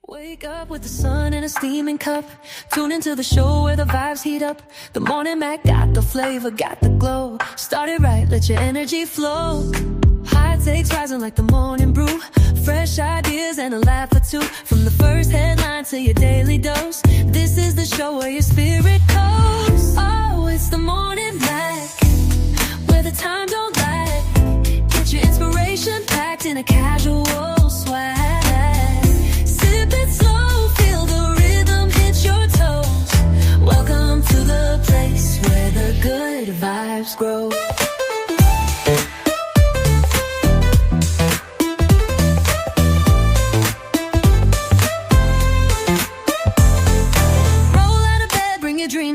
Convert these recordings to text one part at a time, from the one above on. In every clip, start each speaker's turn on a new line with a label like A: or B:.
A: Wake up with the sun in a steaming cup. Tune into the show where the vibes heat up. The Morning Mac got the flavor, got the glow. Start it right, let your energy flow. High takes rising like the morning brew. Fresh ideas and a laugh or two. From the first headline to your daily dose. This is the show where your spirit goes. Oh, it's the Morning Mac, where the time don't lag. Get your inspiration packed in a casual swag. Sip it slow, feel the rhythm hit your toes. Welcome to the place where the good vibes grow.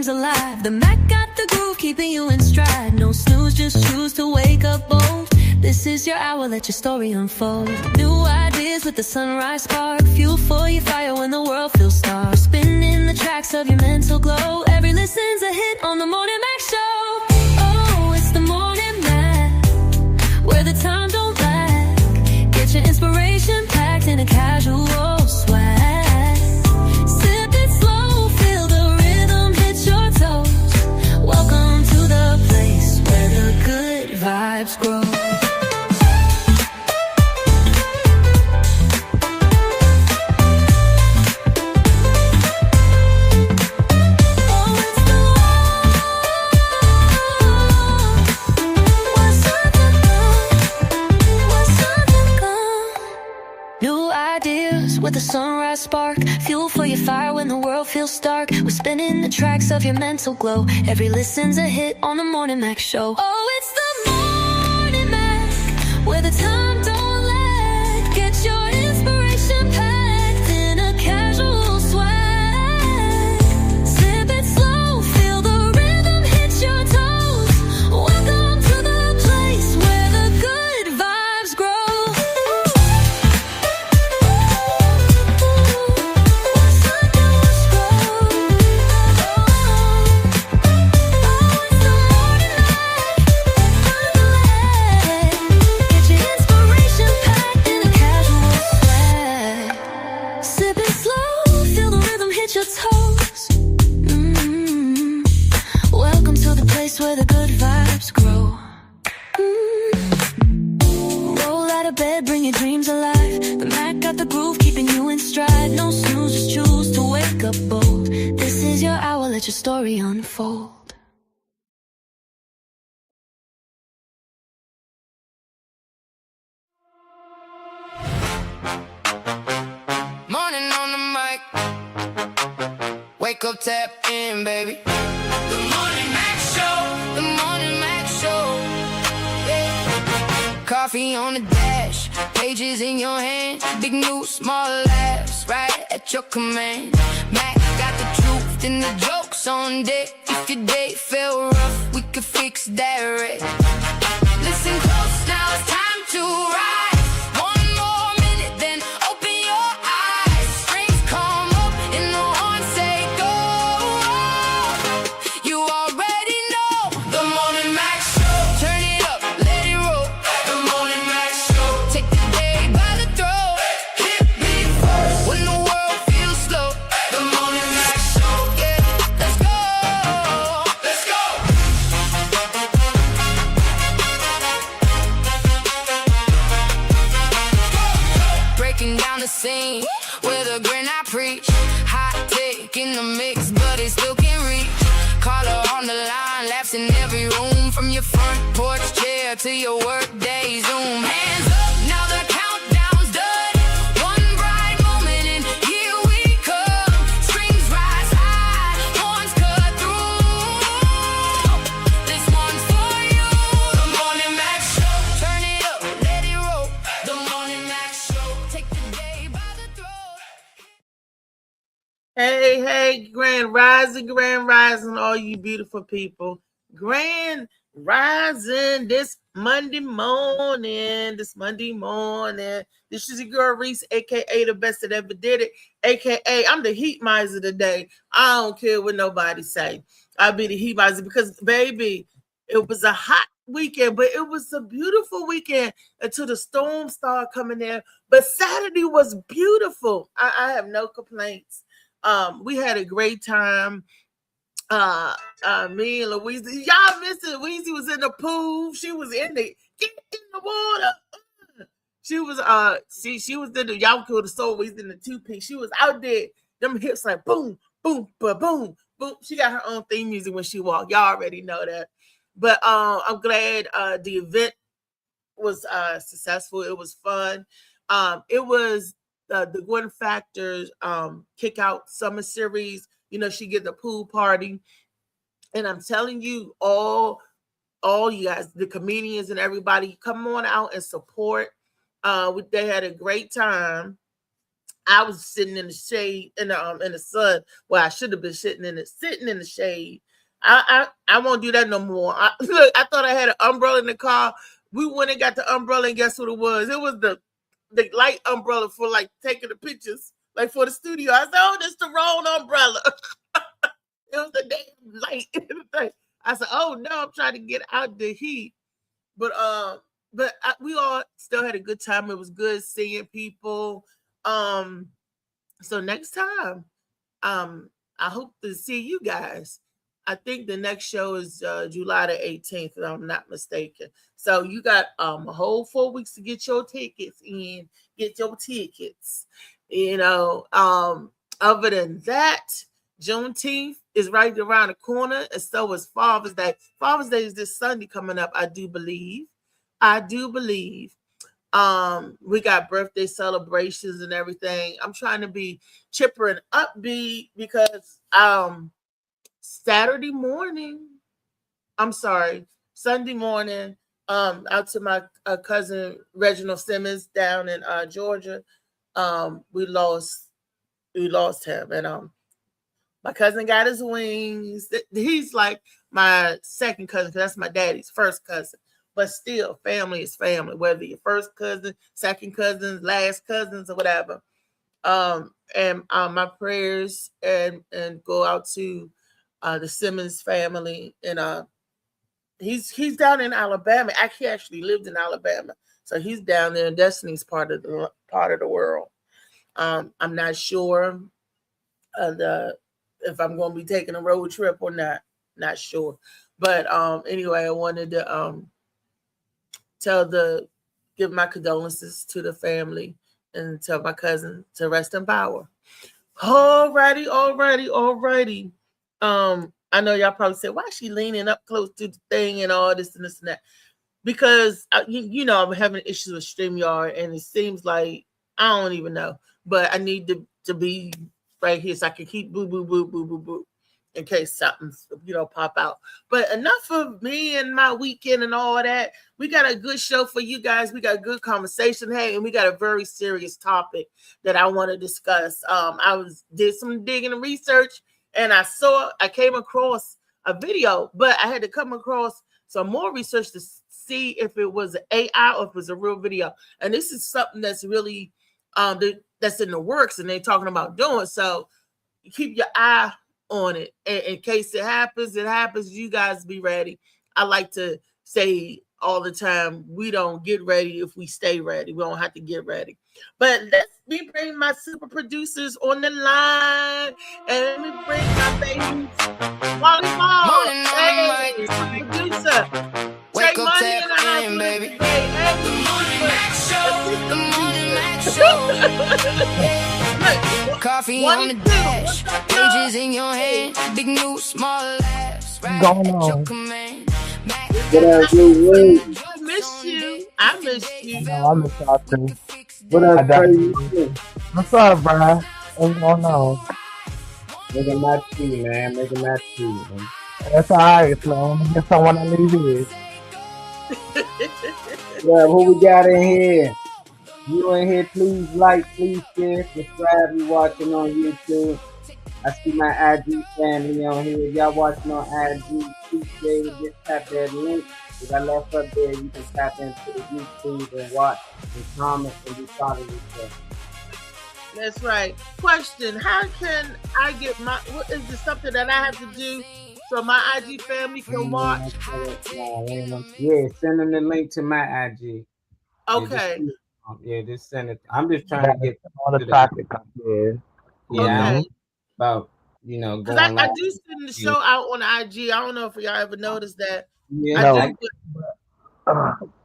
A: Alive. The Mac got the groove, keeping you in stride. No snooze, just choose to wake up bold. This is your hour, let your story unfold. New ideas with the sunrise spark. Fuel for your fire when the world feels stark. Spinning the tracks of your mental glow. Every listen's a hit on the Morning Mac Show. Oh, it's the Morning Mac, where the time don't lag. Get your inspiration packed in a casual swag. Welcome to the place where the good vibes grow. New ideas with a sunrise spark. Fuel for your fire when the world feels stark. We're spinning the tracks of your mental glow. Every listen's a hit on the Morning Mac Show. Oh, it's the Morning Mac, where the time don't lag. Get your inspiration packed in a casual swag. Sip it slow, feel the rhythm hit your toes. Welcome to the place where the good vibes grow. Welcome to the place where the good vibes grow. Roll out of bed, bring your dreams alive. The Mac got the groove, keeping you in stride. No snooze, just choose to wake up bold. This is your hour, let your story unfold.
B: Morning on the mic. Wake up, tap in, baby. The Morning Mac Show. The Morning Mac Show. Yeah. Coffee on the dash, pages in your hand. Big news, small laughs, right at your command. Mac got the truth and the jokes on deck. If your day felt rough, we could fix that right. Listen close, now it's time to ride. Scene with a grin I preach. Hot take in the mix, but it still can't reach. Caller on the line, laughs in every room. From your front porch chair to your work day Zoom. Hands up, now the countdown's done. One bright moment and here we come. Strings rise high, horns cut through. This one's for you. The Morning Mac Show. Turn it up, let it roll. The Morning Mac Show. Take the day by the throat.
C: Hey, grand rising, all you beautiful people. Grand rising this Monday morning. This is your girl Reese, aka the best that ever did it, aka I'm the heat miser today. I don't care what nobody say. I'll be the heat miser because, baby, it was a hot weekend, but it was a beautiful weekend until the storm started coming in. But Saturday was beautiful. I have no complaints. We had a great time. Me and Louise, y'all missed it. Louise was in the pool. She was in the water. She was she was in the, y'all could have saw Louise in the 2-piece. She was out there. Them hips like boom, boom, boom, boom. She got her own theme music when she walked. Y'all already know that. But I'm glad the event was successful. It was fun. It was the Gwen Factor's kick out summer series. You know, she get the pool party. And I'm telling you, all you guys, the comedians and everybody, come on out and support. They had a great time. I was sitting in the shade in the sun. Well, I should have been sitting in the shade. I won't do that no more. Look, I thought I had an umbrella in the car. We went and got the umbrella, and guess what it was? It was the light umbrella for like taking the pictures, like for the studio. I said, "Oh, this the wrong umbrella." It was the damn light. I said, "Oh no, I'm trying to get out the heat." But we all still had a good time. It was good seeing people. So next time, I hope to see you guys. I think the next show is July the 18th, if I'm not mistaken. So you got a whole 4 weeks to get your tickets in. Get your tickets. You know, other than that, Juneteenth is right around the corner, and so is Father's Day. Father's Day is this Sunday coming up, I do believe. We got birthday celebrations and everything. I'm trying to be chipper and upbeat because Sunday morning, out to my cousin Reginald Simmons down in Georgia. We lost him, and my cousin got his wings. He's like my second cousin, because that's my daddy's first cousin. But still, family is family, whether you're first cousin, second cousins, last cousins, or whatever. And my prayers and go out to the Simmons family. And he's down in Alabama. He actually lived in Alabama, so he's down there in Destiny's part of the world. I'm not sure if I'm going to be taking a road trip or not. Not sure. But anyway, I wanted to give my condolences to the family and tell my cousin to rest in power. Alrighty. I know y'all probably said, why is she leaning up close to the thing and all this and this and that? Because you know, I'm having issues with StreamYard, and it seems like I don't even know, but I need to be right here so I can keep boo in case something, pop out. But enough of me and my weekend and all that. We got a good show for you guys. We got a good conversation. Hey, and we got a very serious topic that I want to discuss. I did some digging and research, and I came across a video, but I had to come across some more research to see if it was an AI or if it was a real video. And this is something that's really that's in the works, and they're talking about doing. So keep your eye on it. In case it happens, you guys be ready. I like to say all the time, we don't get ready if we stay ready. We don't have to get ready. But let me bring my super producers on the line, and let me bring my babies. Wally Ball, hey, producer.
B: Wake
C: Trey
B: up,
C: Money
B: tap
C: in the house.
B: in, baby.
C: Hey,
B: The Morning Mac Show. Coffee on the dash, pages in your hand, big new, small laughs, right at your command.
C: I miss you.
D: No, I miss y'all too.
E: What up, Trey?
D: What's up, Brian? What's going on?
E: Make a match too, man. Make a match too, man.
D: That's alright, Sloan. Get someone to leave here.
E: Yeah, who we got in here? You in here, please like, please share, subscribe. You watching on YouTube. I see my IG family on here. Y'all watching on IG, appreciate it. Just tap that link that I left up there. You can tap into the YouTube and watch and comment and be part of this.
C: That's right. Question: how can I get what is this something that I have to do so my IG family can watch.
E: Yeah, send them the link to my IG.
C: Okay.
E: Yeah, just send it. I'm just trying to get
D: on the
E: to
D: topic. Yeah.
E: yeah
C: Okay.
E: about
C: Because
E: going
C: I
E: live.
C: do send the show out on IG. I don't know if y'all ever noticed that.
E: Yeah,
D: No.
C: I do.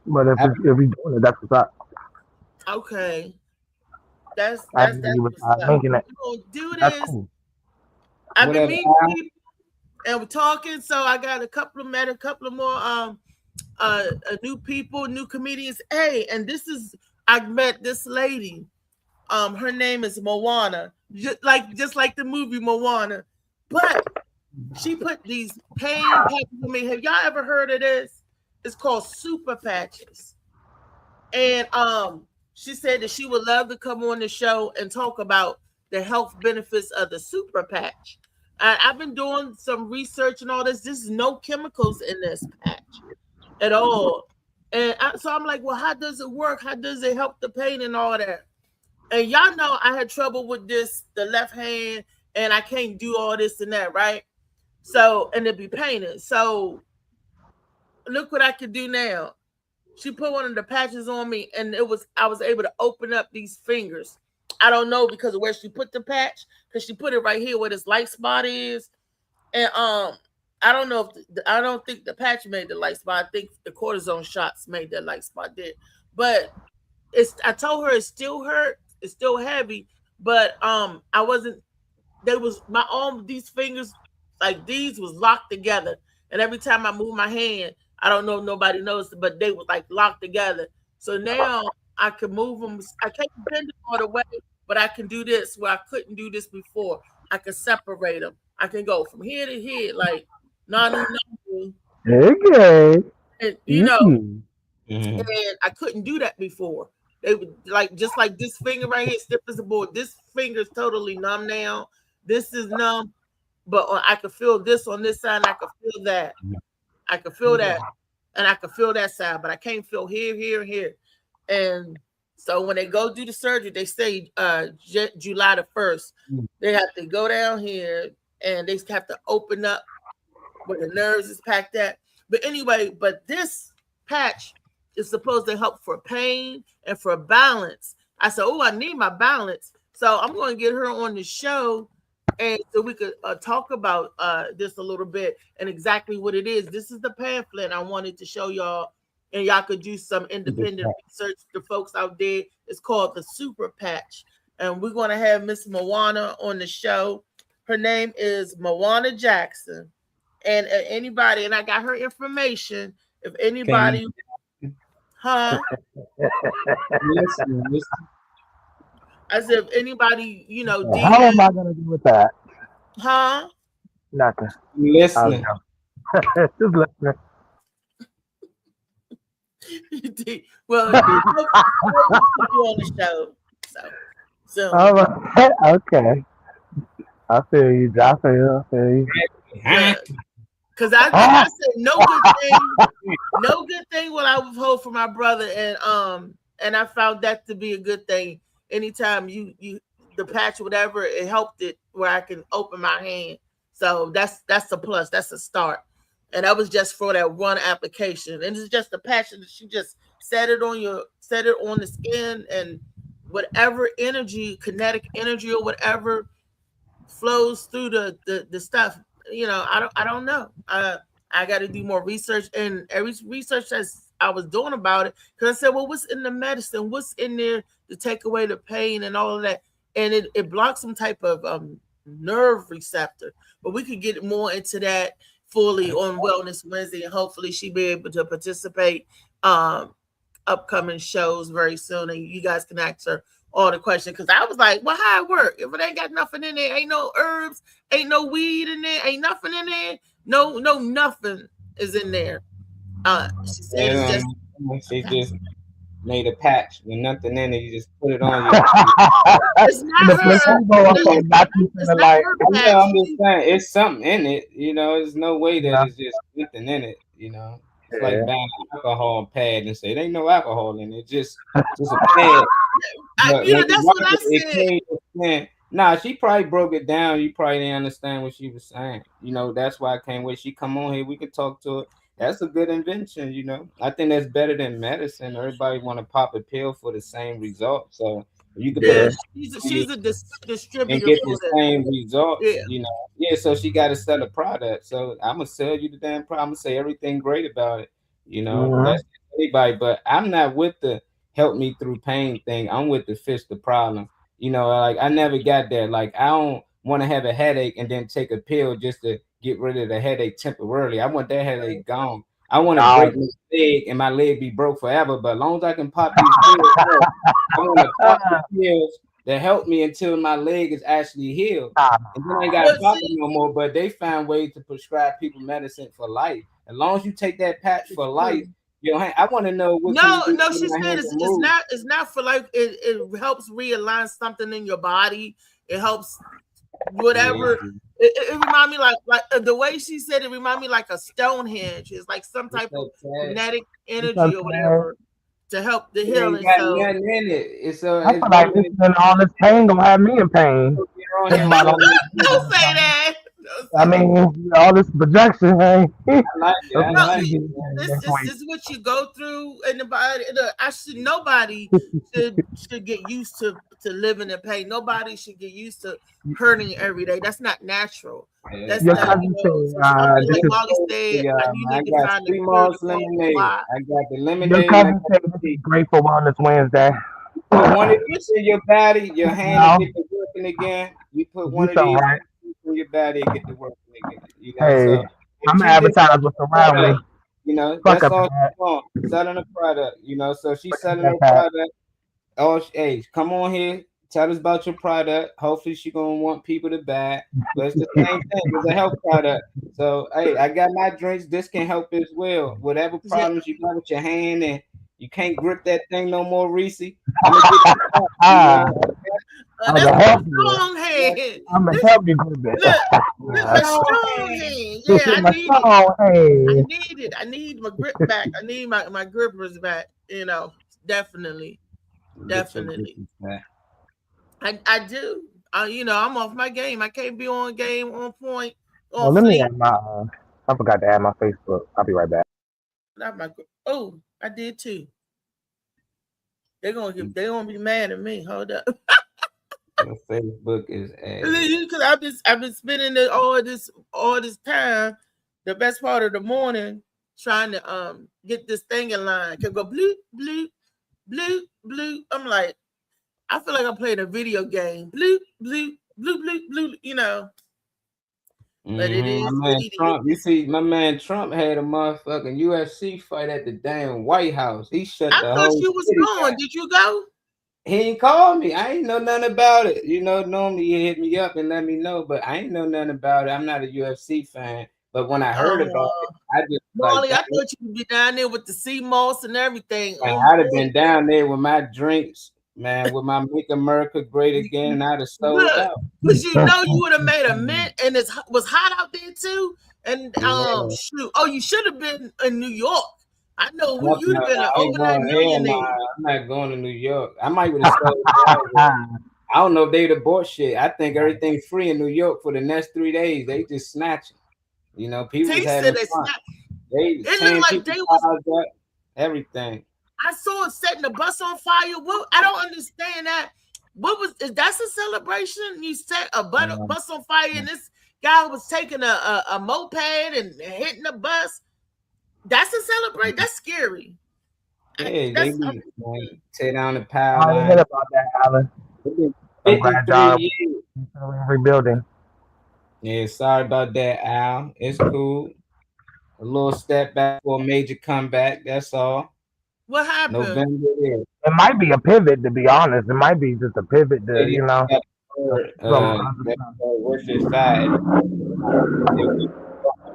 D: But if we doing it, that's what's up.
C: Okay. That's
D: I
C: that's
D: didn't
C: that's
D: even
C: what's up.
D: making it.
C: We're gonna do
D: That's
C: this.
D: cool.
C: I've been
E: Whatever.
C: meeting people and we're talking. So I got a couple of more new people, new comedians. Hey, and I met this lady. Her name is Moana, just like the movie Moana, but she put these pain patches on me. Have y'all ever heard of this? It's called super patches, and she said that she would love to come on the show and talk about the health benefits of the super patch. I've been doing some research and all this. There's no chemicals in this patch at all, and so I'm like, well, how does it work? How does it help the pain and all that? And y'all know I had trouble with the left hand, and I can't do all this and that, right? So, and it'd be painted. So, look what I could do now. She put one of the patches on me, and I was able to open up these fingers. I don't know because of where she put the patch, because she put it right here where this light spot is, and I don't know I don't think the patch made the light spot. I think the cortisone shots made that light spot there, but I told her it still hurt. It's still heavy, but I wasn't. There was my arm. These fingers, like these, was locked together, and every time I moved my hand, I don't know if nobody knows, but they were like locked together. So now I can move them. I can't bend them all the way, but I can do this where I couldn't do this before. I can separate them. I can go from here to here, like non-nonsense.
D: Okay.
C: And and I couldn't do that before. They would just like this finger right here, stiff as a board. This finger is totally numb now. This is numb, but I could feel this on this side. And I could feel that. I could feel that, and I could feel that side, but I can't feel here. And so when they go do the surgery, they say July the 1st. They have to go down here, and they have to open up where the nerves is packed at. But anyway, this patch is supposed to help for pain and for balance. I said, oh, I need my balance. So I'm going to get her on the show, and so we could talk about this a little bit and exactly what it is. This is the pamphlet I wanted to show y'all, and y'all could do some independent research. The folks out there, it's called the Super Patch. And we're going to have Miss Moana on the show. Her name is Moana Jackson. And anybody, and I got her information. If anybody... Huh?
E: Listen.
C: As if anybody,
D: How am I gonna do with that?
C: Huh?
D: Nothing.
E: Listening.
D: Just listening.
C: Well, we'll on the show. So
D: Okay. I feel you. I feel you.
C: Because I said no good thing will I withhold from my brother, and I found that to be a good thing. Anytime you the patch, whatever, it helped it where I can open my hand. So that's a plus. That's a start. And that was just for that one application. And it's just a patch that she just set it on the skin, and whatever energy, kinetic energy or whatever flows through the stuff. I don't know. I got to do more research, and every research that I was doing about it, because I said, well, what's in the medicine? What's in there to take away the pain and all of that? And it blocks some type of nerve receptor. But we could get more into that fully on Wellness Wednesday, and hopefully she'll be able to participate upcoming shows very soon, and you guys can ask her all the questions, because I was like, well, how it work? If it ain't got nothing in there, ain't no herbs, ain't no weed in there, ain't nothing in there, no nothing is in there. She said
E: she just made a patch with nothing in it. You just put it on you.
C: It's not her.
E: I'm just saying, it's something in it. There's no way that it's just nothing in it. It's like buying an alcohol pad and say there ain't no alcohol in it. Just a pad.
C: That's what I said.
F: Nah, she probably broke it down. You probably didn't understand what she was saying. You know, that's why I can't wait. She come on here, we could talk to her. That's a good invention, you know. I think that's better than medicine. Everybody want to pop a pill for the same result. So you could put
C: Yeah,
F: a
C: she's a
F: and
C: distributor
F: get
C: for
F: the
C: that.
F: same results,
C: Yeah.
F: you know. Yeah, so she got to sell a product. So I'm gonna sell you the damn product. I'm gonna say everything great about it. You know,
D: Mhm.
F: that's anybody. But I'm not with the help me through pain thing. I'm with the fix the problem. You know, like I never got there. Like I don't want to have a headache and then take a pill just to get rid of the headache temporarily. I want that headache gone. I want to break
D: Dog.
F: my leg and my leg be broke forever. But as long as I can pop these pills, I want to pop the pills that help me until my leg is actually healed. And then I ain't got
C: But
F: to pop it
C: see,
F: no more. But they found ways to prescribe people medicine for life. As long as you take that patch for life, you know, I want to know what can you
C: no,
F: do
C: no,
F: to
C: she
F: my
C: said
F: hands
C: it's,
F: to move.
C: it's not for like it helps realign something in your body. It helps
F: Yeah.
C: whatever. It remind me like the way she said it remind me like a Stonehenge. It's like some
F: What's
C: type of
F: up, Chad?
C: kinetic
D: What's up,
C: energy or
D: Chad?
C: whatever to help the
F: It ain't
C: healing.
F: got
C: So
F: nothing in it.
D: I
F: It's
D: feel
F: one
D: like
F: minute
D: listening to all this pain gonna have me in pain.
F: you're on
D: That's
F: here
D: why I
F: selling
D: don't.
F: this.
C: don't say that. Don't
D: I
C: say that.
D: mean, all this projection, hey.
F: I like it.
D: That's
F: I
C: No,
D: what
F: like
D: you
F: it,
D: get
F: man.
C: this
D: next
C: this
D: week.
C: is what you go through in the body. Look, I should nobody should get used to living in pain. Nobody should get used to hurting every day. That's not natural.
F: Yeah,
C: That's
D: Your
F: all
C: not,
F: right.
C: you
D: cousin
C: know.
D: said,
C: So something
F: This
C: like
F: is
C: Molly
F: cool for
C: said,
F: y'all,
C: you
F: man. I
C: need to
F: got
C: find the
F: three
C: cure, the
F: malls
C: cause,
F: lemonade.
C: why.
F: I got the
D: your
F: lemonade and I
D: cousin
F: got
D: said
F: the
D: this is
F: tea.
D: great for Wellness Wednesday.
F: Put one of these in your body, your hand to
D: No,
F: get to working again. You put
D: you
F: one of
D: so
F: these
D: right.
F: in your body and get to working again. You know,
D: Hey,
F: so if
D: I'm gonna
F: she just
D: advertise
F: selling
D: what's
F: a
D: around me.
F: product, you know,
D: Fuck
F: that's
D: up
F: all
D: that.
F: she's on. Selling a product, you know. So she's
D: Fuck up
F: selling
D: that
F: her
D: Pat.
F: product. Oh, hey, come on here. Tell us about your product. Hopefully, she gonna want people to buy. But it's the same thing. It's a health product. So, hey, I got my drinks. This can help as well. Whatever
C: Yeah.
F: problems you got with your hand and you can't grip that thing no more, Reese. I'm gonna get you back. You
D: Ah,
F: know,
D: I'm
C: That's
D: gonna
C: my
D: help you.
C: strong hand.
D: I'm gonna
C: This
D: help you grip it.
C: look, look, my
F: strong
C: strong
F: hand.
C: hand.
D: This
C: Yeah,
D: is
C: I
D: my
C: need it.
D: song. Hey,
C: I need it. I need my grip back. I need my grippers back. You know, definitely,
F: Get your
C: definitely.
F: grippers back.
C: I do. You know, I'm off my game. I can't be on game, on point,
D: well,
C: on
D: let me
C: fleek.
D: add my. I forgot to add my Facebook. I'll be right back.
C: Not my. Oh, I did too. They're gonna be mad at me. Hold up,
F: Your Facebook is added.
C: because I've been spending all this time, the best part of the morning, trying to get this thing in line. Can go blue blue blue blue. I'm like, I feel like I'm playing a video game. Blue blue blue blue blue. You know, but it
F: My
C: is what
F: man
C: it
F: Trump, you
C: is.
F: see, my man Trump had a motherfucking UFC fight at the damn White House. He shut
C: I
F: the
C: thought
F: whole
C: you was
F: city
C: going.
F: down.
C: Did you go?
F: He ain't called me. I ain't know nothing about it. You know, normally he hit me up and let me know, but I ain't know nothing about it. I'm not a UFC fan. But when I heard about it,
C: Oh,
F: I just like,
C: Molly, I thought you would be down there with the sea moss and everything
F: man,
C: on
F: I'd have been
C: point.
F: down there with my drinks, man, with my Make America Great Again, and I'd have sold
C: Look,
F: out.
C: because you know you would have made a mint, and it was hot out there too. And
F: Yeah.
C: shoot, oh, you should have been in New York. I know
F: Fuck
C: you'd
F: no,
C: have been an
F: I ain't
C: overnight
F: going. Hell no,
C: millionaire.
F: I'm not going to New York. I might would have sold out. I don't know if they'd have bought shit. I think everything's free in New York for the next 3 days. They just snatching. You know, people was
C: T
F: having
C: said it's
F: fun.
C: not.
F: They
C: It
F: tearing
C: looked like
F: people
C: they was.
F: cars up, everything.
C: I saw it setting the bus on fire. What? I don't understand that. What was? Is that's a celebration? You set a bus on fire, and this guy was taking a moped and hitting the bus. That's a celebration. That's scary.
F: Yeah, they
C: That's
F: be like, tear down the power
D: I didn't hear
F: line.
D: about that, Alan.
F: It's been
D: I'm glad
F: 53
D: y'all
F: years.
D: rebuilding.
F: Yeah, sorry about that, Al. It's cool. A little step back for a major comeback. That's all.
C: what happened.
F: November is.
D: It might be a pivot, to be honest. It might be just a pivot to,
F: They got
D: some other
F: that's
D: stuff.
F: Worship Side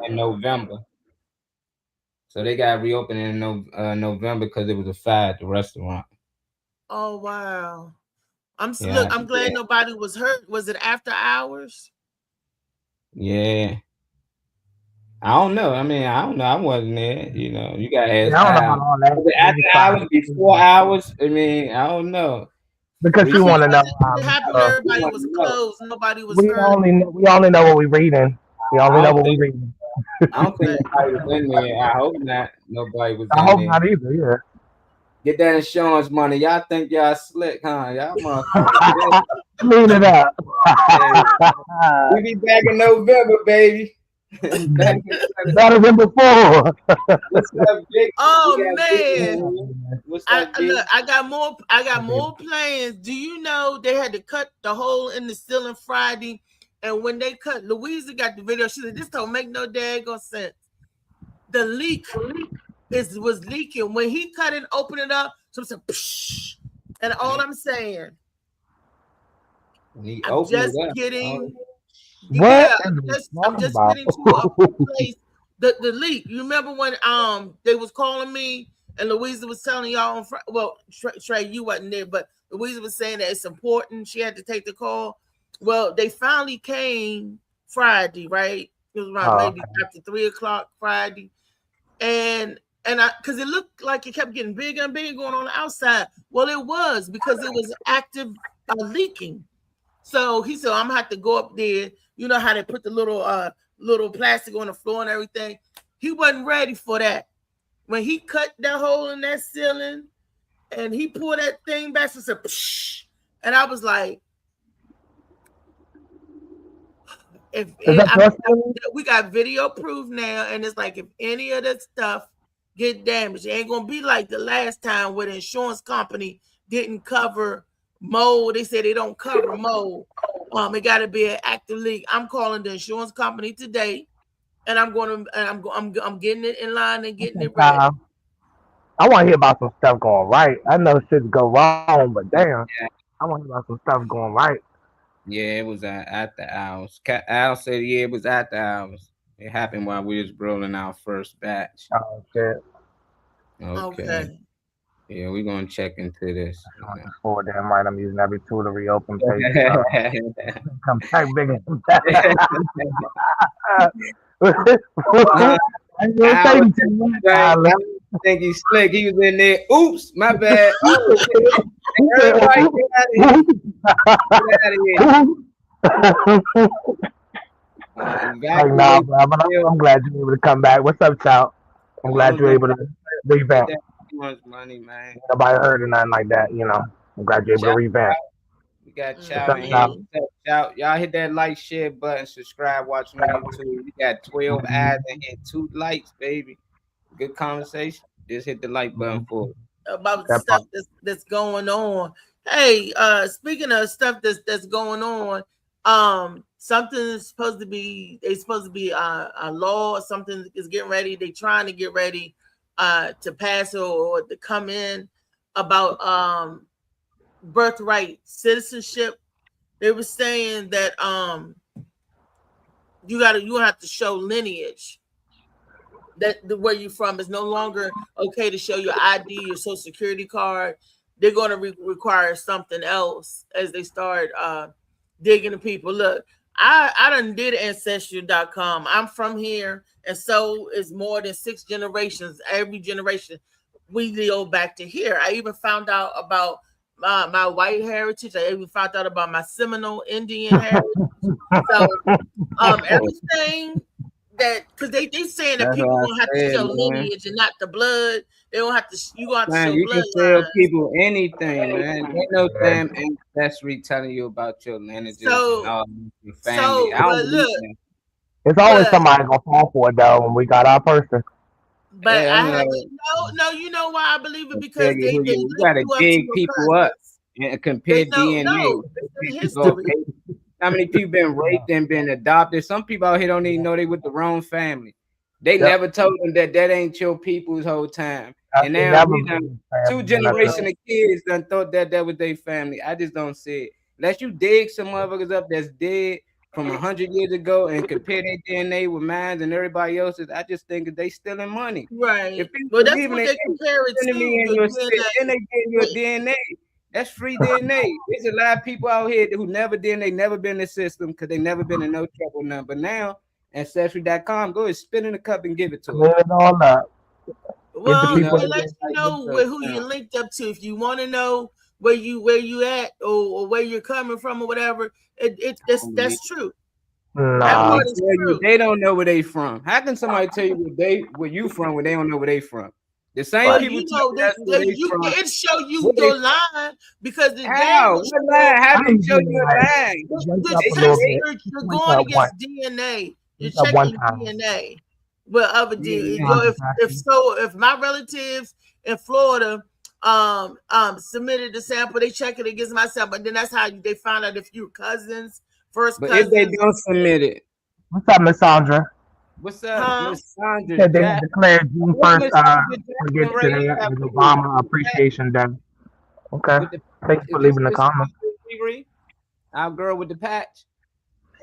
F: in November. So they got reopened in November because it was a fire at the restaurant.
C: Oh wow.
F: Yeah,
C: Look. I'm glad nobody was hurt. Was it after hours?
F: yeah. I don't know. I mean, I don't know. I wasn't there. You know, you got to ask
D: Yeah, I don't know
F: Al.
D: about all that.
F: Was it
D: Maybe
F: after hours, before hours? I mean, I don't know.
D: because
F: We
D: you want to know.
C: It happened.
D: Uh,
C: Everybody
F: want
C: was
F: to know.
C: closed. Nobody was
D: we
C: hurt.
D: only know what we reading. We
F: I
D: only know
F: don't
D: what we
F: think
D: reading.
F: I don't think nobody was in there. I hope not. Nobody was
D: I
F: in
D: hope
F: there.
D: not either. Yeah.
F: Get that insurance money. Y'all think y'all slick, huh? Y'all motherfuckers.
D: Clean it up.
F: We be back in November, baby. Back in
D: Better than before.
F: What's up, Big?
C: Oh
F: We got
C: man.
F: Big. What's
C: I
F: up, Big?
C: look, I got more plans. Do you know they had to cut the hole in the ceiling Friday? And when they cut, Louisa got the video. She said, "This don't make no daggone sense." The leak was leaking when he cut and opened it up. So it's a psh, and all I'm saying,
F: He
C: I'm
F: opened
C: just
F: it up.
C: getting,
D: What?
C: yeah,
D: are you
C: I'm
D: talking
C: just
D: about?
C: getting to a place. The leak. You remember when they was calling me and Louisa was telling y'all on well, Trey, you wasn't there, but Louisa was saying that it's important. She had to take the call. Well, they finally came Friday, right? It was around maybe after 3:00 Friday, and I because it looked like it kept getting bigger and bigger going on the outside. Well, it was because it was active leaking. So he said, "I'm gonna have to go up there." You know how they put the little plastic on the floor and everything. He wasn't ready for that. When he cut that hole in that ceiling and he pulled that thing back, so said, psh, and I was like, we got video proof now, and it's like if any of that stuff get damaged, it ain't gonna be like the last time where the insurance company didn't cover mold. They said they don't cover mold. It got to be an active leak. I'm calling the insurance company today, and I'm getting it in line and getting it ready.
D: I want to hear about some stuff going right. I know shit go wrong, but damn, I want to hear about some stuff going right.
F: Yeah, it was at the hours. Al said, yeah, it was at the hours. It happened while we was rolling our first batch.
D: Oh shit.
C: Okay.
F: Yeah, we're gonna check into this.
D: Oh damn right, I'm using every tool to reopen page. Come back bigger.
F: I think he's slick. He was in there. Oops, my bad. Oh, everybody get out of here.
D: Nah, bro, but I'm glad you were able to come back. What's up, child? I'm glad you were able to revamp.
F: Money, man.
D: Nobody heard or nothing like that, you know. I'm glad you're able to revamp.
F: We got Chow. Y'all hit that like, share button, subscribe, watch me on YouTube. We got 12 eyes and 2 likes, baby. Good conversation. Just hit the like button for it.
C: About the stuff that's going on. Hey, speaking of stuff that's going on, something is supposed to be a law or something is getting ready. They trying to get ready to pass or to come in about birthright citizenship. They were saying that you have to show lineage. That where you're from is no longer okay to show your ID, your social security card. They're going to require something else as they start digging the people. Look, I done did Ancestry.com. I'm from here, and so is more than 6 generations. Every generation, we go back to here. I even found out about my white heritage. I even found out about my Seminole Indian heritage. So everything that, because they saying that people don't have to show lineage and not the blood. They don't have to. You gonna have to show
F: you
C: blood.
F: can tell people anything, man. Ain't no damn ancestry telling you about your lineage and all your family. I don't believe that.
D: It's always somebody gonna fall for it though when we got our person.
C: But no, you know why I believe it? Because they
F: gotta dig people up and compare DNA. How many people been raped and been adopted? Some people out here don't even know they with the wrong family. They never told them that ain't your people's whole time. And now we done 2 generations of kids done thought that was their family. I just don't see it. Unless you dig some motherfuckers up that's dead from 100 years ago and compare their DNA with mine and everybody else's, I just think that they stealing money.
C: Right. Well, that's what they compare it to.
F: Then they get your DNA. That's free DNA. There's a lot of people out here who never did, they never been in the system because they never been in no trouble none. But now, Ancestry.com, go ahead, spit in the cup and give it to them.
D: It all up.
C: Well, it lets you know who you're linked up to. If you want to know where you at or where you're coming from or whatever. That's true. That
D: Nah,
C: part is
F: Tell you,
C: true.
F: they don't know where they from. How can somebody tell you where you from when they don't know where they from? The same
C: Well,
F: people
C: you
F: tell
C: know
F: you that's where they
C: you
F: from.
C: it show you
F: Where they
C: your line because the
F: How?
C: data
F: What line? How
D: I
F: did
D: ain't
F: it show
D: getting
F: you a
D: like
F: line?
D: wake
C: the
D: up a
F: They
D: little
C: test
F: say,
D: bit.
C: you're
D: Wake
C: going
D: up one.
C: against DNA. You're
D: Wake up one
C: checking
D: time.
C: DNA. But other
F: yeah,
C: if my relatives in Florida submitted the sample, they check it against my sample, and then that's how they find out if you're cousins, first
F: but if they
C: cousins,
F: don't submit it,
D: What's up, Miss Sandra?
F: what's up,
C: huh?
F: Miss Sandra
D: Said they
F: Jackson?
D: declared June
F: What
D: 1st
F: Miss Sandra
D: to get
F: Jackson right
D: today
F: here?
D: as Obama Appreciation Day. Okay.
F: With the,
D: Thank you
F: is
D: for
F: this
D: leaving the
F: Miss
D: comment.
F: Sandra Gregory? Our girl with the patch?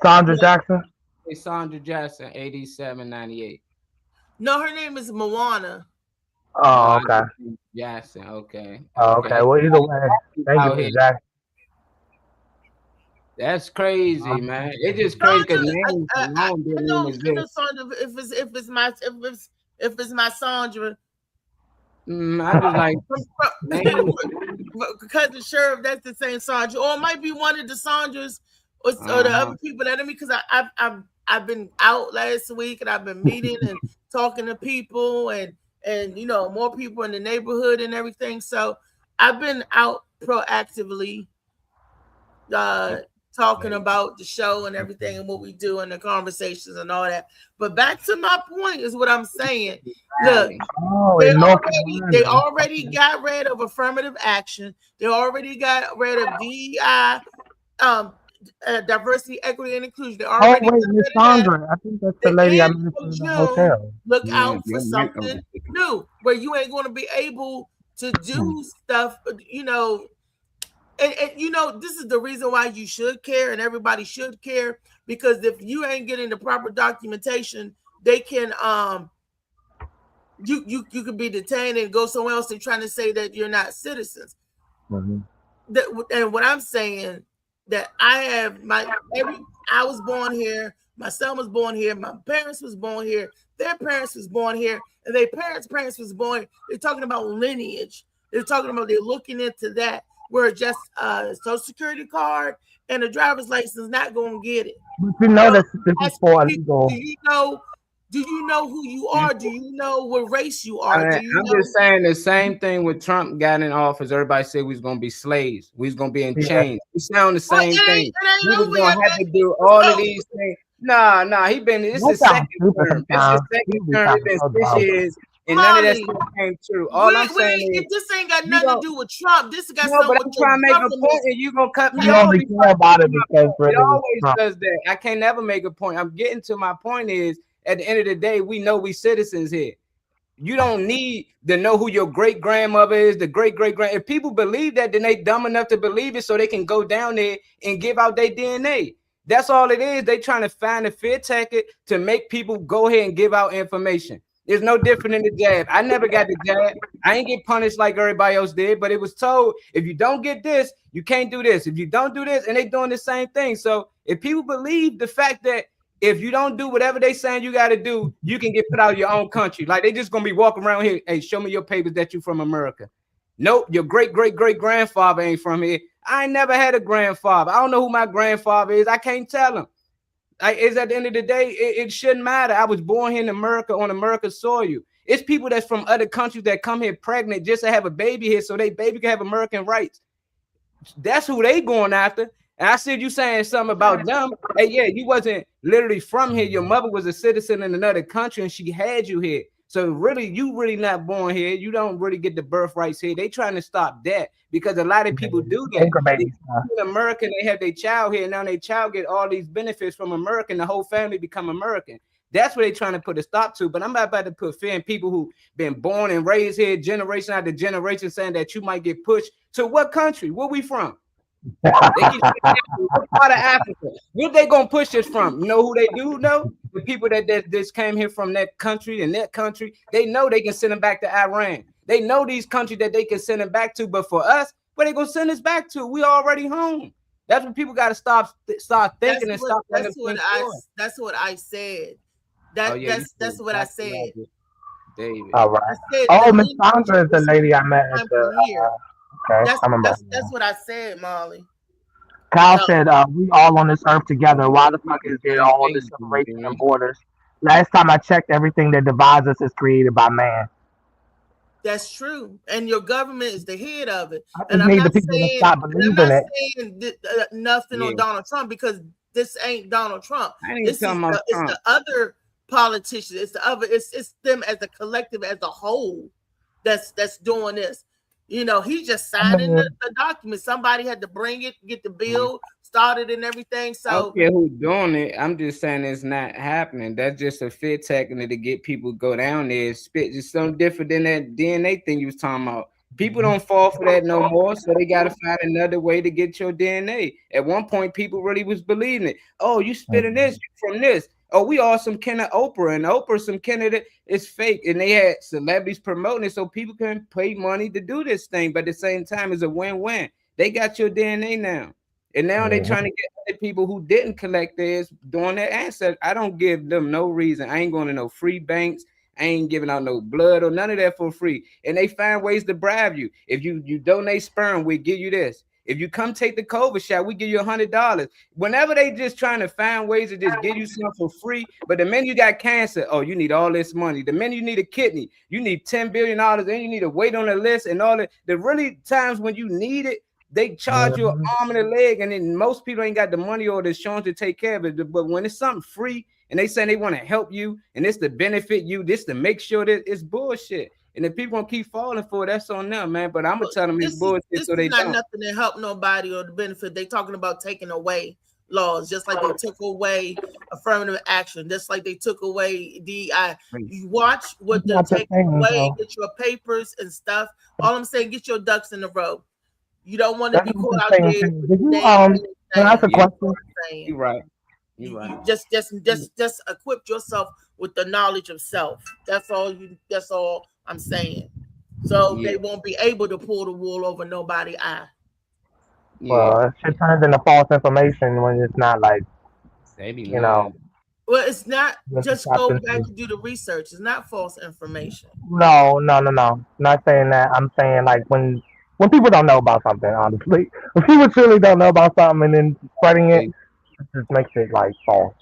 D: Sandra Jackson.
F: Hey, Sandra Jackson, 8798.
C: No, her name is Moana.
D: Oh, okay.
F: Jackson, okay.
D: Oh, okay. Well, either way, thank you
F: Out
D: for
F: here.
D: the Jackson.
F: That's crazy, man. It's just crazy because names alone
C: I
F: didn't
C: know
F: exist.
C: Sandra. If it's my Sandra,
F: I just like names.
C: because the sheriff, that's the same Sandra, or it might be one of the Sandras or the other people that I mean. Because I've been out last week and I've been meeting and talking to people and you know more people in the neighborhood and everything. So I've been out proactively talking about the show and everything and what we do and the conversations and all that. But back to my point is what I'm saying. Look,
D: Oh,
C: they already got rid of affirmative action. They already got rid of DEI, diversity, equity, and inclusion. They already
D: wait,
C: got
D: Miss
C: rid of that.
D: Sandra. I think that's the lady I met in the hotel.
C: Look
F: Yeah,
C: out for something new where you ain't going to be able to do stuff, you know. And you know, this is the reason why you should care and everybody should care, because if you ain't getting the proper documentation, they can you could be detained and go somewhere else. They're trying to say that you're not citizens.
D: Mm-hmm.
C: And what I'm saying that I was born here, my son was born here, my parents was born here, their parents was born here, and their parents was born here. They're talking about lineage. They're looking into that. Where just a social security card and a driver's license not going to get it.
D: But you know this is for illegal.
C: Do you know who you are? Do you know what race you are?
F: I'm just saying the same thing when Trump got in office. Everybody said we was gonna be slaves. We was gonna be in chains. We sound the same thing. We was gonna have to do all of these things. Nah. This is second term. This is second term. It's been 6 years. And none of that stuff came true. All I'm saying is
C: this ain't got nothing to do with Trump. This got something
F: but I'm
C: with
F: trying to make a point, and you gonna cut me
D: You
F: off.
D: only care about it because
F: It always does that. I can't never make a point. I'm getting to my point is at the end of the day, we know we citizens here. You don't need to know who your great grandmother is, the great grand. If people believe that, then they dumb enough to believe it so they can go down there and give out their DNA. That's all it is. They trying to find a fear tactic to make people go ahead and give out information. It's no different than the jab. I never got the jab. I ain't get punished like everybody else did, but it was told if you don't get this, you can't do this. If you don't do this, and they doing the same thing. So if people believe the fact that if you don't do whatever they saying you got to do, you can get put out of your own country. Like they just gonna be walking around here. Hey, show me your papers that you from America. Nope, your great grandfather ain't from here. I ain't never had a grandfather. I don't know who my grandfather is. I can't tell him. Is at the end of the day, it shouldn't matter. I was born here in America on America's soil. It's people that's from other countries that come here pregnant just to have a baby here so they baby can have American rights. That's who they going after. And I said you saying something about them. Hey, yeah, you wasn't literally from here. Your mother was a citizen in another country and she had you here. So really, you really not born here. You don't really get the birthrights here. They trying to stop that because a lot of people do that. In America, they have their child here. Now their child get all these benefits from America. And the whole family become American. That's what they're trying to put a stop to. But I'm not about to put fear in people who been born and raised here generation after generation saying that you might get pushed to what country? Where we from? They keep what part of Africa? Where they gonna push us from? You know who they do know? The people that just came here from that country and that country, they know they can send them back to Iran. They know these countries that they can send them back to, but for us, where they gonna send us back to? We already home. That's what people got to start thinking and stop.
C: That's what I said. That's what I said.
F: David.
D: All right. Oh, Miss Sandra is the lady I met at the Okay, I remember.
C: That's what I said, Molly.
D: Kyle
C: No,
D: said, "We all on this earth together. Why the fuck is there all this separation and borders? Last time I checked, everything that divides us is created by man.
C: that's true. And your government is the head of it.
D: I
C: And
D: just need the people to stop believing it.
C: saying nothing on Donald Trump, because this ain't Donald Trump.
F: I ain't
C: This is
F: talking about
C: it's
F: Trump.
C: the other politicians. It's the other. It's them as a collective, as a whole. That's doing this. You know, he just signing the document. Somebody had to bring it, get the bill started and everything.
F: I
C: So
F: don't care who's doing it. I'm just saying it's not happening. That's just a fit technique to get people to go down there and spit. Just something different than that DNA thing you was talking about. People don't fall for that no more, so they got to find another way to get your DNA. At one point, people really was believing it. Oh, you spitting this you from this. Oh, we all some kind of Oprah, and Oprah some candidate is fake, and they had celebrities promoting it so people can pay money to do this thing. But at the same time, it's a win-win. They got your DNA now, and now they trying to get other people who didn't collect theirs doing their ancestors. I don't give them no reason. I ain't going to no free banks. I ain't giving out no blood or none of that for free. And they find ways to bribe you. If you donate sperm, we give you this. If you come take the COVID shot, we give you $100. Whenever they just trying to find ways to just give you something for free, but the minute you got cancer, oh, you need all this money. The minute you need a kidney, you need $10 billion, and you need to wait on the list and all that. The really times when you need it, they charge you an arm and a leg, and then most people ain't got the money or the insurance to take care of it. But when it's something free and they say they want to help you and it's to benefit you, this to make sure that it's bullshit. And if people gonna keep falling for it, that's on them, man. But I'm gonna tell them it's bullshit, so they don't.
C: This is not nothing to help nobody or to benefit. They talking about taking away laws, just like they took away affirmative action, just like they took away DEI. You watch what they're taking away, get your papers and stuff. All I'm saying, get your ducks in a row. You don't want to be caught out there.
D: Can I ask a question?
F: You're right. You're right.
C: Just equip yourself with the knowledge of self. That's all I'm saying. So they won't be able to pull the wool over nobody's eye.
D: Well, it shit turns into false information when it's not like, you know.
C: Well, it's not. Just go back and do the research. It's not false information.
D: No. Not saying that. I'm saying like when people don't know about something, honestly. When people truly don't know about something and then spreading it just makes it like false.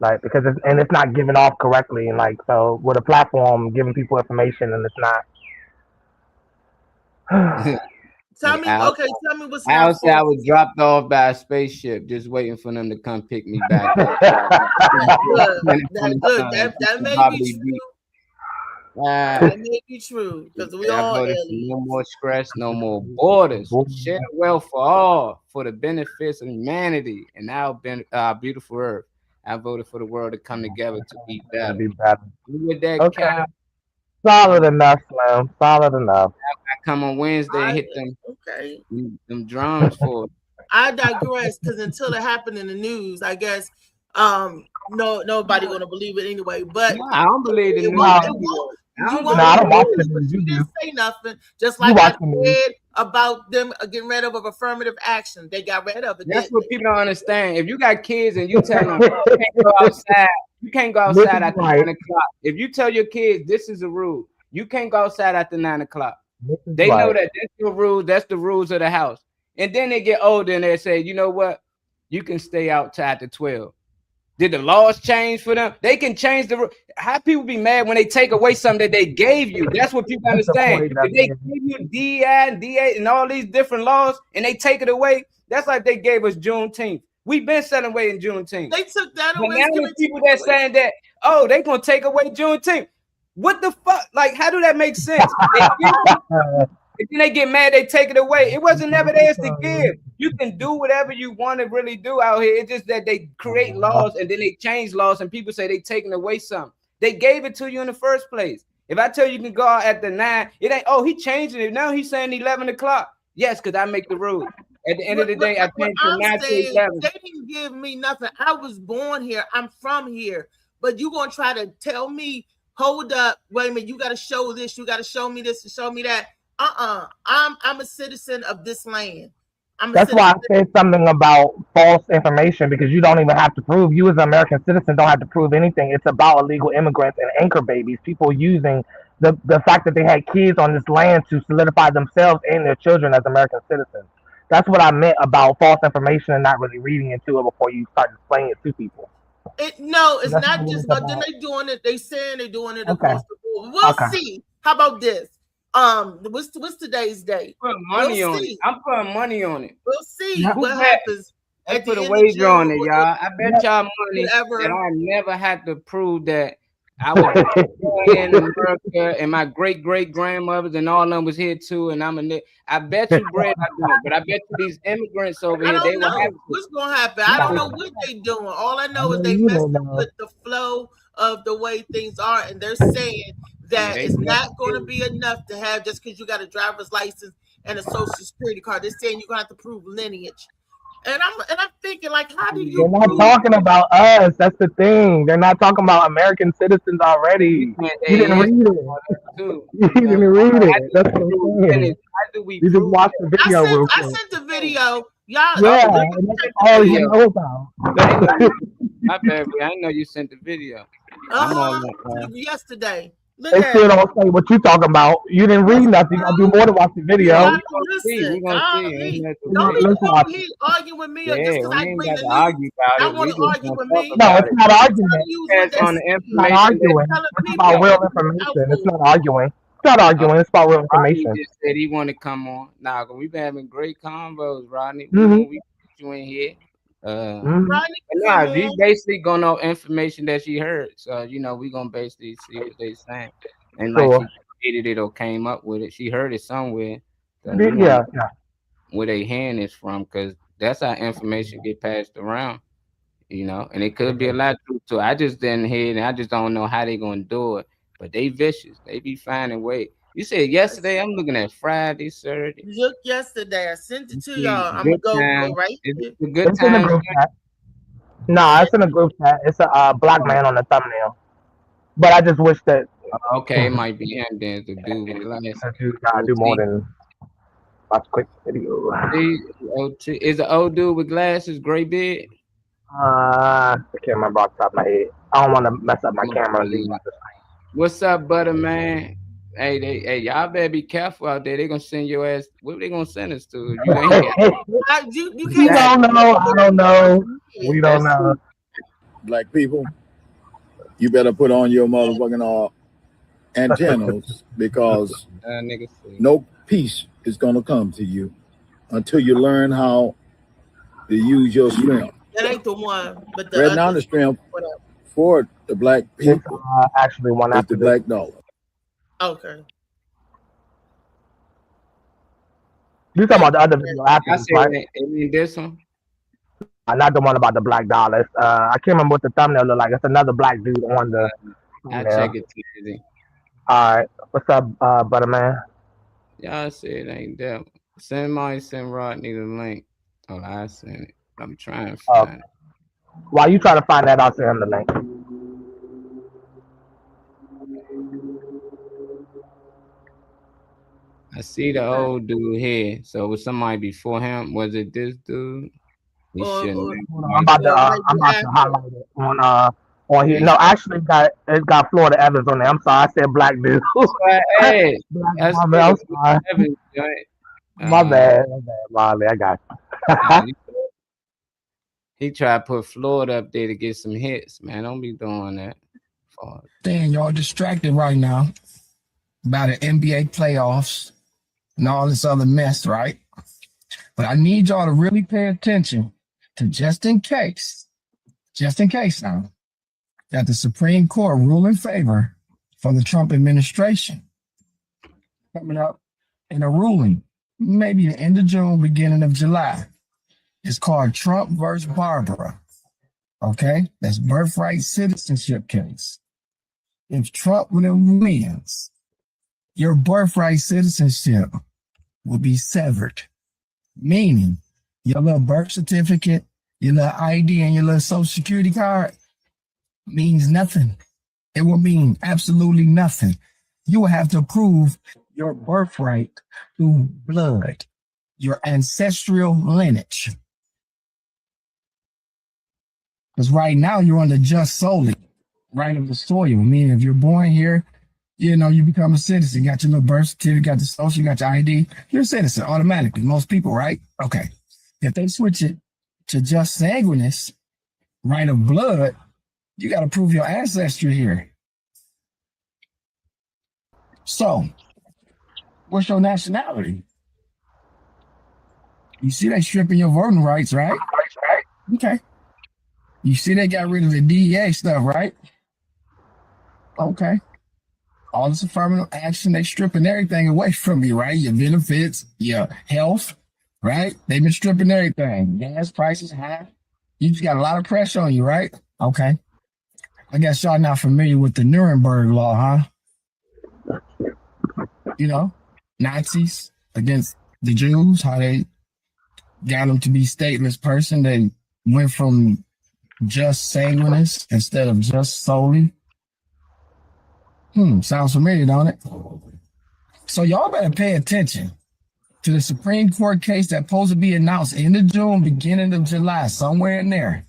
D: Like because it's not given off correctly, and like so with a platform giving people information and it's not.
C: Tell me what's
F: I say I was dropped off by a spaceship, just waiting for them to come pick me back.
C: That may be true. That may be true because we all
F: no more stress, no more borders. Share wealth for all, for the benefits of humanity and our beautiful earth. I voted for the world to come together to be better. With that,
D: okay. Solid enough, man. Solid enough.
F: I come on Wednesday and hit them drums for it.
C: I digress because until it happened in the news, I guess nobody gonna believe it anyway. But
F: no, I don't believe it.
D: I don't watch the news.
C: You didn't say nothing. Just like I said about them getting rid of affirmative action, they got rid of it.
F: That's what people don't understand. If you got kids and you tell them you can't go outside, you can't go outside after 9 o'clock. If you tell your kids this is a rule, you can't go outside after 9 o'clock. They know that that's your rule. That's the rules of the house. And then they get older and they say, you know what? You can stay out till after 12. Did the laws change for them? They can change the rule. How people be mad when they take away something that they gave you? That's what people understand. If they give you DI and DA and all these different laws and they take it away, that's like they gave us Juneteenth. We've been selling away in Juneteenth.
C: They took that away.
F: But now there's people that saying that, oh, they gonna take away Juneteenth. What the fuck? Like, how do that make sense? And then they get mad, they take it away. It wasn't never theirs to give. You can do whatever you want to really do out here. It's just that they create laws and then they change laws and people say they taking away something. They gave it to you in the first place. If I tell you can go out at the 9, it ain't, oh, he changing it. Now he's saying 11 o'clock. Yes, because I make the rules. At the end of the day, I changed from 9 to 11.
C: They didn't give me nothing. I was born here. I'm from here. But you going to try to tell me, hold up, wait a minute, you got to show this. You got to show me this and show me that. I'm a citizen of this land.
D: That's why I said something about false information, because you don't even have to prove, you as an American citizen don't have to prove anything. It's about illegal immigrants and anchor babies, people using the fact that they had kids on this land to solidify themselves and their children as American citizens. That's what I meant about false information and not really reading into it before you start explaining it to people.
C: No, it's
D: That's
C: not
D: what
C: just
D: it's
C: about.
D: about.
C: Then they doing it. They saying they doing it
D: Okay.
C: across the board. We'll
D: Okay.
C: see. How about this? What's today's date?
F: Put money
C: We'll
F: on
C: see.
F: it. I'm putting money on it.
C: We'll see
D: Yeah.
C: what
F: Who's that?
C: happens.
F: I
C: At the
F: put a
C: end of
F: wager
C: June
F: on it,
C: or
F: y'all. I bet y'all money
C: whatever.
F: that I never had to prove that I was born in America and my great grandmothers and all of them was here too. And I bet you bread I don't, but I bet you these immigrants over
C: I
F: here, they
C: don't
F: will
C: know
F: have
C: what's gonna happen. I don't know what they doing. All I know is they
D: You
C: messed
D: don't
C: up
D: know.
C: with the flow of the way things are, and they're saying that
F: They
C: it's not
F: messed
C: going to
F: up.
C: be enough to have just because you got a driver's license and a social security card. They're saying you're gonna have to prove lineage. And I'm thinking, like, how do you
D: They're not
C: prove
D: talking about us. That's the thing. They're not talking about American citizens already. You didn't read it.
F: Too.
D: You didn't read
F: How
D: it. That's what I'm saying.
F: do we
D: You just
F: prove
D: watched the video real
C: I
D: quick.
C: sent the video. Y'all,
D: Yeah, and that's all you know about.
F: My bad, I didn't know you sent the video. I'm on
C: yesterday. Look
D: They
C: at
D: still
C: it.
D: don't say what you talking about. You didn't read nothing. You gotta do more to watch the
C: You
D: video.
C: gotta
F: We're
C: listen.
F: gonna
C: Golly.
F: see. Ain't nothing
C: Don't
F: to
C: be
D: Let's watch
C: over
D: it.
C: here arguing with me
F: Yeah,
C: just because
F: we
C: I
F: ain't
C: bring
F: got
C: the
F: to
C: news.
F: argue about
C: I
F: it.
C: want
F: We
C: to
F: just
C: argue
F: gonna
C: with
F: talk
C: me.
D: No,
F: about
D: it's
F: it.
D: not argument.
F: Pass on the
D: It's not
F: information.
D: arguing.
C: Telling
D: It's
C: people
D: about real
C: to be
D: information. It's
C: careful.
D: not arguing. It's not arguing. It's about real
F: Rodney
D: information.
F: just said he want to come on. Nah, we've been having great convos, Rodney.
D: Mhm.
F: We put you in here.
D: Mhm.
C: Rodney,
F: But
C: come
F: nah, she's
C: on.
F: basically gonna know information that she heard. So we gonna basically see what they saying. And like
D: Sure.
F: she created it or came up with it. She heard it somewhere. So we
D: Yeah,
F: want
D: yeah.
F: where they hand is from, because that's how information get passed around. And it could be a lot of truth to it. I just didn't hear it, and I just don't know how they gonna do it. But they vicious. They be finding way. You said yesterday. I'm looking at Friday, Saturday.
C: Look yesterday. I sent it to
F: See,
C: y'all. I'm
F: good
C: gonna
F: time.
C: go right
F: Is
C: here.
F: it a good
D: It's in the
F: time?
D: group chat. No, it's in the group chat. It's a black man on the thumbnail. But I just wish that
F: Okay, it might be him then to do with glasses.
D: you gotta do more than watch quick video.
F: Is the old dude with glasses, gray beard?
D: I can't remember off the top of my head. I don't want to mess up my camera.
F: What's up, butter man? Hey, y'all better be careful out there. They gonna send your ass. What they gonna send us to? You ain't
C: You
D: We
C: can't.
D: don't know. I don't know. We don't know.
G: Black people, you better put on your motherfucking antennas because
F: nigga.
G: no peace is gonna come to you until you learn how to use your strength.
C: That ain't the one, but the
G: Right
C: other.
G: now, the strength
C: Whatever.
G: for the black people
D: actually one
G: is
D: after
G: the black dollar.
C: Okay.
D: You talking about the other video after
F: I
D: this,
F: said,
D: right?
F: ain't this one?
D: Not the one about the black dollars. I can't remember what the thumbnail looked like. It's another black dude on the
F: I
D: thumbnail.
F: check it Tuesday.
D: All right. What's up, butter man?
F: Y'all said ain't that. Send Rodney the link. Oh, I sent it. I'm trying to find it.
D: While you try to find that, I'll send him the link.
F: I see the old dude here. So was somebody before him? Was it this dude? He shouldn't.
D: I'm about to highlight it on here. No, actually, it's got Florida Evans on there. I'm sorry, I said black dude.
F: Hey,
D: Black woman, I'm sorry. My bad, Molly. I got you.
F: He tried to put Florida up there to get some hits, man. Don't be doing that.
H: Damn, y'all distracted right now by the NBA playoffs and all this other mess, right? But I need y'all to really pay attention to just in case now, that the Supreme Court rule in favor for the Trump administration coming up in a ruling, maybe the end of June, beginning of July. It's called Trump versus Barbara. Okay, that's birthright citizenship case. If Trump wins, your birthright citizenship will be severed, meaning your little birth certificate, your little ID, and your little social security card means nothing. It will mean absolutely nothing. You will have to prove your birthright through blood, your ancestral lineage. Because right now you're on the just solely right of the soil. Meaning if you're born here, you know, you become a citizen. You got your little birth certificate, got the social, you got your ID. You're a citizen automatically. Most people, right? Okay. If they switch it to just sanguineous, right of blood, you got to prove your ancestry here. So, what's your nationality? You see they stripping your voting rights, right? Okay. You see they got rid of the DEA stuff, right? Okay. All this affirmative action, they stripping everything away from you, right? Your benefits, your health, right? They've been stripping everything. Gas prices high. You just got a lot of pressure on you, right? Okay. I guess y'all not familiar with the Nuremberg law, huh? You know, Nazis against the Jews, how they got them to be stateless person. They went from just sanguineous instead of just solely. Sounds familiar, don't it? So y'all better pay attention to the Supreme Court case that's supposed to be announced end of June, beginning of July, somewhere in there.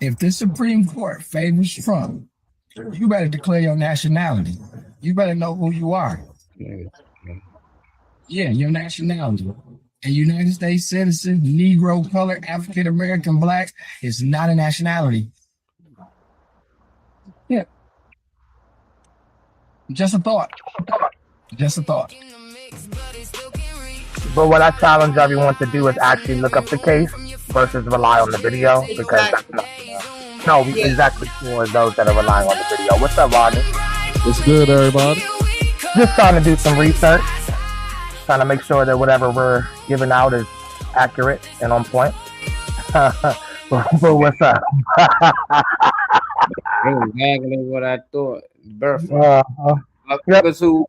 H: If the Supreme Court favors Trump, you better declare your nationality. You better know who you are. Yeah, your nationality. A United States citizen, Negro, colored, African American, black is not a nationality. Yeah. Just a thought. Just a thought.
D: But what I challenge everyone to do is actually look up the case versus rely on the video, because that's not exactly for those that are relying on the video. What's up, Rodney?
I: What's good, everybody?
D: Just trying to do some research, trying to make sure that whatever we're giving out is accurate and on point. But what's up?
F: Exactly what I thought. Birth. Motherfuckers who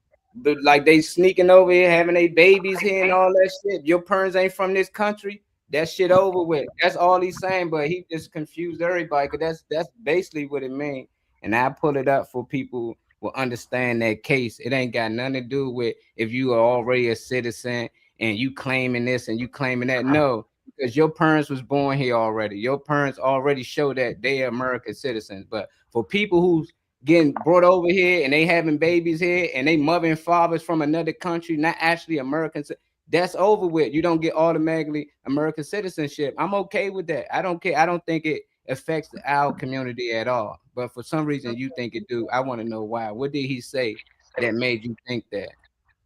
F: like they sneaking over here, having their babies here and all that shit. Your parents ain't from this country. That shit over with. That's all he's saying, but he just confused everybody, because that's basically what it means. And I put it up for people will understand that case. It ain't got nothing to do with if you are already a citizen and you claiming this and you claiming that. No, because your parents was born here already. Your parents already show that they are American citizens. But for people who's getting brought over here and they having babies here and they mother and fathers from another country, not actually Americans, that's over with. You don't get automatically American citizenship. I'm okay with that. I don't care. I don't think it affects our community at all. But for some reason you think it do. I want to know why. What did he say that made you think that?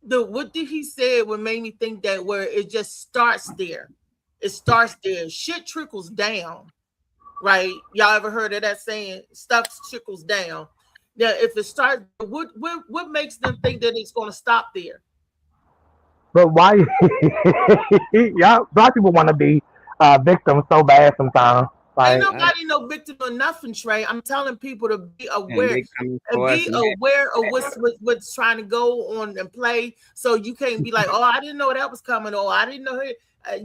C: What did he say? What made me think that? Where it just starts there. It starts there. Shit trickles down, right? Y'all ever heard of that saying? Stuff trickles down. Now, if it starts, what makes them think that it's going to stop there?
D: But why? Y'all, black people want to be victims so bad sometimes.
C: Ain't nobody no victim of nothing, Trey. I'm telling people to be aware of what's trying to go on and play. So you can't be like, oh, I didn't know that was coming, or I didn't know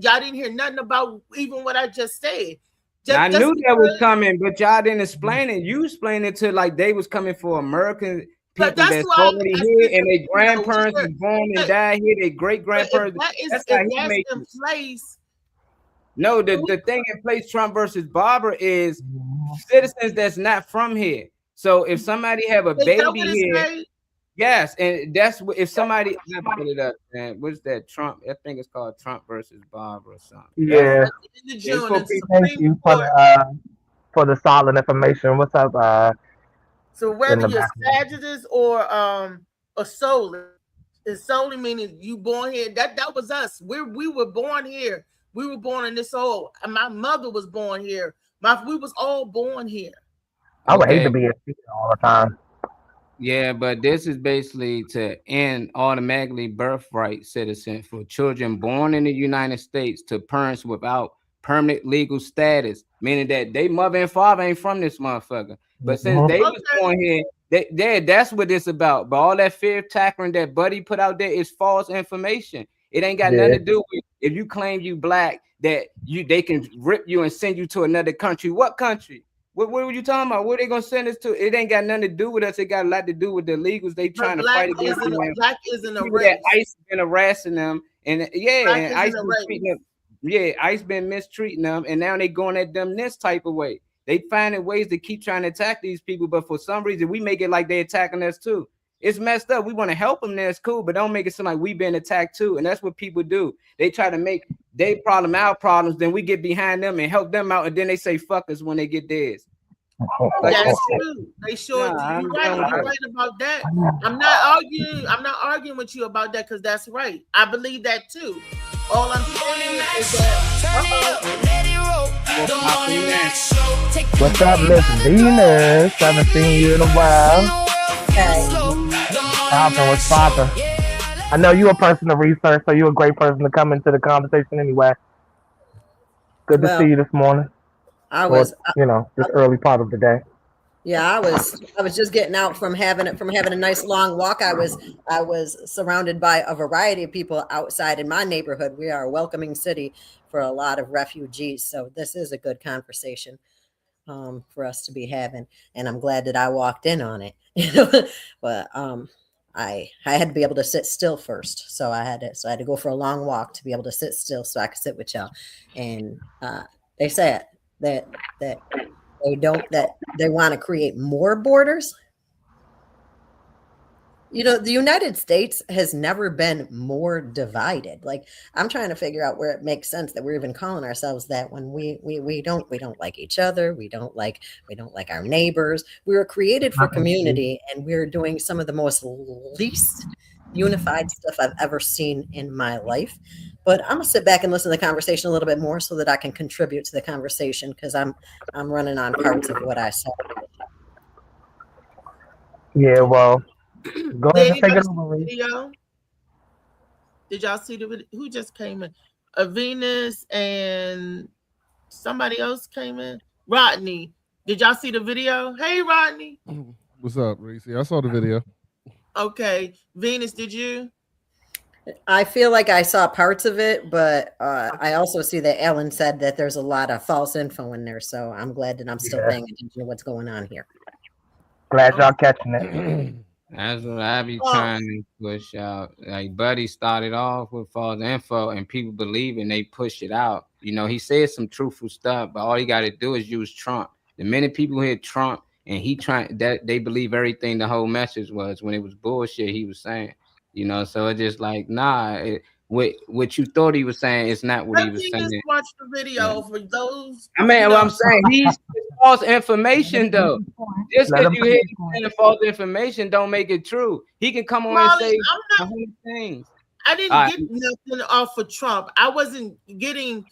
C: y'all didn't hear nothing about even what I just said.
F: I knew that was coming, but y'all didn't explain it. You explained it to like they was coming for American people that's already here, and their grandparents was born and died here. Their great grandparents. That's how he made in place. No, the thing in place, Trump versus Barber, is citizens that's not from here. So if somebody have a baby here, yes, and that's what if somebody put it up, man. What's that? Trump? I think it's called Trump versus Barber or something.
D: Yeah. Thank you for the solid information. What's up?
C: So whether you're Sagittarius or solely, it's solely meaning you born here. That was us. We were born here. We were born in this hole. My mother was born here. We was all born here.
D: I would hate to be a teacher all the time.
F: Yeah, but this is basically to end automatically birthright citizen for children born in the United States to parents without permanent legal status, meaning that they mother and father ain't from this motherfucker. But since they was born here, that's what it's about. But all that fear tackling that Buddy put out there is false information. It ain't got nothing to do with if you claim you black that they can rip you and send you to another country. What country? What were you talking about? Where they gonna send us to? It ain't got nothing to do with us. It got a lot to do with the illegals. They trying to fight against them.
C: Black isn't a race.
F: ICE been harassing them, and and ICE been treating them. Yeah, ICE been mistreating them, and now they going at them this type of way. They finding ways to keep trying to attack these people, but for some reason we make it like they attacking us too. it's messed up. We want to help them. That's cool, but don't make it seem like we been attacked too. And that's what people do. They try to make their problem our problems. Then we get behind them and help them out, and then they say fuck us when they get theirs. Like,
C: that's true. They sure do. You're right about that. I'm not arguing with you about that because that's right. I believe that too. All I'm saying is that
D: what's up, Miss Venus? Haven't seen you in a while. Poppin', what's poppin'? I know you're a person of research, so you're a great person to come into the conversation anyway. Good to see you this morning. This early part of the day.
J: Yeah, I was just getting out from having a nice long walk. I was surrounded by a variety of people outside in my neighborhood. We are a welcoming city for a lot of refugees, so this is a good conversation for us to be having, and I'm glad that I walked in on it. But I had to be able to sit still first, so I had to go for a long walk to be able to sit still so I could sit with y'all. And they said that they want to create more borders. The United States has never been more divided. Like, I'm trying to figure out where it makes sense that we're even calling ourselves that when we don't like each other. We don't like our neighbors. We were created for community, and we're doing some of the most least unified stuff I've ever seen in my life. But I'm gonna sit back and listen to the conversation a little bit more so that I can contribute to the conversation, because I'm running on parts of what I said.
D: Yeah, well, go ahead and take it over.
C: Video? Did y'all see the video? Who just came in? Venus and somebody else came in. Rodney, did y'all see the video? Hey, Rodney.
I: What's up, Reese? I saw the video.
C: Okay, Venus, did you?
J: I feel like I saw parts of it, but I also see that Ellen said that there's a lot of false info in there. So I'm glad that I'm still paying attention to what's going on here.
D: Glad y'all catching it.
F: That's what I be trying to push out. Like, Buddy started off with false info, and people believe and they push it out. He said some truthful stuff, but all you got to do is use Trump. The minute people hear Trump and they believe everything the whole message was, when it was bullshit he was saying. So it's just like, what you thought he was saying is not what he was saying.
C: Just watch the video for those.
F: I mean, what I'm saying, he's false information though. Just because you hear false information don't make it true. He can come on and say a whole things.
C: I didn't get nothing off of Trump. I wasn't getting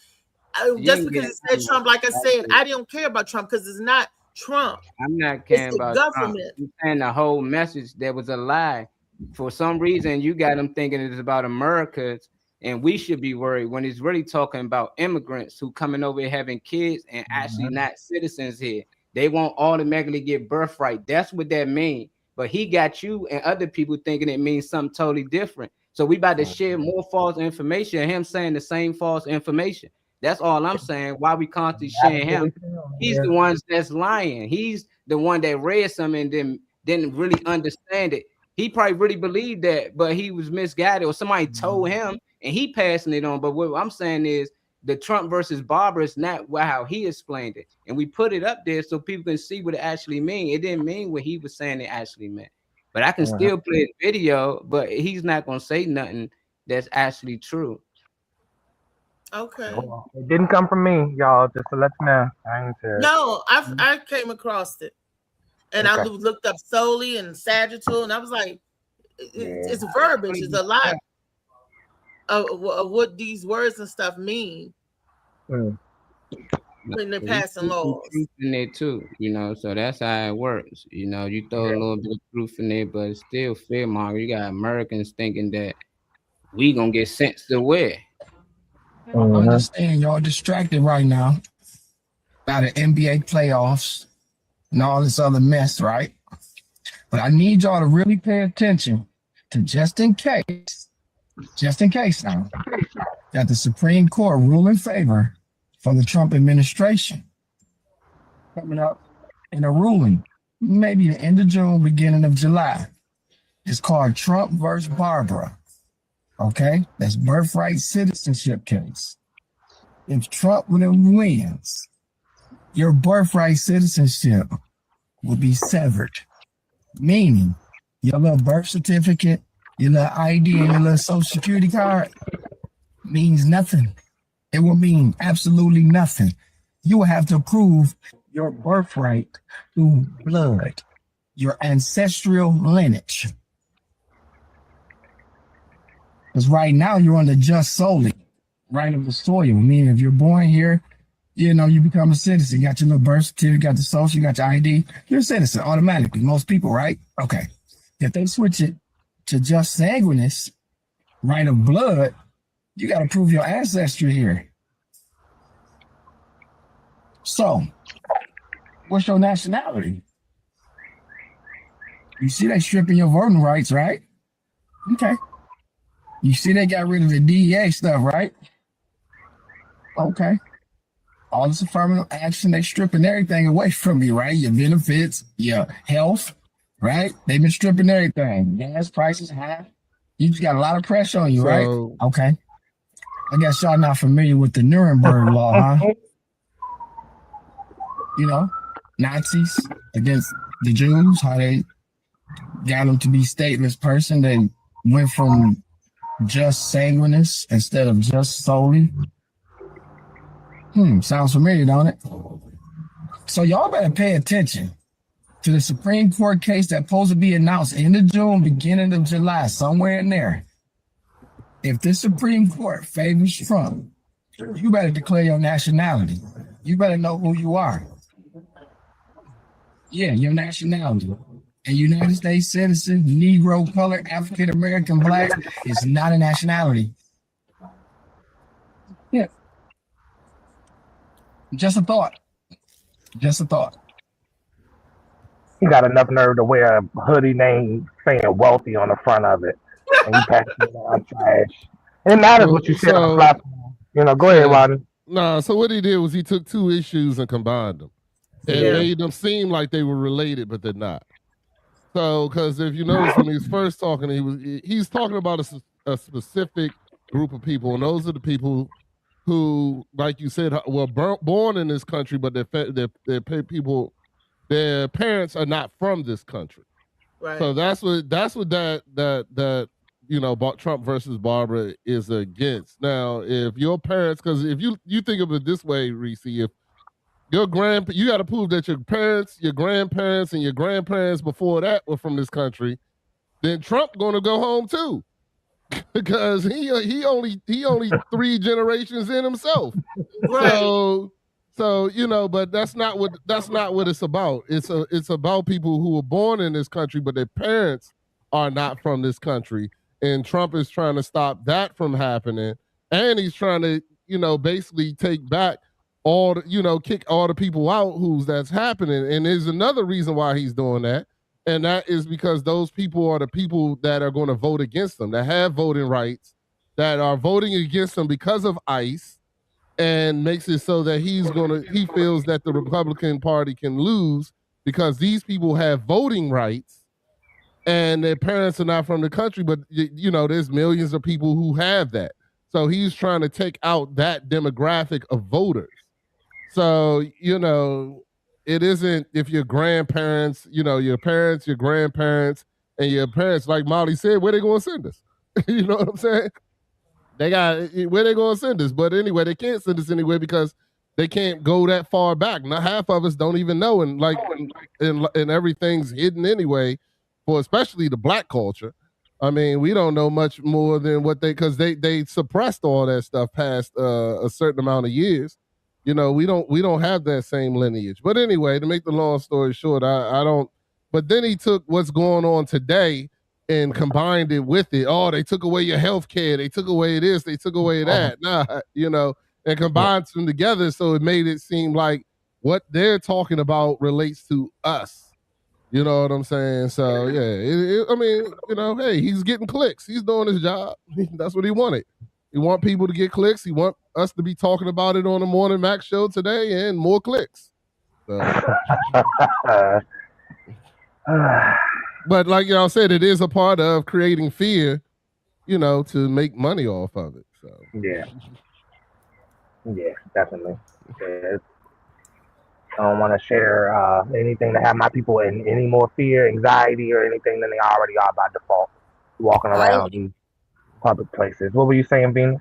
C: just because it said Trump. Like I said, I don't care about Trump because it's not Trump.
F: I'm not caring about Trump. I'm saying the whole message that was a lie. For some reason, you got them thinking it's about Americans, and we should be worried when it's really talking about immigrants who coming over here having kids and actually not citizens here. They won't automatically get birthright. That's what that means. But he got you and other people thinking it means something totally different. So we about to share more false information and him saying the same false information. That's all I'm saying. Why we constantly sharing him? He's the one that's lying. He's the one that read something and then didn't really understand it. He probably really believed that, but he was misguided, or somebody told him and he passing it on. But what I'm saying is the Trump versus Barbara is not how he explained it. And we put it up there so people can see what it actually means. It didn't mean what he was saying it actually meant. But I can still play the video, but he's not going to say nothing that's actually true.
C: Okay.
D: It didn't come from me, y'all, just to let you know.
C: No, I came across it. And I looked up Soli and Sagittal, and I was like, it's verbiage. It's a lot of what these words and stuff mean when they're passing laws.
F: In there too, so that's how it works. You throw a little bit of truth in there, but it's still fear monger. You got Americans thinking that we gonna get sent to where?
H: I understand y'all distracted right now by the NBA playoffs and all this other mess, right? But I need y'all to really pay attention to just in case now, that the Supreme Court rule in favor for the Trump administration coming up in a ruling, maybe the end of June, beginning of July. It's called Trump versus Barbara. Okay, that's birthright citizenship case. If Trump wins, your birthright citizenship will be severed, meaning Your little birth certificate, your little ID, and your little social security card means nothing. It will mean absolutely nothing. You will have to prove your birthright through blood, your ancestral lineage. Because right now you're on the just solely right of the soil. Meaning if you're born here, you know, you become a citizen. You got your little birth certificate, you got the social, you got your ID. You're a citizen automatically. Most people, right? Okay. If they switch it to just sanguineous, right of blood, you got to prove your ancestry here. So, what's your nationality? You see they stripping your voting rights, right? Okay. You see they got rid of the DEA stuff, right? Okay. All this affirmative action, they stripping everything away from you, right? Your benefits, your health, right? They've been stripping everything. Gas prices high. You just got a lot of pressure on you, right? Okay. I guess y'all not familiar with the Nuremberg law, huh? You know, Nazis against the Jews, how they got them to be stateless person. They went from just sanguineous instead of just solely. Sounds familiar, don't it? So y'all better pay attention to the Supreme Court case that's supposed to be announced end of June, beginning of July, somewhere in there. If the Supreme Court favors Trump, you better declare your nationality. You better know who you are. Yeah, your nationality. A United States citizen, Negro, colored, African American, Black is not a nationality. Yeah. Just a thought. Just a thought.
D: He got enough nerve to wear a hoodie name saying wealthy on the front of it. And you pass it on trash. It matters what you said on the platform. You know, go ahead, Rodney.
I: Nah, so what he did was he took two issues and combined them. And made them seem like they were related, but they're not. So, because if you notice when he was first talking, he's talking about a specific group of people, and those are the people who, like you said, were born in this country, but their parents are not from this country.
C: Right.
I: So that's what that you know, Trump versus Barbara is against. Now, if your parents, because if you think of it this way, Reese, if you got to prove that your parents, your grandparents, and your grandparents before that were from this country, then Trump going to go home too, because he only 3 generations in himself. Right. So you know, but that's not what it's about. It's about people who were born in this country, but their parents are not from this country, and Trump is trying to stop that from happening, and he's trying to, you know, basically take back all the, you know, kick all the people out that's happening. And there's another reason why he's doing that, and that is because those people are the people that are going to vote against them, that have voting rights, that are voting against him because of ICE, and makes it so that he feels that the Republican Party can lose because these people have voting rights and their parents are not from the country. But you know, there's millions of people who have that. So he's trying to take out that demographic of voters. So, you know, it isn't if your grandparents, you know, your parents, your grandparents, and your parents, like Molly said, where they going to send us? You know what I'm saying? They got where they going to send us. But anyway, they can't send us anywhere because they can't go that far back. Not half of us don't even know, and and everything's hidden anyway, for especially the Black culture. I mean, we don't know much more than what because they suppressed all that stuff past a certain amount of years. You know, we don't have that same lineage. But anyway, to make the long story short, I don't. But then he took what's going on today and combined it with it. Oh, they took away your health care. They took away this. They took away that. Nah, you know, and combined them together. So it made it seem like what they're talking about relates to us. You know what I'm saying? So, yeah, I mean, you know, hey, he's getting clicks. He's doing his job. That's what he wanted. He want people to get clicks. He want us to be talking about it on the Morning Mac show today and more clicks. So. But like y'all said, it is a part of creating fear, you know, to make money off of it. So
D: yeah, definitely. Yeah. I don't want to share anything to have my people in any more fear, anxiety, or anything than they already are by default, walking
J: I
D: around these public places. What were you saying, Venus?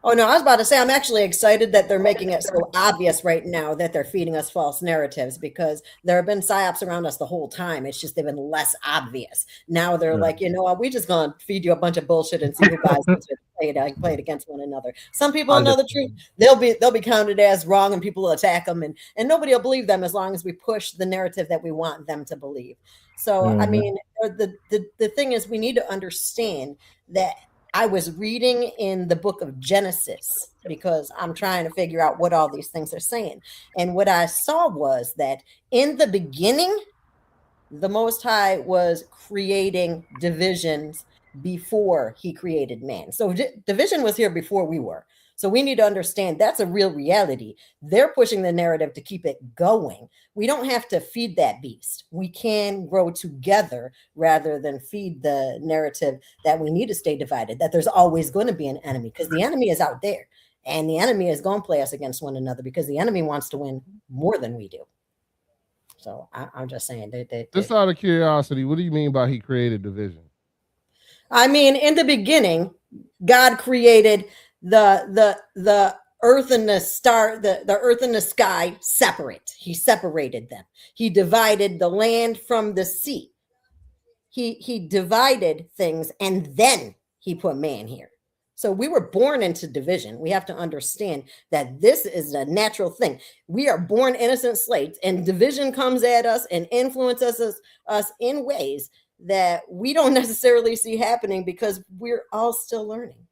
J: Oh no, I was about to say I'm actually excited that they're making it so obvious right now that they're feeding us false narratives, because there have been psyops around us the whole time. It's just they've been less obvious. Now they're like, you know what, we just gonna feed you a bunch of bullshit and see who buys it. Play it against one another. Some people know the truth. They'll be counted as wrong, and people will attack them, and nobody will believe them as long as we push the narrative that we want them to believe. So I mean, the thing is, we need to understand that I was reading in the book of Genesis because I'm trying to figure out what all these things are saying. And what I saw was that in the beginning, the Most High was creating divisions before he created man. So division was here before we were. So we need to understand that's a real reality. They're pushing the narrative to keep it going. We don't have to feed that beast. We can grow together rather than feed the narrative that we need to stay divided, that there's always going to be an enemy, because the enemy is out there, and the enemy is going to play us against one another because the enemy wants to win more than we do. So I'm just saying.
I: Just out of curiosity, what do you mean by he created division?
J: I mean, in the beginning, God created the earth and the star, the earth and the sky separate. He separated them. He divided the land from the sea. He divided things, and then he put man here. So we were born into division. We have to understand that this is a natural thing. We are born innocent slaves, and division comes at us and influences us in ways that we don't necessarily see happening because we're all still learning.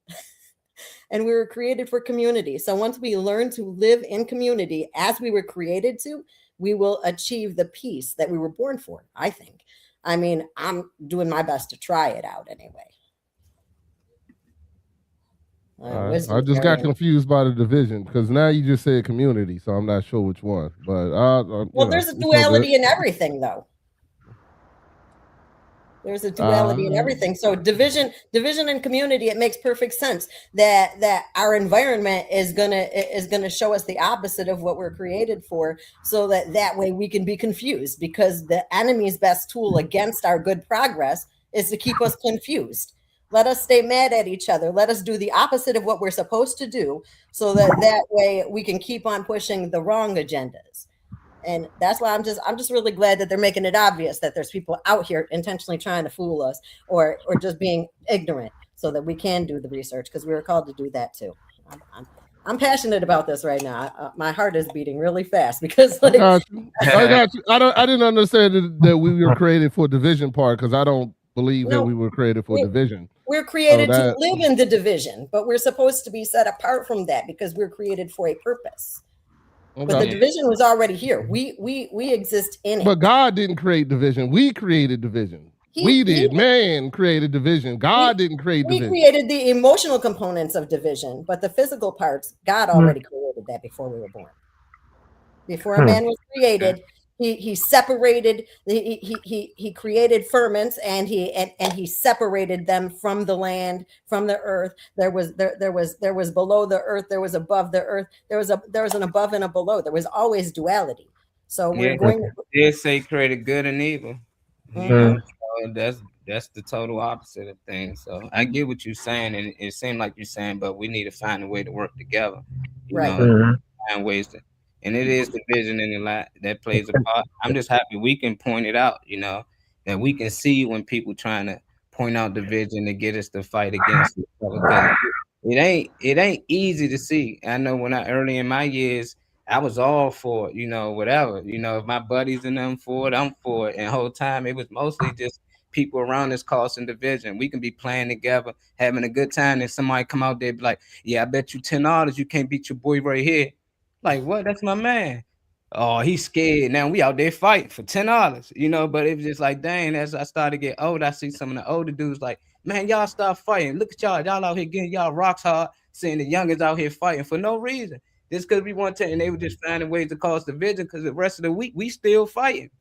J: And we were created for community. So once we learn to live in community as we were created to, we will achieve the peace that we were born for, I think. I mean, I'm doing my best to try it out anyway.
I: I just got confused by the division because now you just said community, so I'm not sure which one. But
J: there's a duality in everything, though. There's a duality in everything. So division and community, it makes perfect sense that our environment is gonna show us the opposite of what we're created for, so that way we can be confused, because the enemy's best tool against our good progress is to keep us confused. Let us stay mad at each other. Let us do the opposite of what we're supposed to do, so that way we can keep on pushing the wrong agendas. And that's why I'm just really glad that they're making it obvious that there's people out here intentionally trying to fool us or just being ignorant, so that we can do the research, because we were called to do that too. I'm passionate about this right now. My heart is beating really fast because
I: I got you. I didn't understand that we were created for division part, because I don't believe that we were created for division.
J: We're created to live in the division, but we're supposed to be set apart from that because we're created for a purpose. Okay. But the division was already here. We exist in it.
I: But God didn't create division. We created division. Man created division. God didn't create division.
J: We created the emotional components of division, but the physical parts, God already created that before we were born. Before a man was created, he separated. He created ferments, and he separated them from the land, from the earth. There was below the earth. There was above the earth. There was an above and a below. There was always duality. So we're going.
F: They say created good and evil. Mm-hmm. So that's the total opposite of things. So I get what you're saying, and it seems like you're saying, but we need to find a way to work together. Find ways to. And it is the vision in the lot that plays a part. I'm just happy we can point it out, that we can see when people trying to point out the vision to get us to fight against each other. It ain't easy to see. I know when early in my years, I was all for it, whatever. If my buddies and them for it, I'm for it. And the whole time it was mostly just people around us causing division. We can be playing together, having a good time, and somebody come out there be like, yeah, I bet you $10 you can't beat your boy right here. Like, what? That's my man. Oh, he's scared. Now we out there fighting for $10, but it was just like, dang, as I started to get old, I see some of the older dudes like, man, y'all stop fighting. Look at y'all out here getting y'all rocks hard, seeing the youngest out here fighting for no reason. Just because we want to, and they were just finding ways to cause division, because the rest of the week, we still fighting.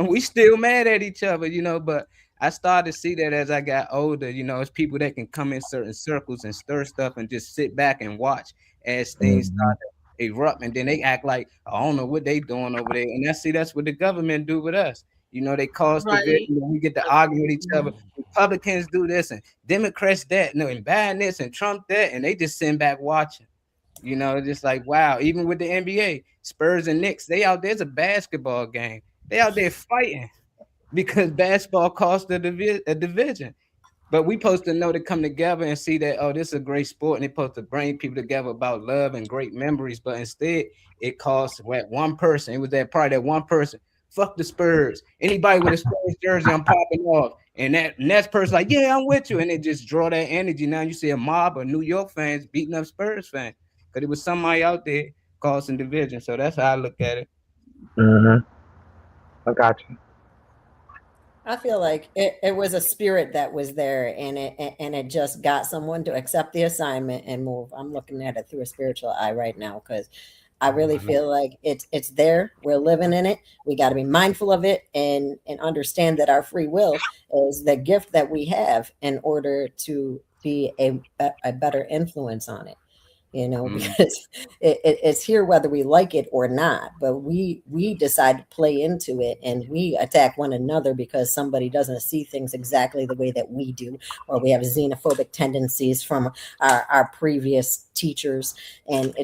F: We still mad at each other, but I started to see that as I got older, it's people that can come in certain circles and stir stuff and just sit back and watch as things start erupt, and then they act like I don't know what they doing over there. And that's what the government do with us. You know, they cause division. We get to argue with each other. Republicans do this and Democrats that, no, and Biden this and Trump that, and they just sit back watching. You know, just like wow. Even with the NBA, Spurs and Knicks, they out there's a basketball game. They out there fighting because basketball costs a division. But we supposed to know to come together and see that, oh, this is a great sport, and they're supposed to bring people together about love and great memories. But instead, it costs one person. It was that one person. Fuck the Spurs. Anybody with a Spurs jersey, I'm popping off. And that next person like, yeah, I'm with you. And it just draw that energy. Now you see a mob of New York fans beating up Spurs fans. Because it was somebody out there causing division. So that's how I look at it.
D: I got you.
J: I feel like it was a spirit that was there, and it just got someone to accept the assignment and move. I'm looking at it through a spiritual eye right now because I really feel like it's there. We're living in it. We got to be mindful of it and understand that our free will is the gift that we have in order to be a better influence on it. You know, because it's here whether we like it or not, but we decide to play into it and we attack one another because somebody doesn't see things exactly the way that we do, or we have xenophobic tendencies from our previous teachers. And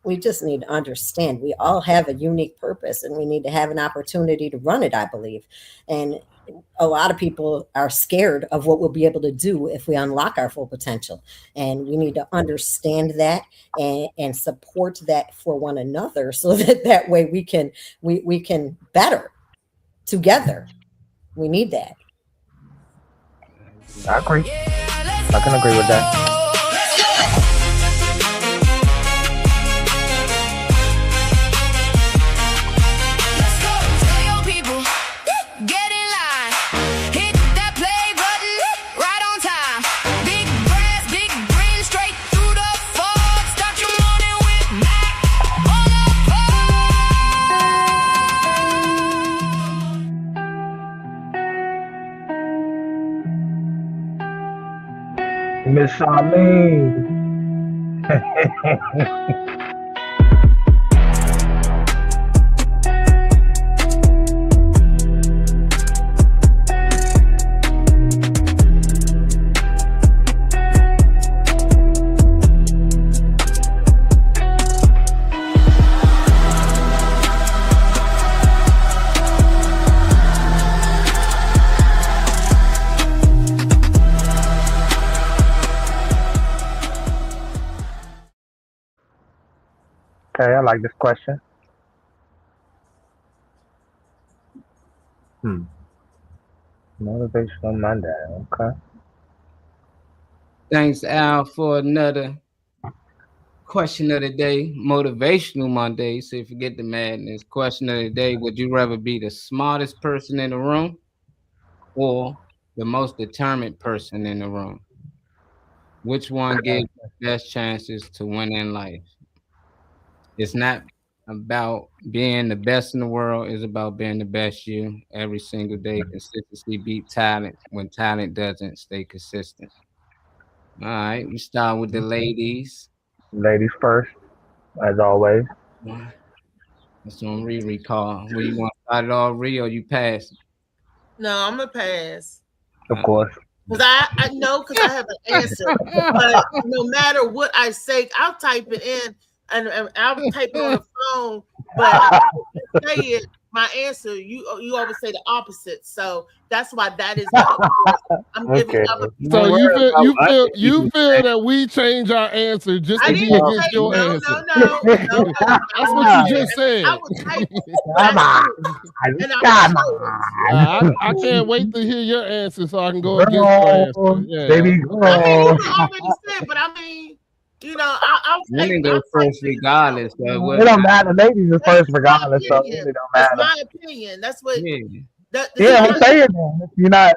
J: we just need to understand we all have a unique purpose and we need to have an opportunity to run it, I believe. And a lot of people are scared of what we'll be able to do if we unlock our full potential. And we need to understand that and support that for one another so that way we can better together. We need that.
D: I agree. I can agree with that. Miss Charlene. Okay, I like this question. Motivational Monday. Okay.
F: Thanks, Al, for another question of the day. Motivational Monday. So forget the madness. Question of the day: would you rather be the smartest person in the room or the most determined person in the room? Which one gives the best chances to win in life? It's not about being the best in the world. It's about being the best you every single day. Consistency beat talent when talent doesn't stay consistent. All right, we start with the ladies.
D: Ladies first, as always.
F: That's on Riri call. Will you want to start it all, Riri, or you pass?
C: No, I'm going to pass.
D: Of course.
C: Because I know because I have an answer. But no matter what I say, I'll type it in. And I'll type it on the phone, but say it, my answer, you always say the opposite. So that's why that is I'm giving up.
I: So you feel that we change our answer just to be against your answer.
C: No.
I: That's what you just said. I can't wait to hear your answer so I can go against your answer. Yeah.
D: Baby
C: girl. I mean, you already said, but I mean, you know,
F: women go first regardless.
D: It don't matter. Ladies are first regardless, so it really don't matter.
C: That's my opinion. That's what.
D: Yeah, I'm saying that. You're not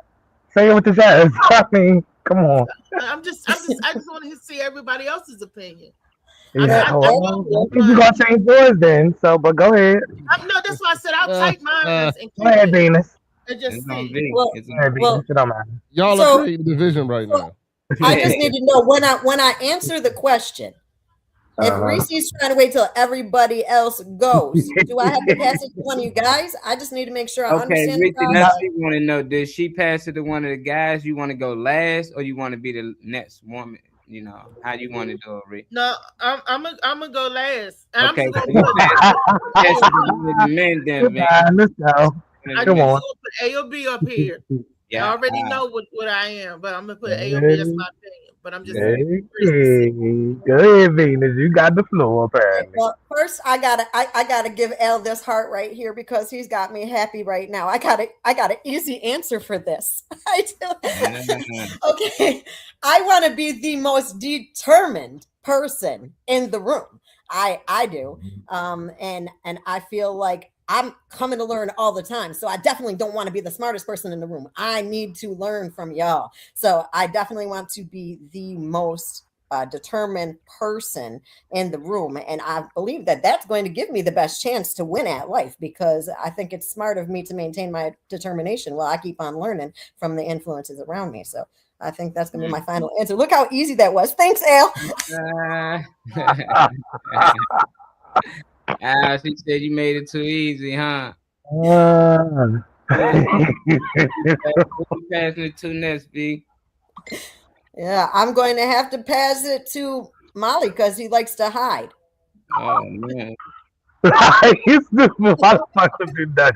D: saying what this is. I mean, come on.
C: I just want to see everybody else's opinion.
D: Yeah, I think you're gonna change yours then. So, but go ahead.
C: No, that's why I said I'll type mine and
D: go ahead, Venus.
C: And just see.
I: Y'all are creating division right now.
J: I just need to know when I answer the question, If Reese's trying to wait till everybody else goes, do I have to pass it to one of you guys? I just need to make sure I
F: Okay,
J: understand
F: Reese,
J: the
F: that's
J: process.
F: what you want to know. Did she pass it to one of the guys? You want to go last, or you want to be the next woman? You know how you want to do it, Reese.
C: No, I'm gonna go last. And
F: Okay,
C: I'm just
F: so
C: gonna
F: you pass it to one of the men, then, Vic.
D: Let's go.
C: I
D: Come
C: just
D: on.
C: gonna put A or B up here.
F: Yeah.
C: I already know what I am, but I'm gonna put A or B as my opinion. But I'm just
D: Hey, go ahead, Venus. You got the floor, apparently.
J: Well, first I gotta give Al this heart right here because he's got me happy right now. I got an easy answer for this. I do. Okay, I want to be the most determined person in the room. I do, and I feel like I'm coming to learn all the time. So I definitely don't want to be the smartest person in the room. I need to learn from y'all. So I definitely want to be the most determined person in the room. And I believe that that's going to give me the best chance to win at life, because I think it's smart of me to maintain my determination while I keep on learning from the influences around me. So I think that's going to be my final answer. Look how easy that was. Thanks, Al.
F: She said you made it too easy, huh?
D: Uh,
F: Passing it to next, B.
J: Yeah, I'm going to have to pass it to Molly because he likes to hide.
F: Oh man.
D: He's the motherfucker did that.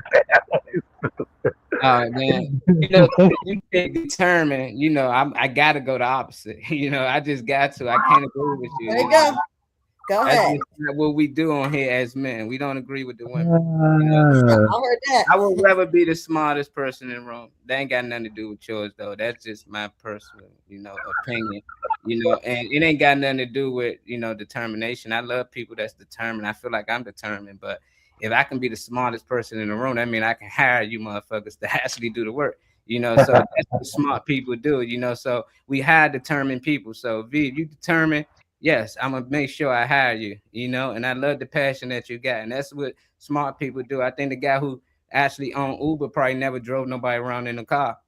F: Oh man. You know, you get determined, you know, I gotta go the opposite. You know, I just got to. I can't agree with you.
J: There you go. Go
F: That's
J: ahead.
F: just not what we do on here as men. We don't agree with the women.
J: I heard that.
F: I would rather be the smartest person in the room. That ain't got nothing to do with yours, though. That's just my personal, opinion. And it ain't got nothing to do with, determination. I love people that's determined. I feel like I'm determined, but if I can be the smartest person in the room, that means I can hire you motherfuckers to actually do the work. So that's what smart people do. So we hire determined people. So V, if you determined, yes, I'm gonna make sure I hire you, and I love the passion that you got. And that's what smart people do. I think the guy who actually owned Uber probably never drove nobody around in a car,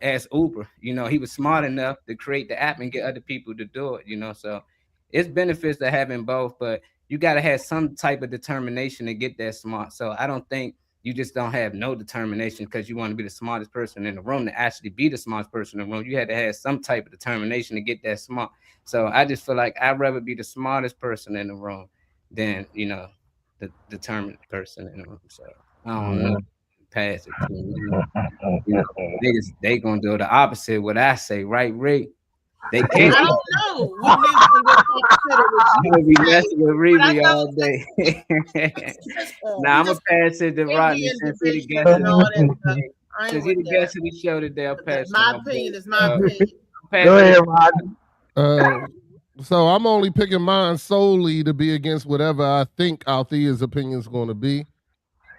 F: as Uber. He was smart enough to create the app and get other people to do it, so it's benefits to having both, but you gotta have some type of determination to get that smart. So I don't think you just don't have no determination because you want to be the smartest person in the room to actually be the smartest person in the room. You had to have some type of determination to get that smart. So I just feel like I'd rather be the smartest person in the room than, the determined person in the room. So I don't know. Pass it to me. Niggas, they gonna do the opposite of what I say, right, Rick? They can't.
C: I don't know. We
F: will be messing with Riri all day. Now I'm gonna pass it to Rodney since he the guest of the show today. I'll pass
C: my opinion is my opinion.
D: Go ahead, Rodney.
I: So I'm only picking mine solely to be against whatever I think Althea's opinion is going to be.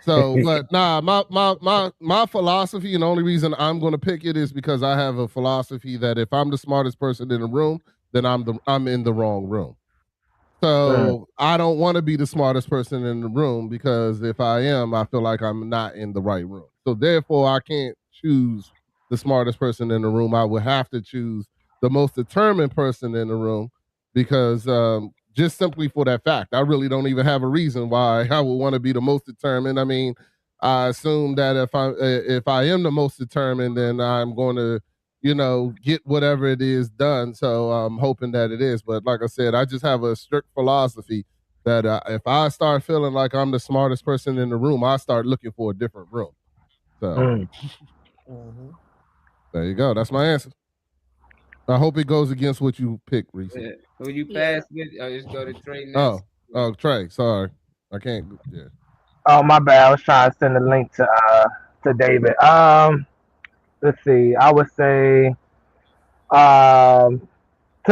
I: So, but nah, my philosophy, and the only reason I'm going to pick it is because I have a philosophy that if I'm the smartest person in the room, then I'm in the wrong room. So I don't want to be the smartest person in the room, because if I am, I feel like I'm not in the right room. So therefore, I can't choose the smartest person in the room. I would have to choose the most determined person in the room, because just simply for that fact, I really don't even have a reason why I would want to be the most determined. I mean, I assume that if I am the most determined, then I'm going to, get whatever it is done. So I'm hoping that it is. But like I said, I just have a strict philosophy that if I start feeling like I'm the smartest person in the room, I start looking for a different room. So there you go. That's my answer. I hope it goes against what you picked, Reese.
F: Will you pass it? Or just go to Trey next?
I: Oh, Trey. Sorry, I can't. Yeah.
D: Oh, my bad. I was trying to send a link to David. Let's see. I would say to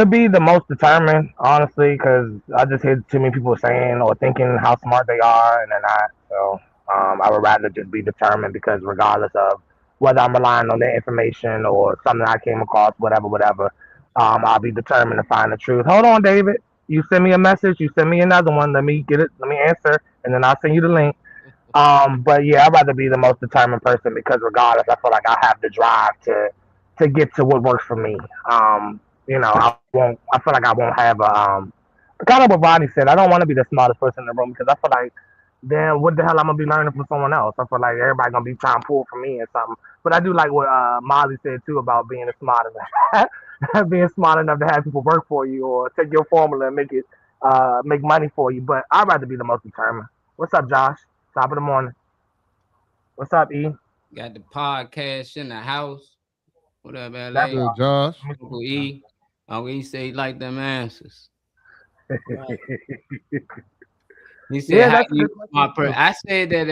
D: be the most determined, honestly, because I just hear too many people saying or thinking how smart they are, and they're not. So I would rather just be determined, because regardless of whether I'm relying on their information or something I came across, whatever, I'll be determined to find the truth. Hold on, David. You send me a message. You send me another one. Let me get it. Let me answer, and then I'll send you the link. But yeah, I'd rather be the most determined person, because regardless, I feel like I have the drive to get to what works for me. I feel like I won't have kind of what Rodney said. I don't want to be the smartest person in the room because I feel like then what the hell I'm gonna be learning from someone else? I feel like everybody gonna be trying to pull from me or something. But I do like what Molly said too about being smart enough, being smart enough to have people work for you or take your formula and make it make money for you. But I'd rather be the most determined. What's up, Josh? Top of the morning. What's up, E?
F: Got the podcast in the house. What up, LA?
D: That's
I: Good, Josh.
F: Uncle E. Uncle E say he like them answers. He said,
D: Yeah,
F: "How
D: that's a
F: you
D: good
F: smart
D: question,
F: person?" I said that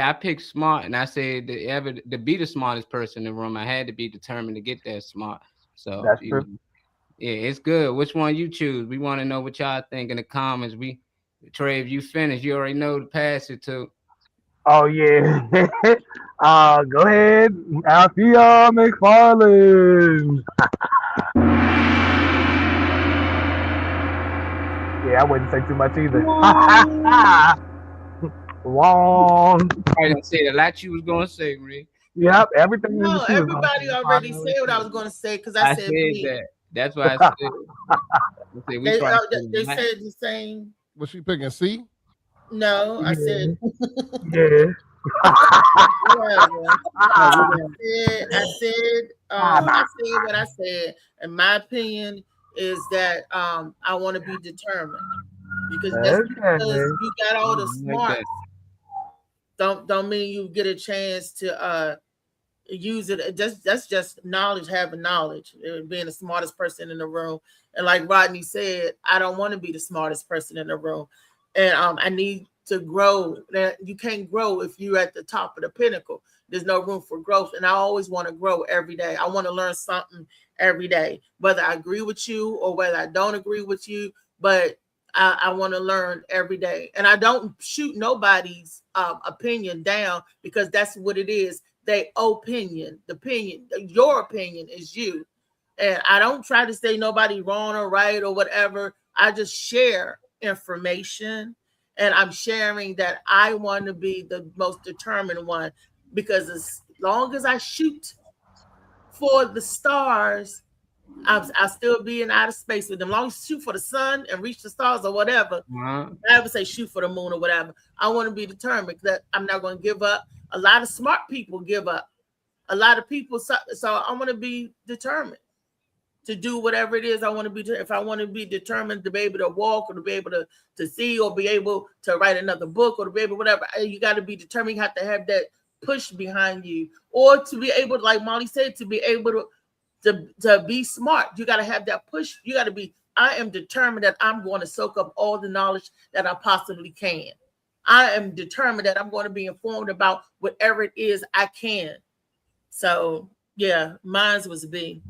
F: I picked smart, and I said to be the smartest person in the room, I had to be determined to get that smart. So
D: That's true.
F: yeah, it's good. Which one you choose? We want to know what y'all think in the comments. Trey, if you finish, you already know to pass it to.
D: Oh yeah. Go ahead. Althea McFarland. Yeah, I wouldn't say too much either. Wrong.
F: I didn't say the lot you was gonna say, Rick.
D: Yep, everything.
C: No, everybody already said what I was going to say because I said me.
F: that. That's why I said.
C: They said the same.
I: Was she picking C?
C: No, I said.
D: Yeah.
C: I said what I said. And my opinion is that I want to be determined because just because you got all the smarts don't mean you get a chance to use it. That's just knowledge, having knowledge, being the smartest person in the room. And like Rodney said, I don't want to be the smartest person in the room, and I need to grow. That you can't grow if you're at the top of the pinnacle. There's no room for growth, and I always want to grow every day. I want to learn something every day, whether I agree with you or whether I don't agree with you, but I want to learn every day. And I don't shoot nobody's opinion down because that's what it is. They opinion, your opinion is you. And I don't try to say nobody wrong or right or whatever. I just share information, and I'm sharing that I want to be the most determined one, because as long as I shoot for the stars, I'll still be in outer space with them. As long as you shoot for the sun and reach the stars or whatever, I would say shoot for the moon or whatever. I want to be determined that I'm not going to give up. A lot of smart people give up. A lot of people, so I want to be determined to do whatever it is I want to be. If I want to be determined to be able to walk or to be able to see or be able to write another book or to be able whatever, you got to be determined. You have to have that push behind you, or to be able, like Molly said, to be able to be smart. You got to have that push. You got to be, I am determined that I'm going to soak up all the knowledge that I possibly can. I am determined that I'm going to be informed about whatever it is I can. So yeah, mine was B.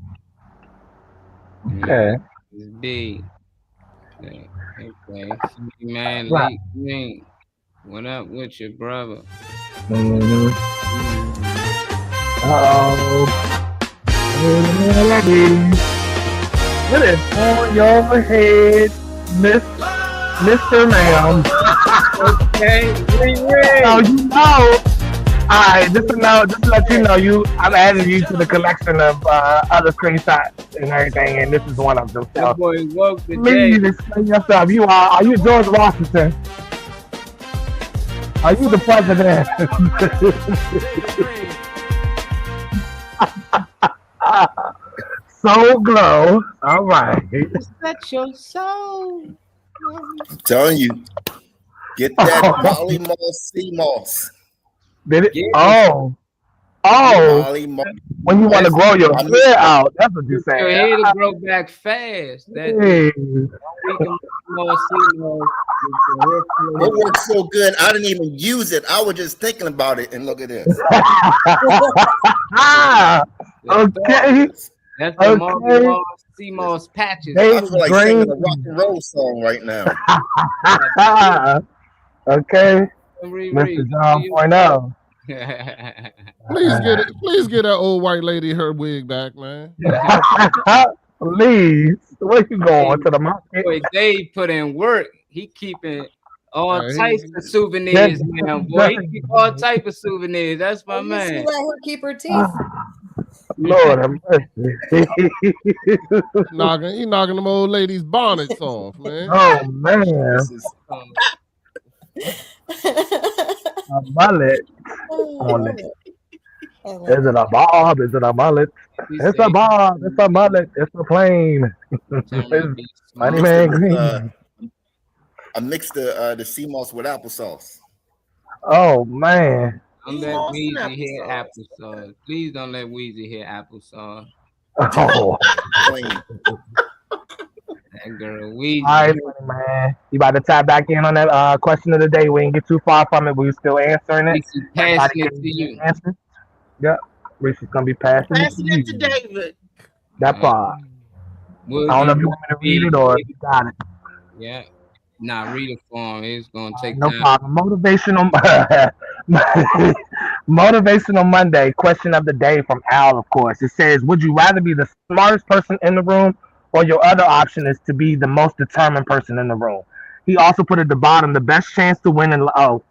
D: Okay.
F: It's B. Okay. Man, late me. What up with your brother?
D: What is on your head, Mr. Ma'am? Okay, so you know. Alright, just to let you know, I'm adding you to the collection of other screenshots and everything, and this is one of them. So
F: boy woke today.
D: please explain yourself. Are you George Washington? Are you the president? Soul Glow. All right.
F: Set your soul.
K: I'm telling you, get that Molly Moss sea moss.
D: Did it?
F: Yeah.
D: Oh.
K: Molly Moss.
D: When you want to grow your hair out, that's what you're
F: Your
D: saying.
F: hair to grow back fast. That's
D: Hey.
K: It works so good. I didn't even use it. I was just thinking about it, and look at this.
D: Okay.
F: That's the Marvel CMOS patches.
K: I feel like singing a rock and roll song right now.
D: Okay. Mr. John Point out.
I: Please get that old white lady her wig back, man.
D: Please. Where you going, to the market?
F: Boy, Dave put in work. He keeping all types of souvenirs, man. Boy, he keep all types of souvenirs. That's my man.
J: Let her keep her teeth.
D: Lord have mercy.
I: He knocking them old ladies' bonnets off, man.
D: Oh man,
K: This is
D: a mullet on it. Is it a bob? Is it a mullet? It's a bob. It's a mullet. It's a plane. It's Money Man Green.
K: I mixed the sea moss with applesauce.
D: Oh man.
F: Don't let Weezy hear applesauce. Please don't let Weezy hear applesauce.
D: Oh.
F: That girl Weezy.
D: All right, Money Man. You about to tap back in on that question of the day. We didn't get too far from it. We were still answering it.
F: Passing it to you.
D: Answer? Yep. Reese is gonna be passing
C: it to David.
D: That part. I don't know if you want me to read it or if you got it.
F: Yeah. Nah, read it for him. It's gonna take
D: No
F: time.
D: problem. Motivational Monday question of the day from Al, of course. It says, would you rather be the smartest person in the room, or your other option is to be the most determined person in the room? He also put at the bottom, the best chance to win in life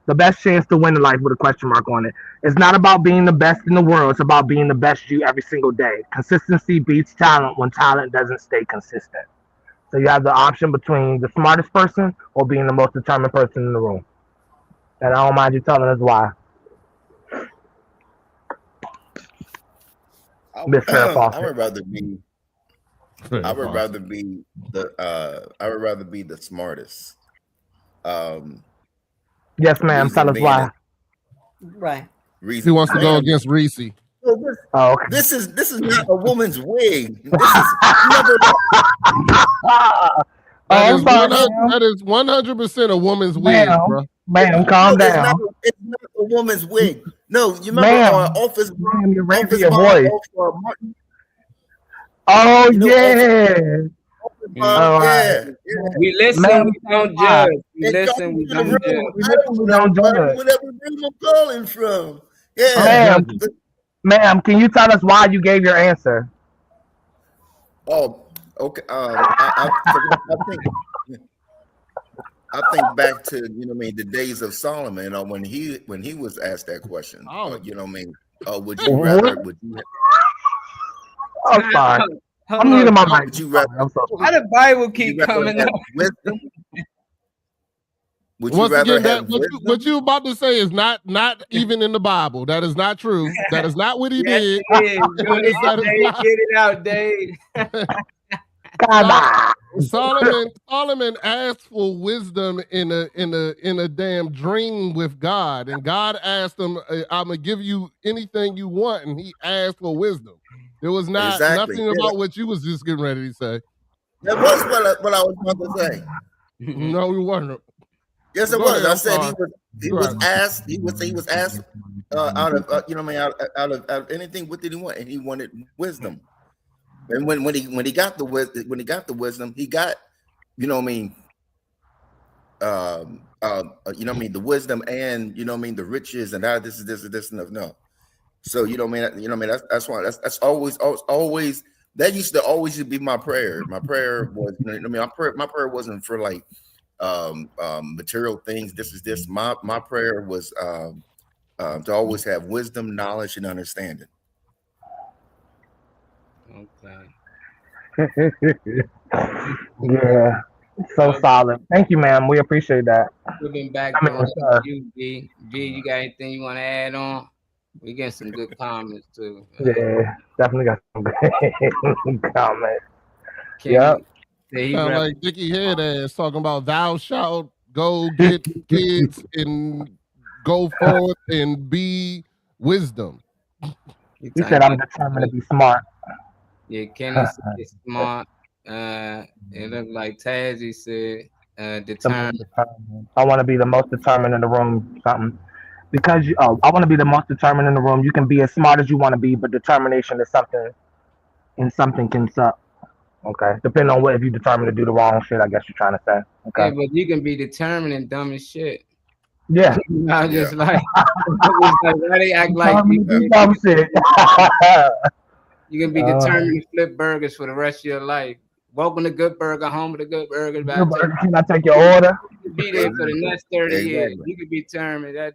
D: with a question mark on it. It's not about being the best in the world. It's about being the best you every single day. Consistency beats talent when talent doesn't stay consistent. So you have the option between the smartest person or being the most determined person in the room. And I don't mind you telling us why.
K: I would rather be the smartest.
D: Yes, ma'am. Tell us why.
J: Right.
K: Reese,
I: He wants to go against Reese.
D: Oh, okay.
K: This is not a woman's wig. This is never.
I: That is 100% a woman's wig, bro.
D: Ma'am, calm down.
K: It's not a woman's wig. No, you remember Office?
D: Ma'am, you're raising
K: Office
D: your
K: Mom,
D: voice.
K: Martin?
D: Oh,
K: You know,
D: yeah.
F: We listen,
D: Ma'am,
F: we don't judge. We listen, we don't judge.
D: We don't judge.
K: Whatever room I'm calling from. Yeah.
D: Ma'am, can you tell us why you gave your answer?
K: Oh, okay. I think back to the days of Solomon, when he was asked that question. Would you rather?
D: I'm sorry. I'm muting my mic.
K: Would you rather?
F: How the Bible keep coming up?
K: Wisdom? Would you
I: Once
K: rather
I: again,
K: have wisdom?
I: what you about to say is not even in the Bible. That is not true. That is not what he did.
F: Get it out, Dave.
I: Solomon asked for wisdom in a damn dream with God, and God asked him, "I'm gonna give you anything you want," and he asked for wisdom. There was nothing about what you was just getting ready to say.
K: That was what I was about to say.
I: No, you wasn't.
K: Yes, it was. I said he was asked. He was asked out of anything. What did he want? And he wanted wisdom. And when he got the wisdom, he got the wisdom and the riches and this and no. So that's why that's always that used to always be my prayer. My prayer was my prayer wasn't for like material things. This. My prayer was to always have wisdom, knowledge, and understanding.
F: Okay.
D: Yeah, so solid. Thank you, ma'am. We appreciate that.
F: We've been back on you, V. V, you got anything you want to add on? We get some good comments too.
D: Yeah, definitely got some good comments.
I: Sound like Dickie Head ass talking about thou shalt go get kids and go forth and be wisdom.
D: He said I'm determined to be smart.
F: Yeah, Kenny said smart. It looked like Tazzy said determined.
D: I want to be the most determined in the room. Something. Because I want to be the most determined in the room. You can be as smart as you want to be, but determination is something, and something can suck. Okay, depending on if you're determined to do the wrong shit, I guess you're trying to say. Okay,
F: Yeah, but you can be determined and dumb as shit.
D: Yeah.
F: Not just like, why they act like you
D: dumb shit.
F: You can be determined to flip burgers for the rest of your life. Welcome to Good Burger, home of the Good Burger.
D: Can I take your order?
F: You could be there for the next 30 years. You could be determined. I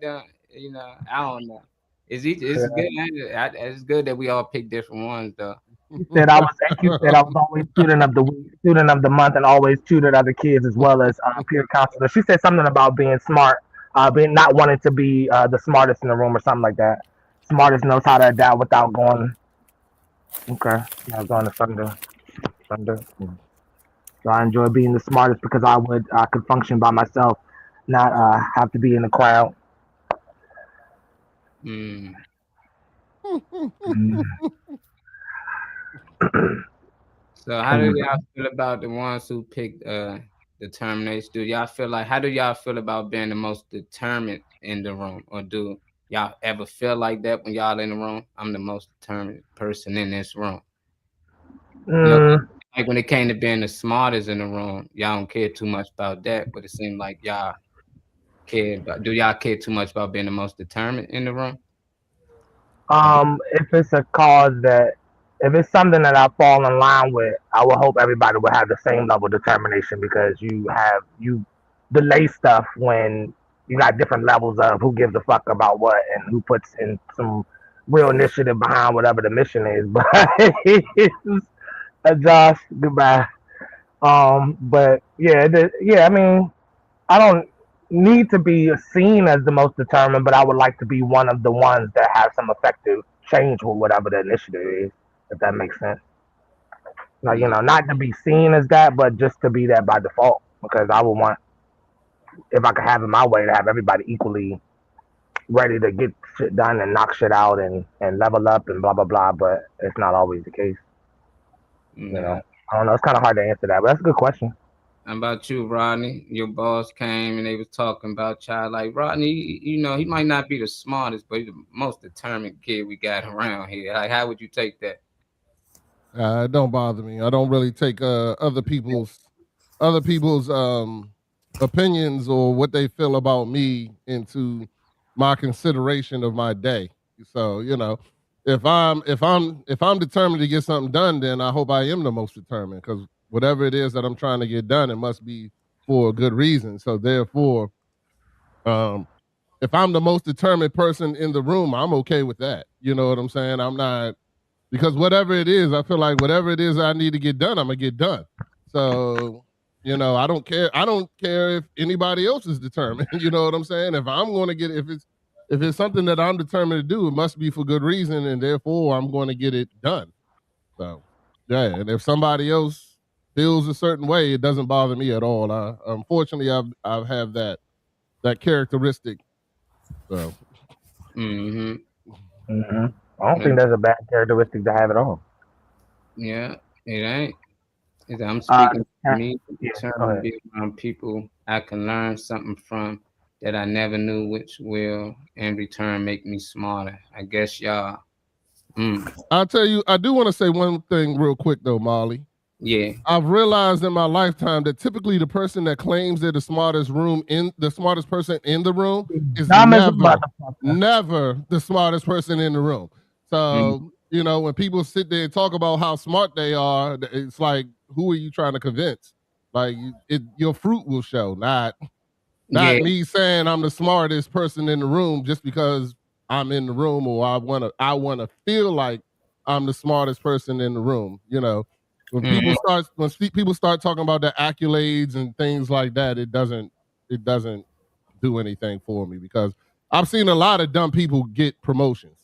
F: don't know. It's good that we all pick different ones though.
D: You said I was, and you said I was always student of the week, student of the month, and always tutored other kids as well as peer counselor. She said something about being smart, being not wanting to be the smartest in the room or something like that. Smartest knows how to adapt without going. Okay, I was going to thunder. Yeah. So I enjoy being the smartest because I could function by myself, not have to be in the crowd.
F: Mm. So how do y'all feel about the ones who picked determination? How do y'all feel about being the most determined in the room? Or do y'all ever feel like that when y'all in the room? I'm the most determined person in this room. You know, like when it came to being the smartest in the room, y'all don't care too much about that, but it seemed like y'all care about. Do y'all care too much about being the most determined in the room?
D: If it's a cause if it's something that I fall in line with, I would hope everybody would have the same level of determination because you delay stuff when you got different levels of who gives a fuck about what and who puts in some real initiative behind whatever the mission is. But Josh, goodbye. But yeah, I mean, I don't need to be seen as the most determined, but I would like to be one of the ones that have some effective change with whatever the initiative is, if that makes sense. Like, not to be seen as that, but just to be that by default, because I would want, if I could have it my way, to have everybody equally ready to get shit done and knock shit out and level up and blah, blah, blah, but it's not always the case.
F: Yeah.
D: I don't know. It's kind of hard to answer that, but that's a good question.
F: How about you, Rodney? Your boss came and they was talking about y'all. Like, Rodney, he might not be the smartest, but he's the most determined kid we got around here. Like, how would you take that?
I: It don't bother me. I don't really take other people's opinions or what they feel about me into my consideration of my day. So, if I'm determined to get something done, then I hope I am the most determined, because whatever it is that I'm trying to get done, it must be for a good reason. So therefore, if I'm the most determined person in the room, I'm okay with that. You know what I'm saying? I'm not, because whatever it is, I feel like whatever it is I need to get done, I'm gonna get done. So, I don't care. I don't care if anybody else is determined. You know what I'm saying? If I'm going to get, if it's something that I'm determined to do, it must be for good reason, and therefore I'm going to get it done. So, yeah. And if somebody else feels a certain way, it doesn't bother me at all. Unfortunately, I have that characteristic. So,
D: I don't think that's a bad characteristic to have at all.
F: Yeah, it ain't. I'm speaking to me, to be around people I can learn something from that I never knew, which will in return make me smarter. I guess y'all.
I: I'll tell you, I do want to say one thing real quick though, Molly.
F: Yeah.
I: I've realized in my lifetime that typically the person that claims they're the smartest person in the room is never the smartest person in the room. So, when people sit there and talk about how smart they are, it's like, who are you trying to convince? Like, your fruit will show, not me saying I'm the smartest person in the room just because I'm in the room, or I want to feel like I'm the smartest person in the room. When people start talking about the accolades and things like that, it doesn't do anything for me, because I've seen a lot of dumb people get promotions.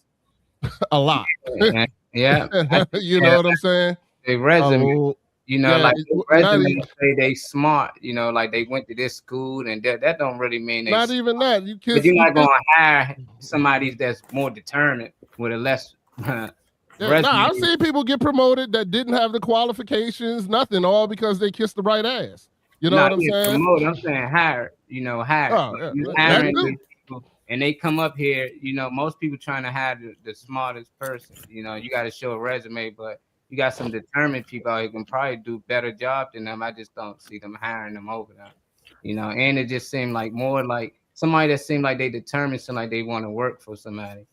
I: A lot.
F: Yeah.
I: You know what I'm saying?
F: They resume. Like resume say they smart, like they went to this school, and that don't really mean they
I: not
F: smart.
I: Even that.
F: But you're not gonna hire somebody that's more determined with a less
I: I've seen people get promoted that didn't have the qualifications, nothing, all because they kissed the right ass. You know what I'm saying?
F: Promoted, I'm saying hire. Hire. Hiring these people, and they come up here. Most people trying to hire the smartest person. You got to show a resume, but you got some determined people out here who can probably do better job than them. I just don't see them hiring them over there. And it just seemed like more like somebody that seemed like they determined, something like they want to work for somebody.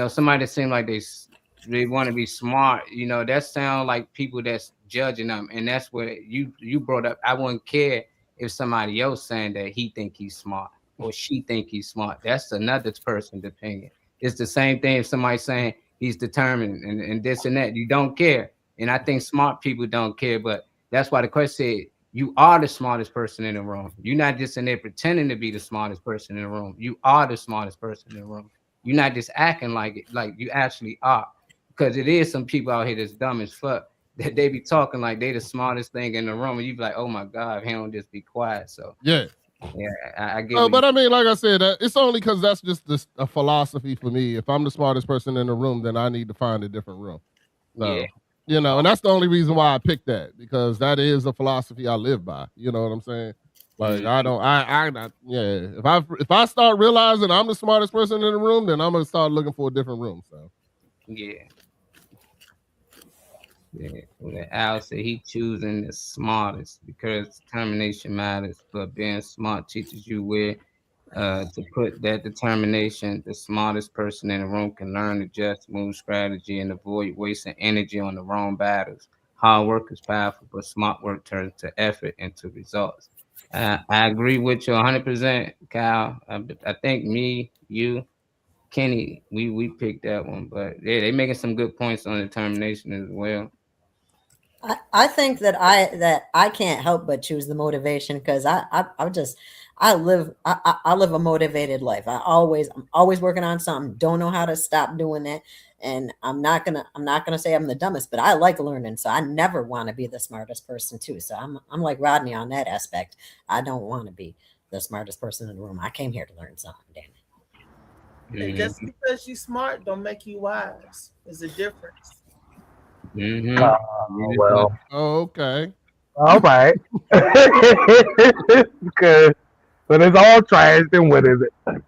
F: Somebody that seemed like they want to be smart. That sound like people that's judging them, and that's what you brought up. I wouldn't care if somebody else saying that he think he's smart or she think he's smart. That's another person's opinion. It's the same thing if somebody's saying he's determined and this and that. You don't care. And I think smart people don't care, but that's why the question said, you are the smartest person in the room. You're not just in there pretending to be the smartest person in the room. You are the smartest person in the room. You're not just acting like it, like you actually are. Because it is some people out here that's dumb as fuck that they be talking like they the smartest thing in the room, and you be like, oh my God, he don't just be quiet. So
I: yeah,
F: I get.
I: No, but I mean, like I said, it's only because that's just a philosophy for me. If I'm the smartest person in the room, then I need to find a different room. So,
F: Yeah.
I: you know, and that's the only reason why I picked that, because that is a philosophy I live by. You know what I'm saying? Like I don't, I not, yeah. If I start realizing I'm the smartest person in the room, then I'm gonna start looking for a different room. So,
F: yeah. Al said he choosing the smartest because determination matters, but being smart teaches you where to put that determination. The smartest person in the room can learn to just move strategy and avoid wasting energy on the wrong battles. Hard work is powerful, but smart work turns to effort into results. I agree with you 100%, Kyle. I think me, you, Kenny, we picked that one, but yeah, they making some good points on determination as well.
J: I think that I can't help but choose the motivation because I live a motivated life. I'm always working on something. Don't know how to stop doing that. And I'm not gonna say I'm the dumbest, but I like learning. So I never want to be the smartest person too. So I'm like Rodney on that aspect. I don't want to be the smartest person in the room. I came here to learn something, damn it.
C: And just because you're smart don't make you wise. There's a difference.
D: Well.
I: Oh, okay.
D: All right. Because when it's all trash, then what is it?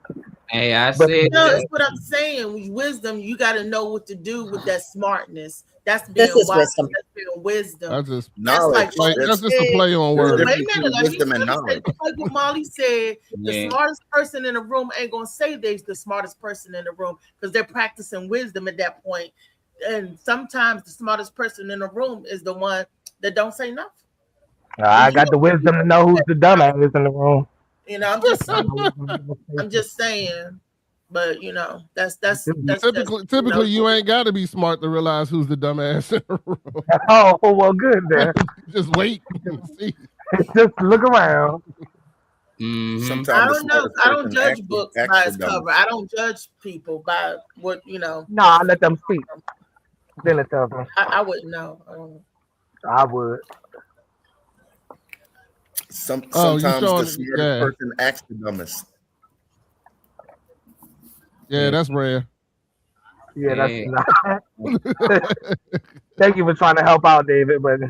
F: Hey, I said
C: that's what I'm saying. With wisdom, you got to know what to do with that smartness. That's being
J: This is
C: wise.
J: wisdom.
C: That's being wisdom.
I: That's just
K: knowledge.
I: that's just a play on words.
C: Wait a minute, like
K: Wisdom and knowledge.
C: Like what Molly said, the
F: Yeah.
C: smartest person in the room ain't gonna say they're the smartest person in the room because they're practicing wisdom at that point. And sometimes the smartest person in the room is the one that don't say nothing.
D: I got the wisdom to know who's the dumbass in the room.
C: You know, I'm just saying. But you know, that's
I: Typically, you ain't got to be smart to realize who's the dumbass in the room.
D: Oh, well, good then.
I: Just wait and see.
D: Just look around.
K: Sometimes
C: I
K: the
C: don't know.
K: smartest
C: I don't
K: person
C: judge
K: actually-
C: books by
K: actually
C: its
K: dumb.
C: cover. I don't judge people by what you know.
D: No, I let them speak. Then it tells them.
C: I wouldn't know. I don't know.
D: I would.
K: Sometimes
I: showing-
K: the smartest
I: yeah.
K: person acts the dumbest.
I: Yeah, that's rare.
D: Yeah, that's not. Thank you for trying to help out, David. But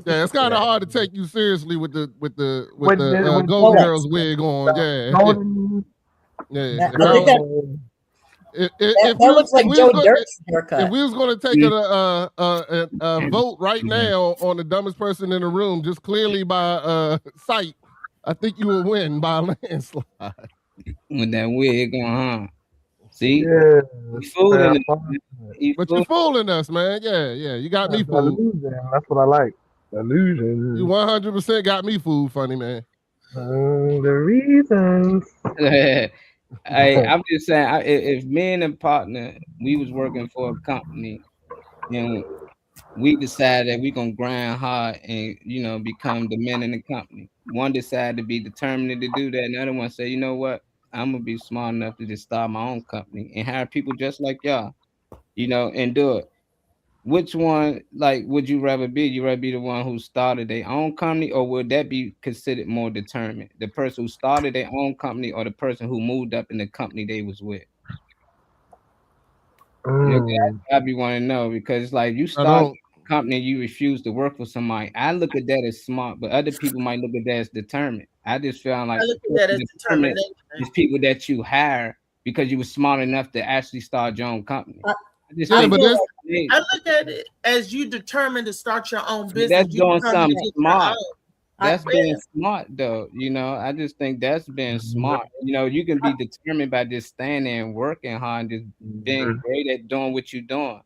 I: Yeah, it's kind of hard to take you seriously with the
D: With
I: Golden
J: Golden.
I: Girls wig on. Yeah,
D: Golden,
I: yeah.
J: I think that-
I: If
J: That looks like Joe Dirt's
I: If
J: haircut.
I: we was going to take a vote right now on the dumbest person in the room, just clearly by sight, I think you will win by a landslide.
F: with that wig on, huh? See,
D: yeah.
F: you fooling us.
I: But you're fooling us, man. Yeah, you got me fooled.
D: Illusion. That's what I like. Illusion.
I: You 100% got me fooled, funny man.
D: The reasons.
F: I'm just saying, if me and a partner, we was working for a company, and we decided that we gonna grind hard and become the men in the company. One decided to be determined to do that, and the other one said, you know what, I'm gonna be smart enough to just start my own company and hire people just like y'all, and do it. Which one, like, would you rather be? You rather be the one who started their own company, or would that be considered more determined? The person who started their own company, or the person who moved up in the company they was with? I be wanting to know, because it's like you start a company, you refuse to work for somebody. I look at that as smart, but other people might look at that as determined. I just feel like
C: I look at that as determination.
F: It's people that you hire because you were smart enough to actually start your own company. I
C: look at it as you determined to start your own business.
F: That's
C: You
F: doing
C: determined
F: something
C: to get
F: smart.
C: your own.
F: That's being smart, though. I just think that's being smart. You can be determined by just staying there and working hard and just being great at doing what you're doing.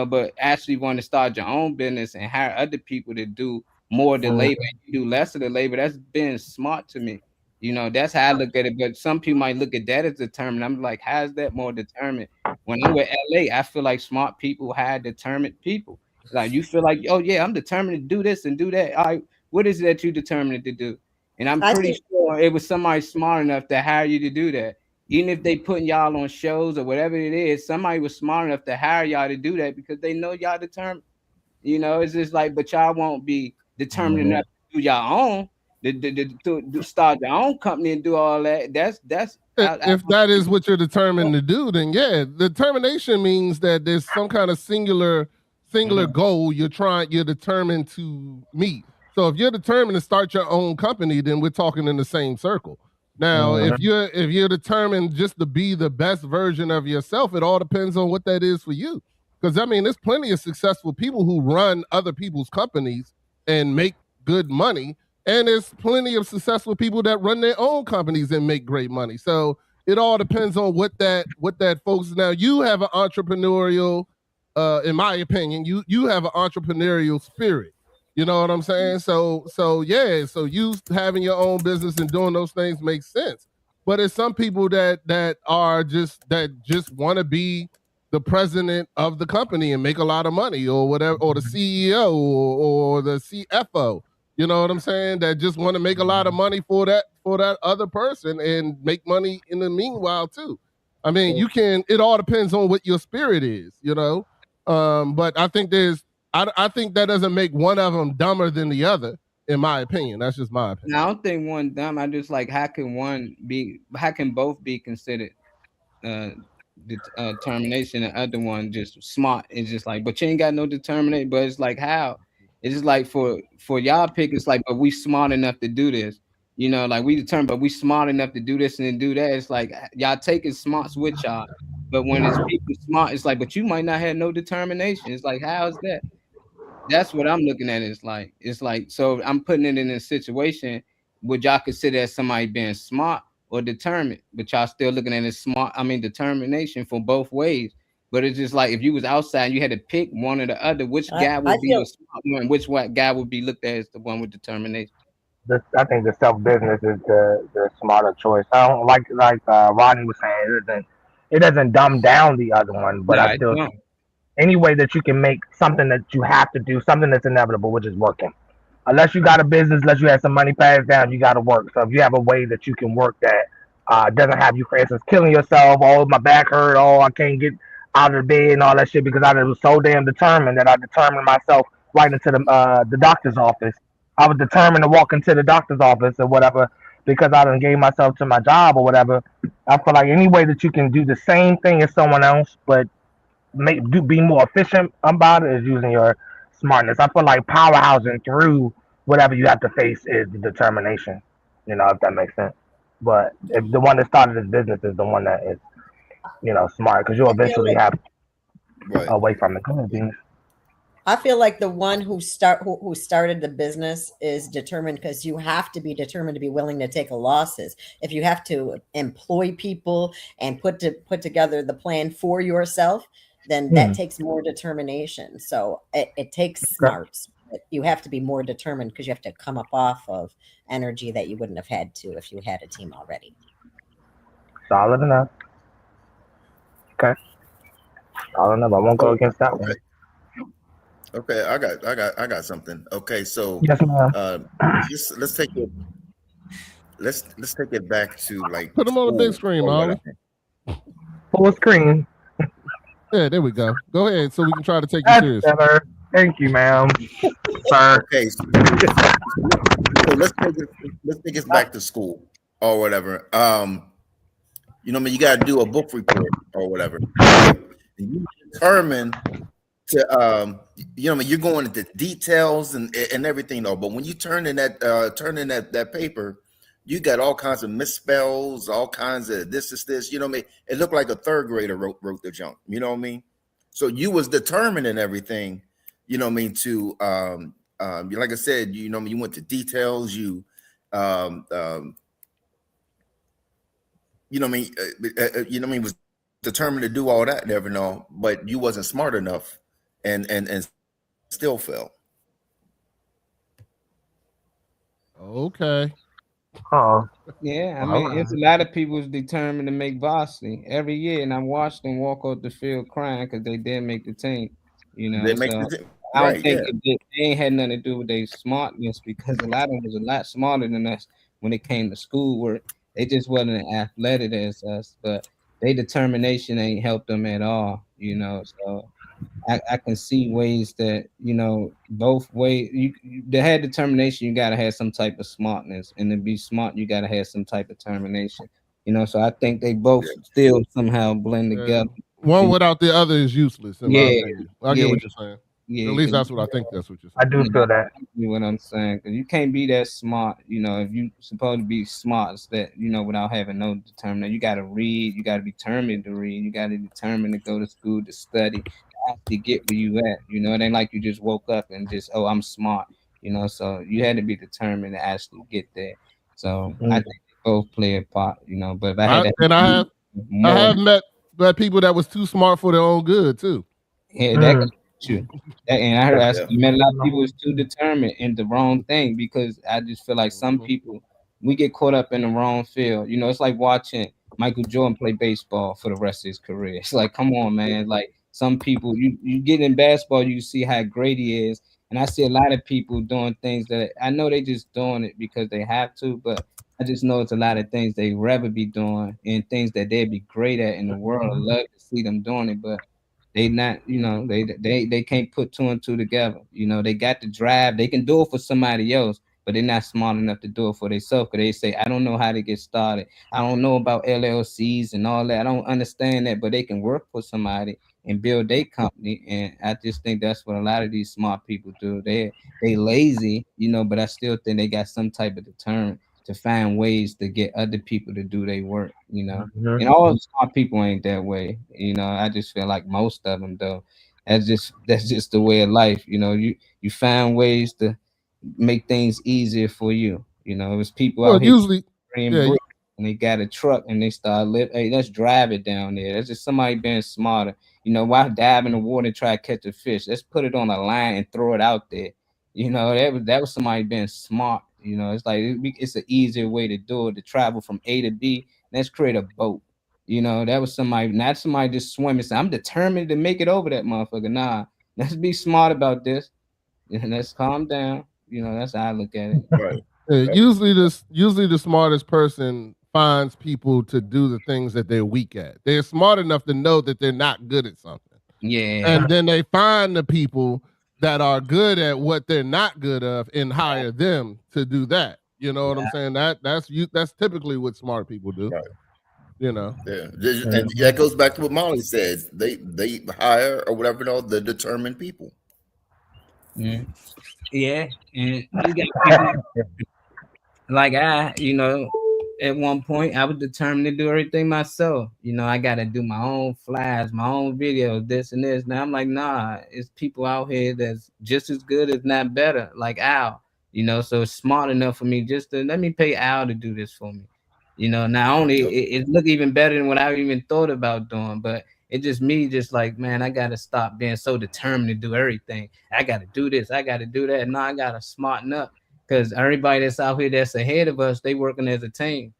F: But actually want to start your own business and hire other people to do more of the labor and you do less of the labor. That's being smart to me. You know, that's how I look at it. But some people might look at that as determined. I'm like, how's that more determined? When I'm with LA, I feel like smart people hire determined people. Like you feel like, oh yeah, I'm determined to do this and do that. All right, what is it that you determined to do? And I'm
J: I
F: pretty
J: think
F: sure it was somebody smart enough to hire you to do that. Even if they putting y'all on shows or whatever it is, somebody was smart enough to hire y'all to do that because they know y'all determined. You know, it's just like, but y'all won't be determined enough to do your own, to start your own company and do all that. That's
I: If that is what you're determined to do, then yeah, determination means that there's some kind of singular goal you're determined to meet. So if you're determined to start your own company, then we're talking in the same circle. Now, if you're determined just to be the best version of yourself, it all depends on what that is for you. Because I mean, there's plenty of successful people who run other people's companies and make good money. And there's plenty of successful people that run their own companies and make great money. So it all depends on what that folks. Now you have an entrepreneurial, in my opinion, you have an entrepreneurial spirit. You know what I'm saying? So yeah, so you having your own business and doing those things makes sense. But it's some people that just want to be the president of the company and make a lot of money or whatever, or the CEO or the CFO. You know what I'm saying? That just want to make a lot of money for that other person and make money in the meanwhile too. I mean, it all depends on what your spirit is, you know? But I think I think that doesn't make one of them dumber than the other, in my opinion. That's just my opinion.
F: I don't think one dumb. I just like, how can both be considered determination and other one just smart? It's just like, but you ain't got no determination. But it's like, how? It's just like for y'all pick, it's like, but we smart enough to do this. You know, like we determined, but we smart enough to do this and do that. It's like y'all taking smarts with y'all. But when it's people smart, it's like, but you might not have no determination. It's like, how's that? That's what I'm looking at. It's like, so I'm putting it in a situation. Would y'all consider as somebody being smart or determined? But y'all still looking at it smart. I mean, determination for both ways. But it's just like if you was outside and you had to pick one or the other, which guy would be the smart one, which guy would be looked at as the one with determination?
D: I think the self business is the smarter choice. I don't like Rodney was saying, it doesn't dumb down the other one, but I still think any way that you can make something that you have to do, something that's inevitable, which is working. Unless you got a business, unless you have some money passed down, you got to work. So if you have a way that you can work that doesn't have you, for instance, killing yourself, oh, my back hurt, oh, I can't get out of the bed and all that shit because I was so damn determined that I determined myself right into the doctor's office. I was determined to walk into the doctor's office or whatever because I done gave myself to my job or whatever. I feel like any way that you can do the same thing as someone else, but be more efficient about it is using your smartness. I feel like powerhousing through whatever you have to face is the determination. You know, if that makes sense. But if the one that started this business is the one that is, you know, smart, because you'll eventually have away from it. Go ahead, Venus.
J: I feel like the one who started the business is determined because you have to be determined to be willing to take losses. If you have to employ people and put together the plan for yourself, then that takes more determination. So it takes smarts. You have to be more determined because you have to come up off of energy that you wouldn't have had to if you had a team already.
D: Solid enough. Okay. Solid enough. I won't go against that one.
K: Okay, I got something. Okay, so
D: yes, ma'am.
K: let's take it back to like
I: put them on the big screen, Molly.
D: Full screen.
I: Yeah, there we go. Go ahead, so we can try to take you serious.
D: Thank you, ma'am. Sir.
K: Okay, so let's take it back to school or whatever. You know, I mean, you got to do a book report or whatever. And you determine to you know, I mean, you're going into details and everything though. But when you turn in that paper, you got all kinds of misspells, all kinds of this. You know what I mean? It looked like a third grader wrote the junk. You know what I mean? So you was determined in everything. You know what I mean? To like I said, you know, you went to details. You you know what I mean? You know what I mean? Was determined to do all that and everything, all, but you wasn't smart enough. And still fell.
I: Okay.
F: Yeah, I
D: All
F: mean, it's a lot of people is determined to make varsity every year, and I watched them walk off the field crying because they didn't make the team. You
K: They
F: know,
K: make
F: so
K: the
F: I don't
K: right,
F: think
K: yeah.
F: they ain't had nothing to do with their smartness because a lot of them was a lot smarter than us when it came to schoolwork. They just wasn't as athletic as us, but their determination ain't helped them at all. You know, so I can see ways that both ways to have determination you gotta have some type of smartness, and to be smart you gotta have some type of determination. So I think they both
K: Yeah.
F: still somehow blend together.
I: One without the other is useless, in my
F: Yeah,
I: opinion. I
F: yeah,
I: get what you're saying.
F: yeah.
I: At least
F: 'Cause
I: that's what I think. That's what you're
D: I
I: saying.
D: do feel that.
F: you know what I'm saying? Because you can't be that smart, if you supposed to be smart, it's that without having no determination. You got to read. You got to be determined to read. You got to be determined to go to school to study, to actually get where you at. It ain't like you just woke up and just I'm smart. So you had to be determined to actually get there. So I think they both play a part. But if I had
I: I
F: more,
I: have met people that was too smart for their own good too.
F: yeah, that could be true. And I heard
K: Yeah.
F: met a lot of people was too determined in the wrong thing because I just feel like some people we get caught up in the wrong field. It's like watching Michael Jordan play baseball for the rest of his career. It's like, come on, man. Like some people, you get in basketball, you see how great he is. And I see a lot of people doing things that I know they just doing it because they have to, but I just know it's a lot of things they rather be doing and things that they'd be great at in the world. I love to see them doing it, but they not, they can't put two and two together. They got the drive, they can do it for somebody else, but they're not smart enough to do it for themselves. Because they say, I don't know how to get started. I don't know about LLCs and all that. I don't understand that, but they can work for somebody and build their company. And I just think that's what a lot of these smart people do. They lazy, but I still think they got some type of deterrent to find ways to get other people to do their work. And all smart people ain't that way. I just feel like most of them though. That's just the way of life. You find ways to make things easier for you. It was people
I: Well,
F: out here
I: usually,
F: spraying
I: yeah,
F: bricks and they got a truck and they start hey, let's drive it down there. That's just somebody being smarter. Why dive in the water and try to catch a fish? Let's put it on a line and throw it out there. That was somebody being smart. It's like it's an easier way to do it, to travel from A to B. Let's create a boat. That was somebody, not somebody just swimming. So I'm determined to make it over that motherfucker. Nah, let's be smart about this. Let's calm down. That's how I look at it.
K: Right.
I: Usually the smartest person finds people to do the things that they're weak at. They're smart enough to know that they're not good at something.
F: Yeah.
I: And then they find the people that are good at what they're not good of and hire them to do that. You know what I'm saying? That's typically what smart people do.
K: Right.
I: Yeah.
K: And that goes back to what Molly says. They hire or whatever, the determined people.
F: Yeah, and you got people like at one point I was determined to do everything myself. I got to do my own flyers, my own videos, this and this. Now I'm like, nah, it's people out here that's just as good, if not better, like Al. So it's smart enough for me just to let me pay Al to do this for me. Not only it look even better than what I even thought about doing, but it's just me, just like, man, I gotta stop being so determined to do everything. I gotta do this, I gotta do that. Now I gotta smarten up because everybody that's out here that's ahead of us, they working as a team.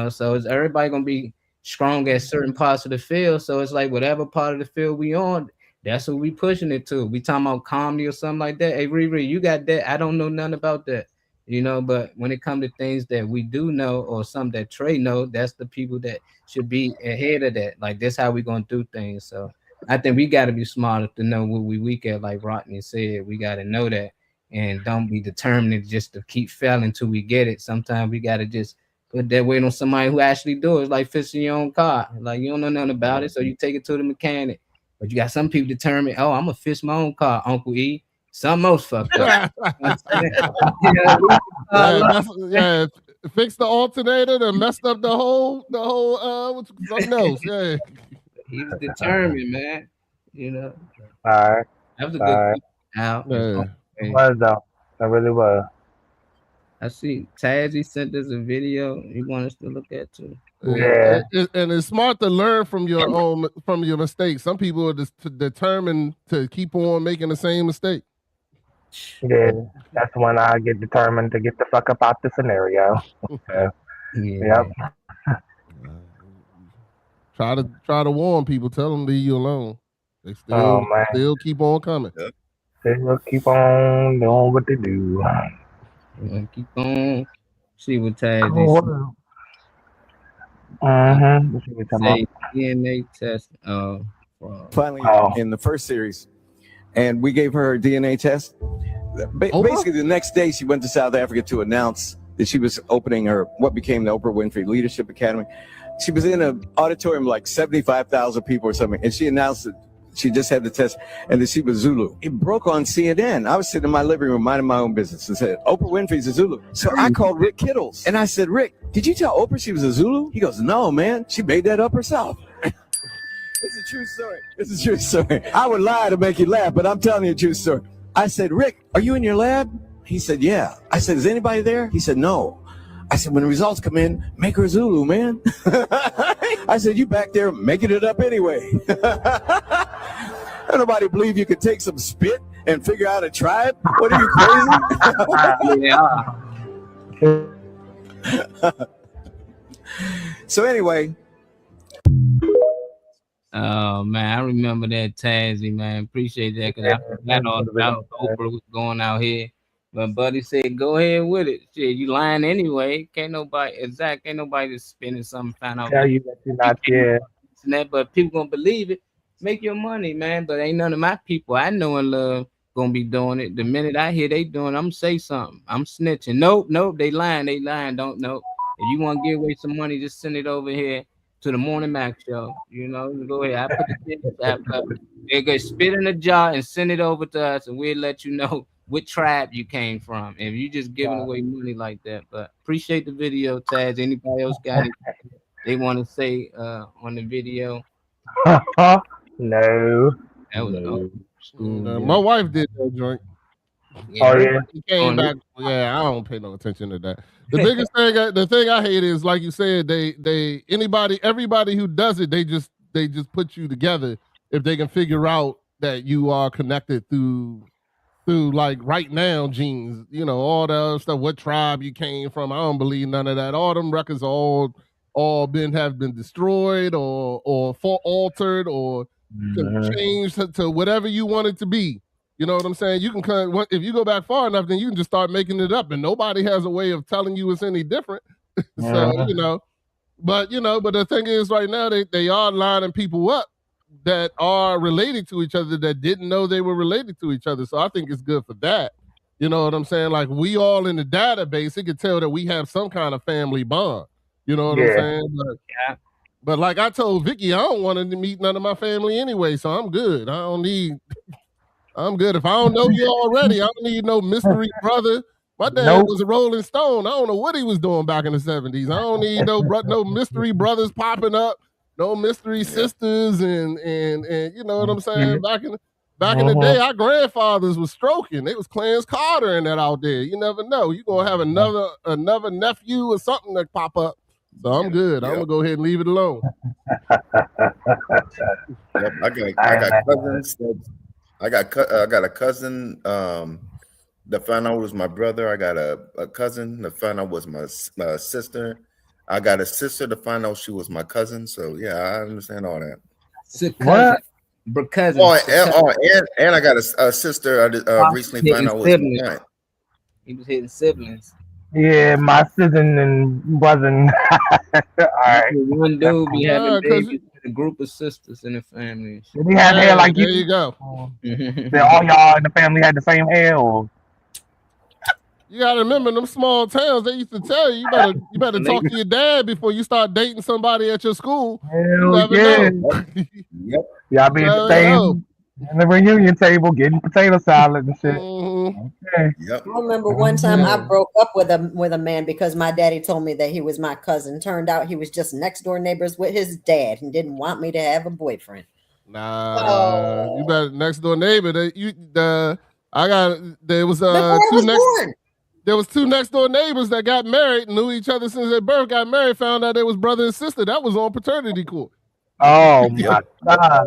F: So is everybody gonna be strong at certain parts of the field? So it's like whatever part of the field we on, that's what we pushing it to. We talking about comedy or something like that. Hey, Riri, you got that? I don't know nothing about that. But when it comes to things that we do know or some that Trey know, that's the people that should be ahead of that. Like, that's how we going to do things. So I think we got to be smarter to know what we weak at. Like Rodney said, we got to know that and don't be determined just to keep failing until we get it. Sometimes we got to just put that weight on somebody who actually do it. It's like fixing your own car. Like, you don't know nothing about it, so you take it to the mechanic. But you got some people determined, oh, I'm going to fix my own car, Uncle E. Something else fucked up.
I: Fix the alternator and messed up the whole something else. Yeah.
F: He was determined, man.
D: All right.
F: That was a good out.
D: It was though. It really was.
F: I see Tazzy sent us a video he wants us to look at too.
I: Yeah. And it's smart to learn from your mistakes. Some people are just determined to keep on making the same mistake.
D: Yeah, that's when I get determined to get the fuck up out the scenario. Yeah. Yep.
I: Try to warn people. Tell them leave you alone. They
D: Oh man,
I: still keep on coming.
D: they will keep on doing what they do.
F: Keep on. See what Taz
D: Cool. Let's see what you're
F: say. DNA test.
L: Finally, in the first series, and we gave her a DNA test. Basically, the next day she went to South Africa to announce that she was opening what became the Oprah Winfrey Leadership Academy. She was in an auditorium of like 75,000 people or something, and she announced that she just had the test and that she was Zulu. It broke on CNN. I was sitting in my living room minding my own business and said, Oprah Winfrey's a Zulu. So I called Rick Kittles and I said, Rick, did you tell Oprah she was a Zulu? He goes, no, man, she made that up herself. It's a true story. It's a true story. I would lie to make you laugh, but I'm telling you a true story. I said, Rick, are you in your lab? He said, yeah. I said, is anybody there? He said, no. I said, when the results come in, make her a Zulu, man. I said, you back there making it up anyway. Nobody believe you could take some spit and figure out a tribe? What are you, crazy? So anyway.
F: Oh man, I remember that, Tazzy, man. Appreciate that, because I forgot all about Oprah was going out here. But Buddy said, go ahead with it. Shit, you lying anyway. Can't nobody just spending something, find out.
D: Tell you that you're not there.
F: But people gonna believe it. Make your money, man. But ain't none of my people I know and love gonna be doing it. The minute I hear they doing it, I'm gonna say something. I'm snitching. Nope, they lying. Don't know. If you want to give away some money, just send it over here to the Morning Mac Show. You know, go ahead. I put the they go spit in a jar and send it over to us, and we'll let you know what tribe you came from. If you just giving away money like that. But appreciate the video, Taz. Anybody else got anything they want to say on the video?
D: No.
F: That was
I: my wife did that joint.
F: Yeah,
I: He came back. Yeah, I don't pay no attention to that. The biggest thing, the thing I hate is, like you said, everybody who does it, they just put you together if they can figure out that you are connected through like right now genes, you know, all the other stuff, what tribe you came from. I don't believe none of that. All them records all have been destroyed or altered or changed to whatever you want it to be. You know what I'm saying? You can if you go back far enough, then you can just start making it up, and nobody has a way of telling you it's any different. So but the thing is, right now they are lining people up that are related to each other that didn't know they were related to each other. So I think it's good for that. You know what I'm saying? Like, we all in the database, it could tell that we have some kind of family bond. You know what I'm saying? But like I told Vicky, I don't want to meet none of my family anyway, so I'm good. I'm good. If I don't know you already, I don't need no mystery brother. My dad was a Rolling Stone. I don't know what he was doing back in the 70s. I don't need no mystery brothers popping up, no mystery sisters, and you know what I'm saying? Back in the day, our grandfathers was stroking. They was Clarence Carter and that out there. You never know. You're gonna have another nephew or something that pop up. So I'm good. I'm gonna go ahead and leave it alone.
K: I got cousins. I got a cousin that found out was my brother. I got a cousin that found out was my sister. I got a sister to find out she was my cousin. So yeah, I understand all that.
F: What? Cousin.
K: And I got a sister I recently found out was my aunt.
F: He was hitting siblings.
D: Yeah, my sister and brother. All right.
F: One dude be having babies with a group of sisters in the family.
D: Did he have hair like you?
I: There you go.
D: Did all y'all in the family had the same hair, or?
I: You gotta remember, them small towns, they used to tell you better talk to your dad before you start dating somebody at your school. You never know.
K: Yep.
D: Y'all be at the same in the reunion table getting potato salad and shit. Okay.
K: Yep.
J: I remember one time I broke up with a man because my daddy told me that he was my cousin. There was just next door neighbors with his dad and didn't want me to have a boyfriend.
I: Nah, you better next door neighbor. There was two next door neighbors that got married, knew each other since their birth, got married, found out they was brother and sister. That was on paternity court.
D: Oh my God,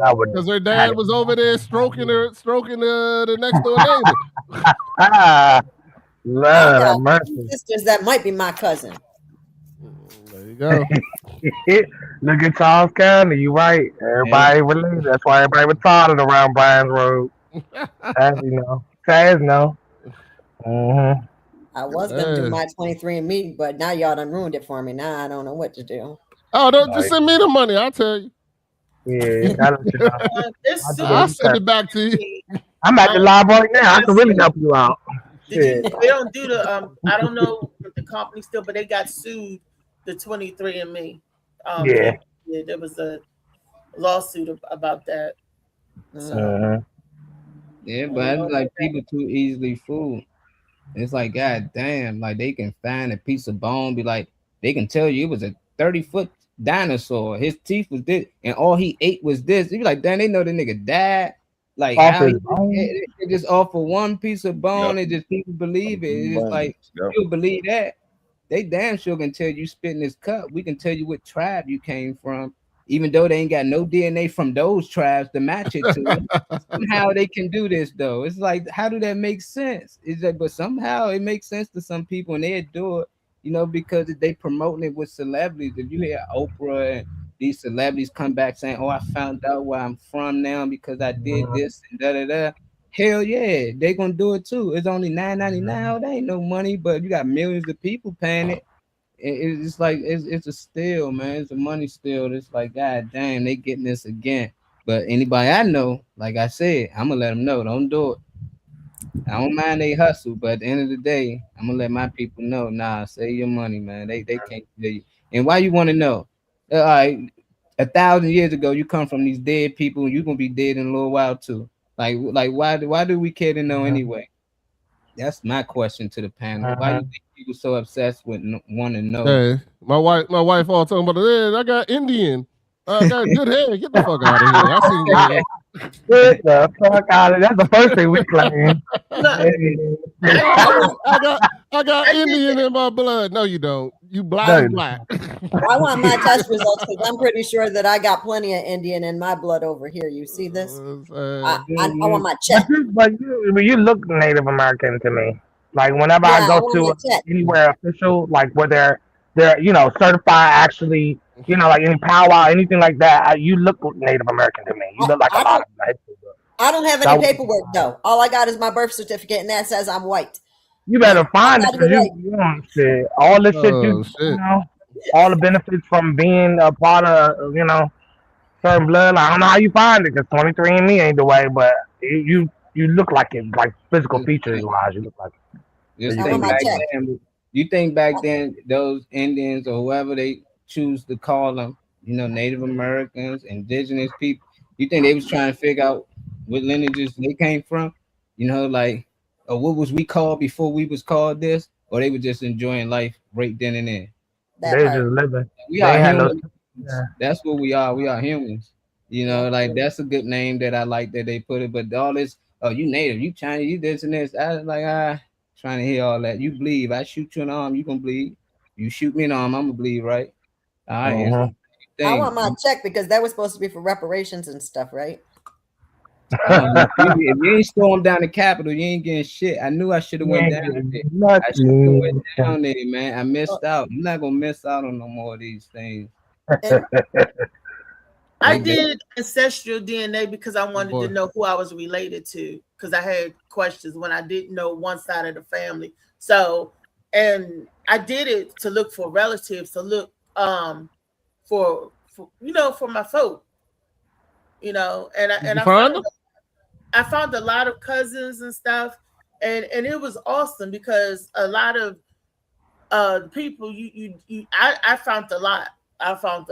D: I would.
I: Because her dad was over there stroking the next door neighbor.
J: I
D: Lord
J: got
D: have mercy.
J: sisters that might be my cousin.
I: There you go.
D: Look at Charles County. You right. Everybody related. That's why everybody retarded around Bryan's Road. As you know, Taz know. Mm-hmm.
J: I was gonna do my 23andMe, but now y'all done ruined it for me. Now I don't know what to do.
I: Oh, don't just send me the money. I'll tell you.
D: Yeah,
I: I'll send it back to you.
D: I'm at the library now. I can really help you out.
C: They don't do the I don't know if the company still, but they got sued, the 23andMe.
D: Yeah,
C: there was a lawsuit about that. So,
F: Yeah, but it's like people too easily fooled. It's like, God damn, like they can find a piece of bone, be like, they can tell you it was a 30-foot dinosaur. His teeth was this, and all he ate was this. You be like, damn, they know the nigga died. Like how it just offer one piece of bone, and just people believe it. It's like you'll believe that. They damn sure can tell you spit in this cup. We can tell you what tribe you came from, even though they ain't got no DNA from those tribes to match it to it. Somehow they can do this though. It's like, how do that make sense? Is that, but somehow it makes sense to some people and they do it, you know, because they promoting it with celebrities. If you hear Oprah and these celebrities come back saying, "Oh, I found out where I'm from now because I did this and da da da." Hell yeah, they gonna do it too. It's only $9.99. That ain't no money, but you got millions of people paying it. It's like it's a steal, man. It's a money steal. It's like, God damn, they getting this again. But anybody I know, like I said, I'm gonna let them know. Don't do it. I don't mind they hustle, but at the end of the day, I'm gonna let my people know. Nah, save your money, man. They can't tell you. And why you want to know? All right, 1,000 years ago, you come from these dead people, and you're gonna be dead in a little while too. Like why do we care to know anyway? That's my question to the panel. Why do you think people so obsessed with want to know?
I: Hey, my wife all talking about it. I got Indian. I got good hair. Get the fuck out of here. I seen your hair.
D: Get the fuck out of here. That's the first thing we claim.
I: I got Indian in my blood. No, you don't. You black.
J: I want my test results because I'm pretty sure that I got plenty of Indian in my blood over here. You see this? I want my check.
D: But you look Native American to me. Like whenever I go to anywhere official, like where they're certified actually, like any powwow, anything like that, you look Native American to me. You look like a lot of
J: I don't have any paperwork though. All I got is my birth certificate, and that says I'm white.
D: You better find it. Shit. All this shit, all the benefits from being a part of, certain blood. I don't know how you find it because 23andMe ain't the way, but you look like it, like physical features wise. You look like it.
F: You think back then those Indians or whoever they choose to call them, Native Americans, indigenous people, you think they was trying to figure out what lineages they came from? Or what was we called before we was called this? Or they were just enjoying life right then and there?
D: They just living.
F: We are humans. That's what we are. We are humans. That's a good name that I like that they put it. But all this, you Native, you Chinese, you this and this. I was like, trying to hear all that. You bleed. I shoot you in the arm, you gonna bleed. You shoot me in the arm, I'm gonna bleed, right? All right.
J: I want my check because that was supposed to be for reparations and stuff, right?
F: If you ain't stormed down the Capitol, you ain't getting shit. I knew I should have went down there. I should have went down there, man. I missed out. I'm not gonna miss out on no more of these things.
C: I did ancestral DNA because I wanted to know who I was related to because I had questions when I didn't know one side of the family. So, and I did it to look for relatives, to look for my folk, and I found a lot of cousins and stuff, and it was awesome because a lot of people I found a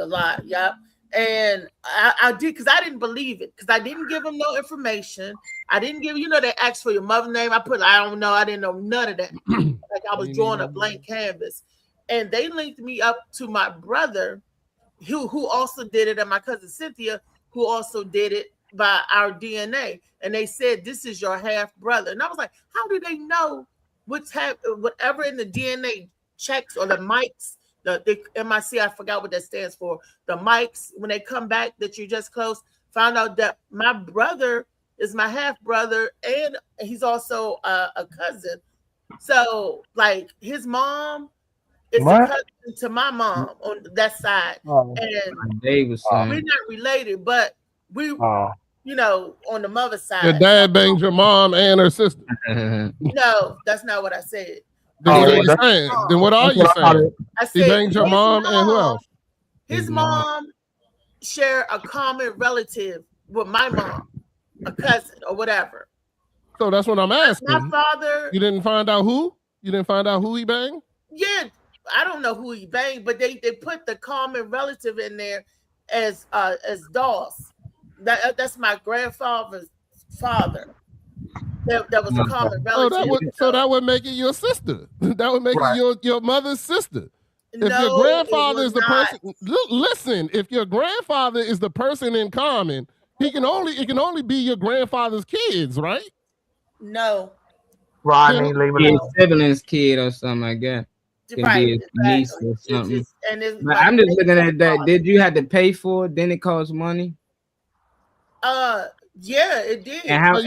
C: lot. Yeah. And I did because I didn't believe it because I didn't give them no information. I didn't give they asked for your mother's name. I don't know. I didn't know none of that. Like I was drawing a blank canvas, and they linked me up to my brother, who also did it, and my cousin Cynthia, who also did it by our DNA. And they said this is your half brother, and I was like, how do they know whatever in the DNA checks or the mics? the MIC, I forgot what that stands for. The mics, when they come back that you just closed, found out that my brother is my half brother, and he's also a cousin. So, like, his mom is a cousin to my mom on that side, and we're not related, but we, you know, on the mother's side.
I: Your dad banged your mom and her sister.
C: No, that's not what I said.
I: Then what are you saying? Then what are you saying?
C: I
I: He
C: said
I: banged your mom and who else?
C: His mom share a common relative with my mom, a cousin or whatever.
I: So that's what I'm asking.
C: My father.
I: You didn't find out who? You didn't find out who he banged?
C: Yeah, I don't know who he banged, but they put the common relative in there as Doss. That's my grandfather's father. That was a common relative.
I: So that would make it your sister. That would make it your mother's sister. If your grandfather is the person, listen. If your grandfather is the person in common, it can only be your grandfather's kids, right?
C: No.
D: Rodney, leave it
F: alone. Sibling's kid or something like that. Can be his niece or something. I'm just looking at that. Did you have to pay for it? Then it costs money.
C: Yeah, it did.
F: And how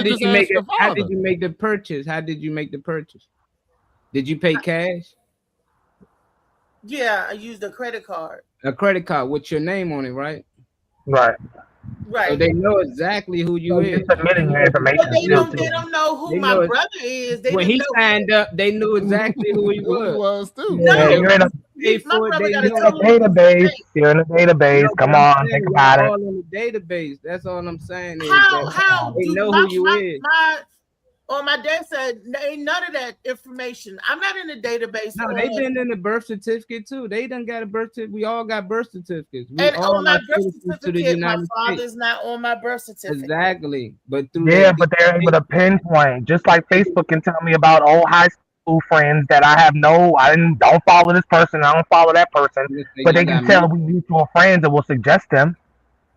F: did you make it? How did you make the purchase? How did you make the purchase? Did you pay cash?
C: Yeah, I used a credit card.
F: A credit card with your name on it, right?
D: Right.
C: Right.
F: So they know exactly who you is.
D: Submitting your information.
C: But they don't know who my brother is.
F: When he signed up, they knew exactly who he was.
I: Too.
D: Yeah, you're in a database. You're in a database. Come on, think about it.
F: All in the database. That's all I'm saying.
C: How
F: they know who you is.
C: My dad said ain't none of that information. I'm not in the database.
F: No, they've been in the birth certificate too. They done got a birth certificate. We all got birth certificates.
C: And on my birth certificate, my father's not on my birth certificate.
F: Exactly. But
D: but they're able to pinpoint, just like Facebook can tell me about old high school friends that I don't follow this person, I don't follow that person, but they can tell we mutual friends and will suggest them.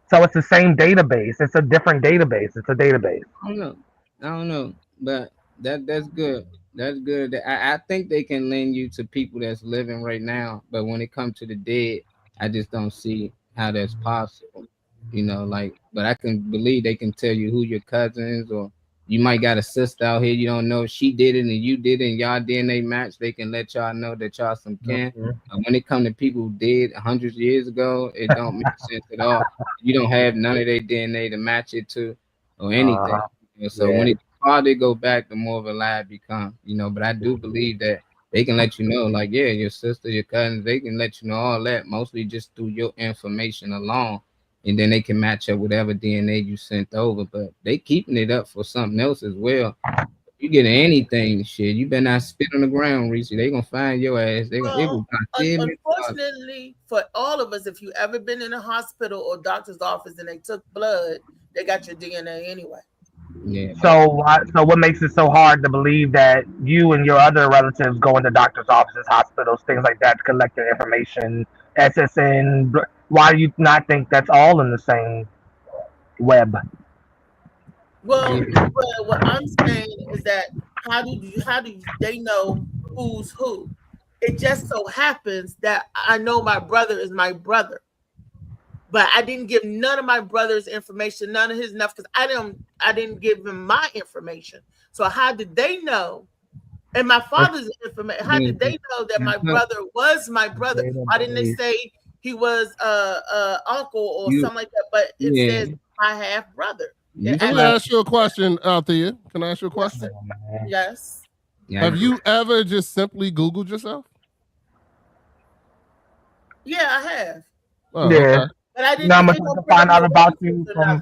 D: So it's the same database. It's a different database. It's a database.
F: I don't know. But that's good. That's good. I think they can lend you to people that's living right now. But when it comes to the dead, I just don't see how that's possible. You know, but I can believe they can tell you who your cousins, or you might got a sister out here you don't know. She did it and you did it and y'all DNA match. They can let y'all know that y'all some kin. When it comes to people who did hundreds of years ago, it don't make sense at all. You don't have none of their DNA to match it to or anything. So when it farther they go back, the more of a lie it becomes, but I do believe that they can let you know, your sister, your cousins, they can let you know all that, mostly just through your information alone, and then they can match up whatever DNA you sent over, but they keeping it up for something else as well. You get anything, shit, you better not spit on the ground, Reese. They gonna find your ass.
C: Unfortunately, for all of us, if you ever been in a hospital or doctor's office and they took blood, they got your DNA anyway.
F: Yeah.
D: So what makes it so hard to believe that you and your other relatives go into doctor's offices, hospitals, things like that to collect their information, SSN? Why do you not think that's all in the same web?
C: Well, what I'm saying is that how do they know who's who? It just so happens that I know my brother is my brother. But I didn't give none of my brother's information, none of his enough, because I didn't give him my information. So how did they know? And my father's information, how did they know that my brother was my brother? Why didn't they say he was uncle or something like that? But it says my half brother.
I: Can I ask you a question, Althea? Can I ask you a question?
C: Yes.
I: Have you ever just simply Googled yourself?
C: Yeah, I have.
I: Oh,
D: yeah.
I: Okay.
C: But I didn't
D: find out about you from.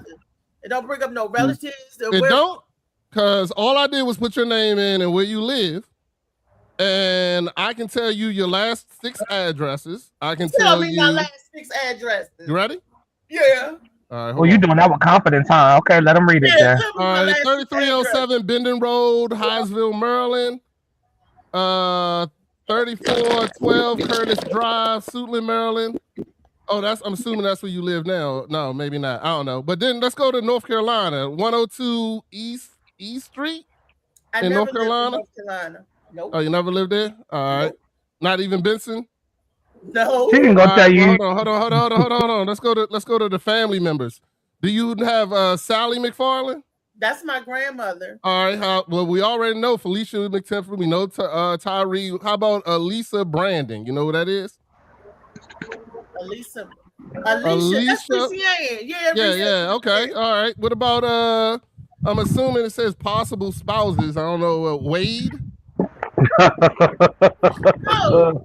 C: It don't bring up no relatives.
I: It don't, because all I did was put your name in and where you live, and I can tell you your last 6 addresses. I can tell
C: me
I: you
C: my last 6 addresses.
I: You ready?
C: Yeah.
I: All right.
D: Well, you doing that with confidence, huh? Okay, let them read it there.
I: All right, 3307 Benden Road, Hinesville, Maryland. 3412 Curtis Drive, Suitland, Maryland. Oh, I'm assuming that's where you live now. No, maybe not. I don't know. But then let's go to North Carolina, 102 East Street in North Carolina.
C: Nope.
I: Oh, you never lived there? All right. Nope. Not even Benson?
C: No.
D: She can go tell you.
I: Hold on. Let's go to the family members. Do you have Sally McFarland?
C: That's my grandmother.
I: All right. Well, we already know Felicia McTenford. We know Tyree. How about Lisa Brandon? You know who that is?
C: Alicia. That's Lucianne.
I: Yeah. Okay. All right. What about I'm assuming it says possible spouses. I don't know. Wade.
C: No,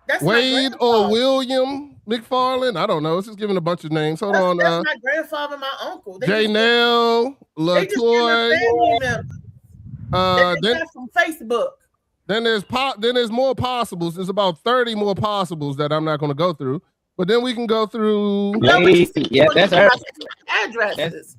C: that's
I: Wade or William McFarland. I don't know. It's just giving a bunch of names. Hold on.
C: That's my grandfather, my uncle.
I: Janelle, LaToy.
C: Then from Facebook.
I: Then there's more possibles. There's about 30 more possibles that I'm not going to go through. But then we can go through.
C: Yeah, that's her addresses.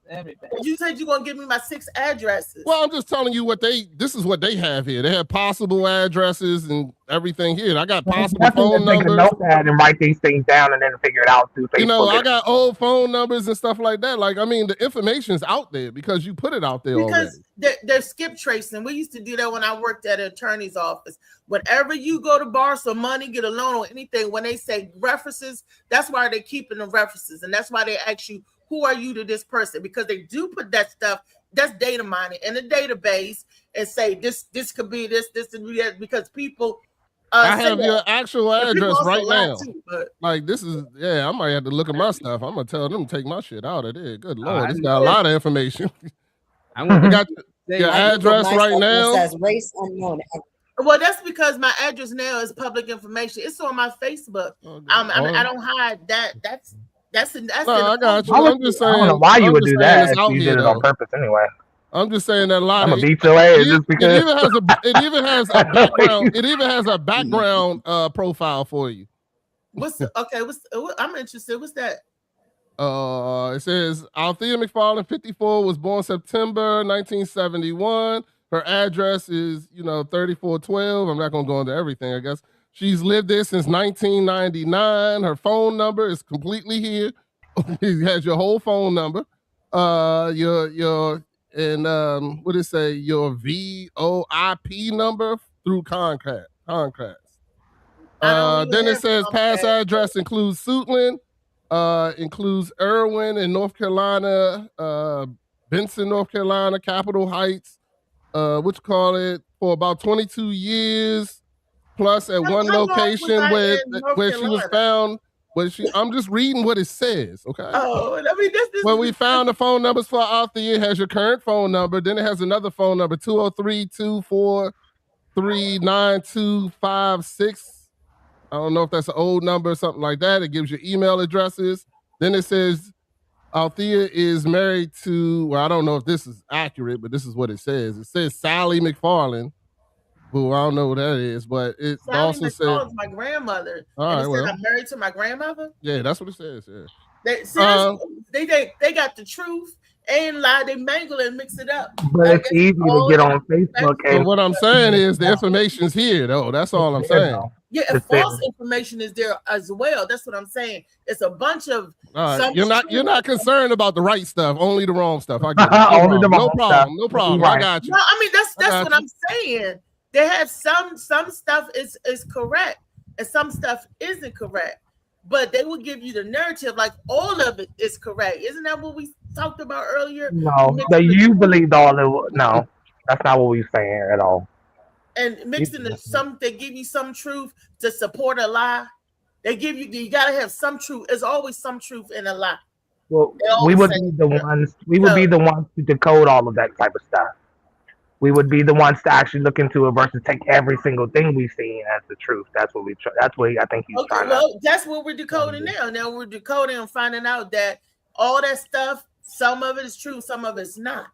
M: Everything.
C: You said you're gonna give me my 6 addresses.
I: Well, I'm just telling you this is what they have here. They have possible addresses and everything here. I got possible phone numbers.
D: Take a notepad and write these things down and then figure it out through Facebook.
I: You know, I got old phone numbers and stuff like that. Like, I mean, the information's out there because you put it out there already.
C: Because they're skip tracing. We used to do that when I worked at an attorney's office. Whenever you go to borrow some money, get a loan or anything, when they say references, that's why they're keeping the references. And that's why they ask you, who are you to this person? Because they do put that stuff, that's data mining in the database and say this could be this and that, because people
I: I have your actual address right now.
C: Too,
I: like this is I might have to look at my stuff. I'm gonna tell them to take my shit out of there. Good Lord, it's got a lot of information.
M: I'm gonna
I: got your address right now.
J: Says race unknown.
C: Well, that's because my address now is public information. It's on my Facebook. I don't hide that. That's
I: I got you. I'm just saying.
D: I don't know why you would do that if you did it on purpose anyway.
I: I'm just saying that a lot.
D: I'm gonna beat your ass just because.
I: It even has a background. It even has a background profile for you.
C: I'm interested. What's that?
I: It says Althea McFarland, 54, was born September 1971. Her address is 3412. I'm not gonna go into everything. I guess she's lived there since 1999. Her phone number is completely here. It has your whole phone number. Your what did it say? Your VoIP number through Comcast. Then it says past address includes Suitland, includes Irwin in North Carolina, Benson, North Carolina, Capitol Heights, for about 22 years, plus at one location where she was found. I'm just reading what it says, okay?
C: Oh, I mean, this
I: Well, we found the phone numbers for Althea. It has your current phone number. Then it has another phone number, 203-243-9256. I don't know if that's an old number or something like that. It gives you email addresses. Then it says Althea is married to, well, I don't know if this is accurate, but this is what it says. It says Sally McFarland. Who I don't know what that is, but it
C: Sally
I: also
C: McFarland's
I: says
C: my grandmother.
I: All right, well.
C: I'm married to my grandmother.
I: Yeah, that's what it says. Yeah.
C: They got the truth and lie. They mangle it and mix it up.
D: But it's easy to get on Facebook.
I: But what I'm saying is the information's here, though. That's all I'm saying.
C: Yeah, and false information is there as well. That's what I'm saying. It's a bunch of.
I: All right. You're not concerned about the right stuff, only the wrong stuff. I get it. No problem.
D: Right.
I: I got you.
C: No, I mean that's what I'm saying. They have some stuff is correct and some stuff isn't correct, but they will give you the narrative like all of it is correct. Isn't that what we talked about earlier?
D: No, that you believed all of it. No, that's not what we're saying at all.
C: And mixing they give you some truth to support a lie. They give you gotta have some truth. There's always some truth in a lie.
D: Well, we would be the ones. We would be the ones to decode all of that type of stuff. We would be the ones to actually look into it versus take every single thing we've seen as the truth. That's what that's what I think he's trying to.
C: That's what we're decoding now. Now we're decoding and finding out that all that stuff, some of it is true, some of it's not.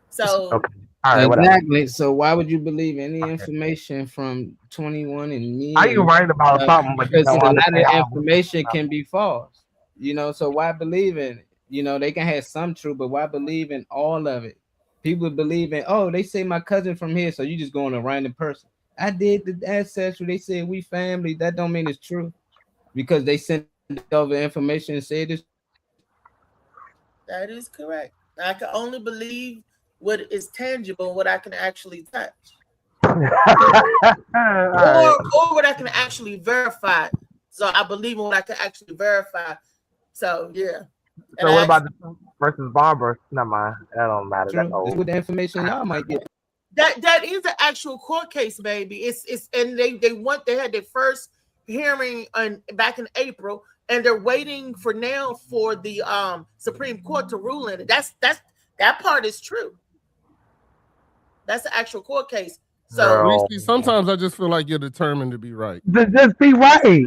C: So
D: okay. All right,
M: exactly.
D: Whatever.
M: So why would you believe any information from 21andMe?
D: Are you right about something? But
M: because a lot of information can be false. So why believe in it? They can have some truth, but why believe in all of it? People believe in, they say my cousin from here, so you just go on a random person. I did the ancestry. They said we family. That don't mean it's true because they sent over information and said it's.
C: That is correct. I can only believe what is tangible, what I can actually touch. or what I can actually verify. So I believe in what I can actually verify. So yeah.
D: So what about the Trump versus Barber? Never mind. That don't matter. That's
M: True.
D: old.
M: This with the information y'all might get.
C: That is an actual court case, baby. It's and they had their first hearing back in April, and they're waiting for the Supreme Court to rule in it. That part is true. That's the actual court case. So
I: Reese, sometimes I just feel like you're determined to be right.
D: Just be right.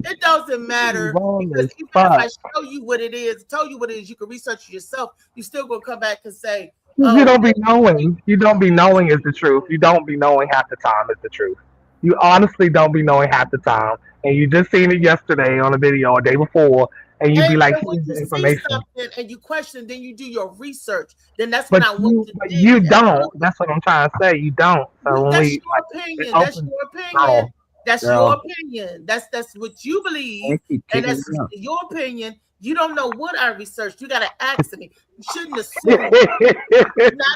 C: It doesn't matter because even if I show you what it is, tell you what it is, you can research it yourself. You still gonna come back and say
D: you don't be knowing. You don't be knowing is the truth. You don't be knowing half the time is the truth. You honestly don't be knowing half the time, and you just seen it yesterday on a video or day before. And you be like, here's the information.
C: And you question, then you do your research. Then that's
D: but
C: when I want to.
D: But you don't. That's what I'm trying to say. You don't. So
C: that's your opinion. That's your opinion. That's your opinion. That's what you believe, and that's your opinion. You don't know what I researched. You got to ask me. You shouldn't assume. Not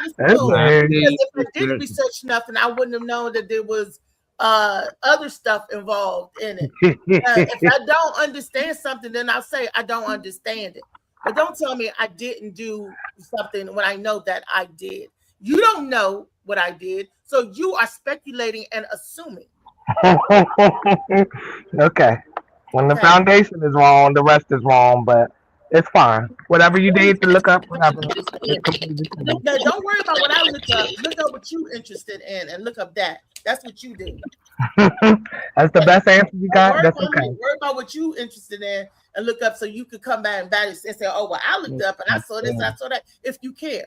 C: assume. Because if I didn't research nothing, I wouldn't have known that there was other stuff involved in it. If I don't understand something, then I'll say I don't understand it. But don't tell me I didn't do something when I know that I did. You don't know what I did, so you are speculating and assuming.
D: Okay. When the foundation is wrong, the rest is wrong, but it's fine. Whatever you need to look up, whatever.
C: Don't worry about what I look up. Look up what you're interested in and look up that. That's what you do.
D: That's the best answer you got. That's okay.
C: Worry about what you're interested in and look up so you could come back and back and say, oh, well, I looked up and I saw this and I saw that. If you care.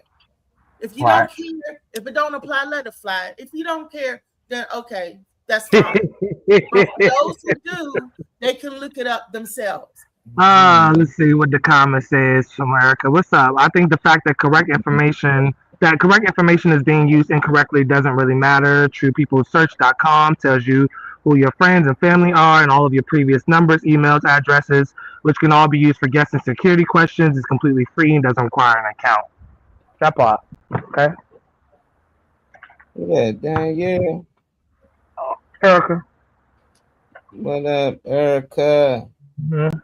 C: If you don't care, if it don't apply, let it fly. If you don't care, then okay, that's fine. But for those who do, they can look it up themselves.
D: Let's see what the comment says from Erica. What's up? I think the fact that correct information is being used incorrectly doesn't really matter. TruePeopleSearch.com tells you who your friends and family are and all of your previous numbers, emails, addresses, which can all be used for guest and security questions. It's completely free and doesn't require an account. That part. Okay.
M: Yeah, dang, yeah.
D: Erica.
M: What up, Erica?
D: Mm-hmm.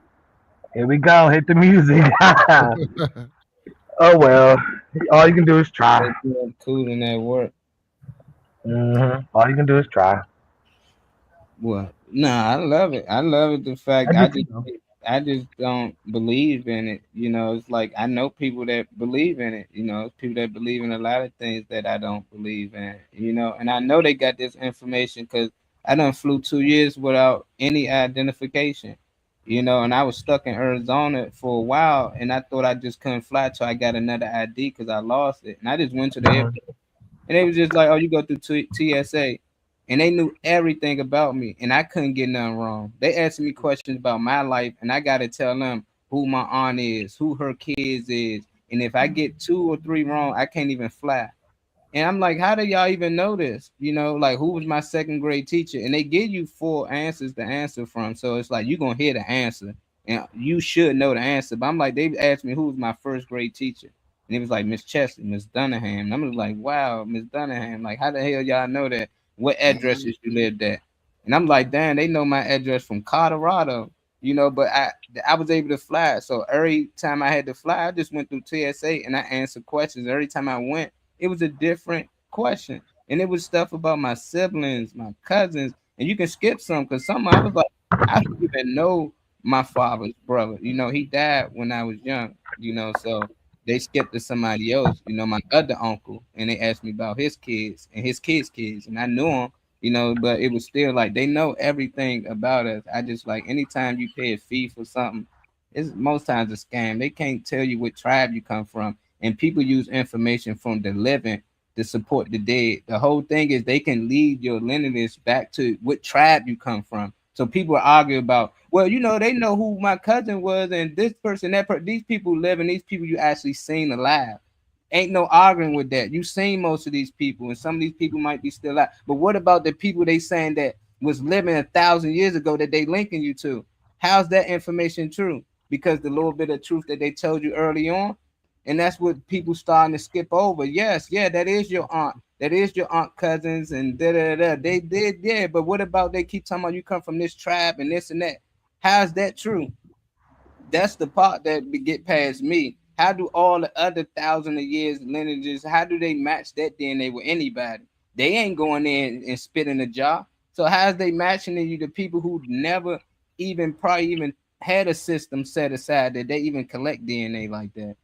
D: Here we go. Hit the music. Oh well. All you can do is try.
M: Cool in that work.
D: Mm-hmm. All you can do is try.
M: What? Nah, I love it. I love it. The fact I just don't believe in it. You know, it's like I know people that believe in it. You know, people that believe in a lot of things that I don't believe in. You know, and I know they got this information because I done flew 2 years without any identification. You know, and I was stuck in Arizona for a while, and I thought I just couldn't fly till I got another ID because I lost it. And I just went to the airport, and they was just like, "Oh, you go through TSA," and they knew everything about me, and I couldn't get nothing wrong. They asked me questions about my life, and I got to tell them who my aunt is, who her kids is, and if I get 2 or 3 wrong, I can't even fly. And I'm like, how do y'all even know this? You know, like who was my second grade teacher? And they give you 4 answers to answer from. So it's like, you're going to hear the answer and you should know the answer. But I'm like, they asked me who was my first grade teacher. And it was like, Miss Chesley, Miss Dunham. And I'm like, wow, Miss Dunham. Like, how the hell y'all know that? What addresses you lived at? And I'm like, damn, they know my address from Colorado. You know, but I was able to fly. So every time I had to fly, I just went through TSA and I answered questions. Every time I went, it was a different question. And it was stuff about my siblings, my cousins. And you can skip some because some I was like, I didn't even know my father's brother. You know, he died when I was young, you know, so they skipped to somebody else, you know, my other uncle. And they asked me about his kids and his kids' kids. And I knew them, you know, but it was still like they know everything about us. I just like anytime you pay a fee for something, it's most times a scam. They can't tell you what tribe you come from. And people use information from the living to support the dead. The whole thing is they can lead your lineage back to what tribe you come from. So people argue about, well, you know, they know who my cousin was and this person, that person, these people live and these people you actually seen alive. Ain't no arguing with that. You've seen most of these people and some of these people might be still alive. But what about the people they saying that was living 1,000 years ago that they linking you to? How's that information true? Because the little bit of truth that they told you early on, And that's what people starting to skip over. Yes, yeah, that is your aunt. That is your aunt cousins and da. They did, yeah. But what about they keep talking about you come from this tribe and this and that? How's that true? That's the part that get past me. How do all the other 1,000 of years lineages, how do they match that DNA with anybody? They ain't going in and spit in a jar. So how's they matching you to people who never probably even had a system set aside that they even collect DNA like that?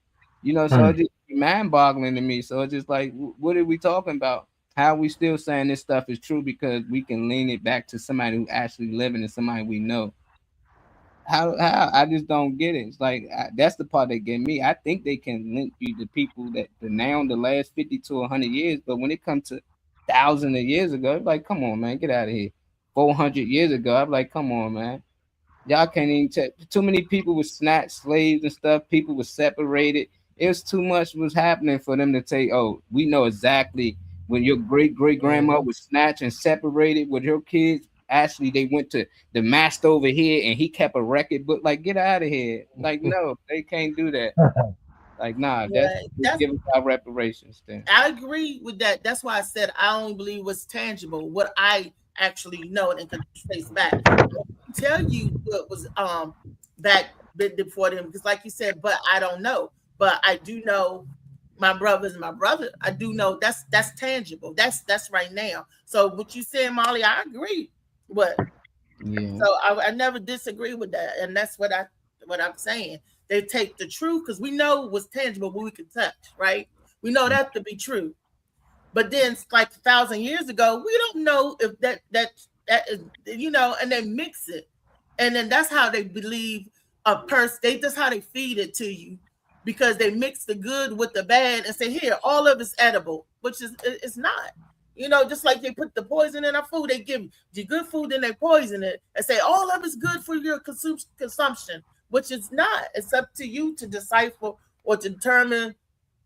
M: You know, so it's just mind-boggling to me. So it's just like, what are we talking about? How are we still saying this stuff is true because we can lean it back to somebody who actually living and somebody we know? How I just don't get it. It's like that's the part that get me. I think they can link you to people that the last 50 to 100 years, but when it comes to thousands of years ago, it's like, come on, man, get out of here. 400 years ago, I'm like, come on, man. Y'all can't even too many people were snatched, slaves and stuff. People were separated. It was too much was happening for them to say, oh, we know exactly when your great-great-grandma was snatched and separated with your kids. Actually, they went to the master over here and he kept a record book. Like, get out of here. Like, no, they can't do that. Like, nah, that's give us our reparations then.
C: I agree with that. That's why I said I only believe what's tangible, what I actually know and can trace back. I can tell you what was back before them, because like you said, but I don't know. But I do know my brother's my brother. I do know that's tangible. That's right now. So what you said, Molly, I agree. But so I never disagree with that, and that's what I'm saying. They take the truth because we know what's tangible, what we can touch, right? We know that to be true. But then, like 1,000 years ago, we don't know if that is, you know, and they mix it, and then that's how they believe a person. That's how they feed it to you, because they mix the good with the bad and say, here, all of it's edible, which is it's not. You know, just like they put the poison in our food, they give you good food, then they poison it and say all of it's good for your consumption, which is not. It's up to you to decipher or to determine,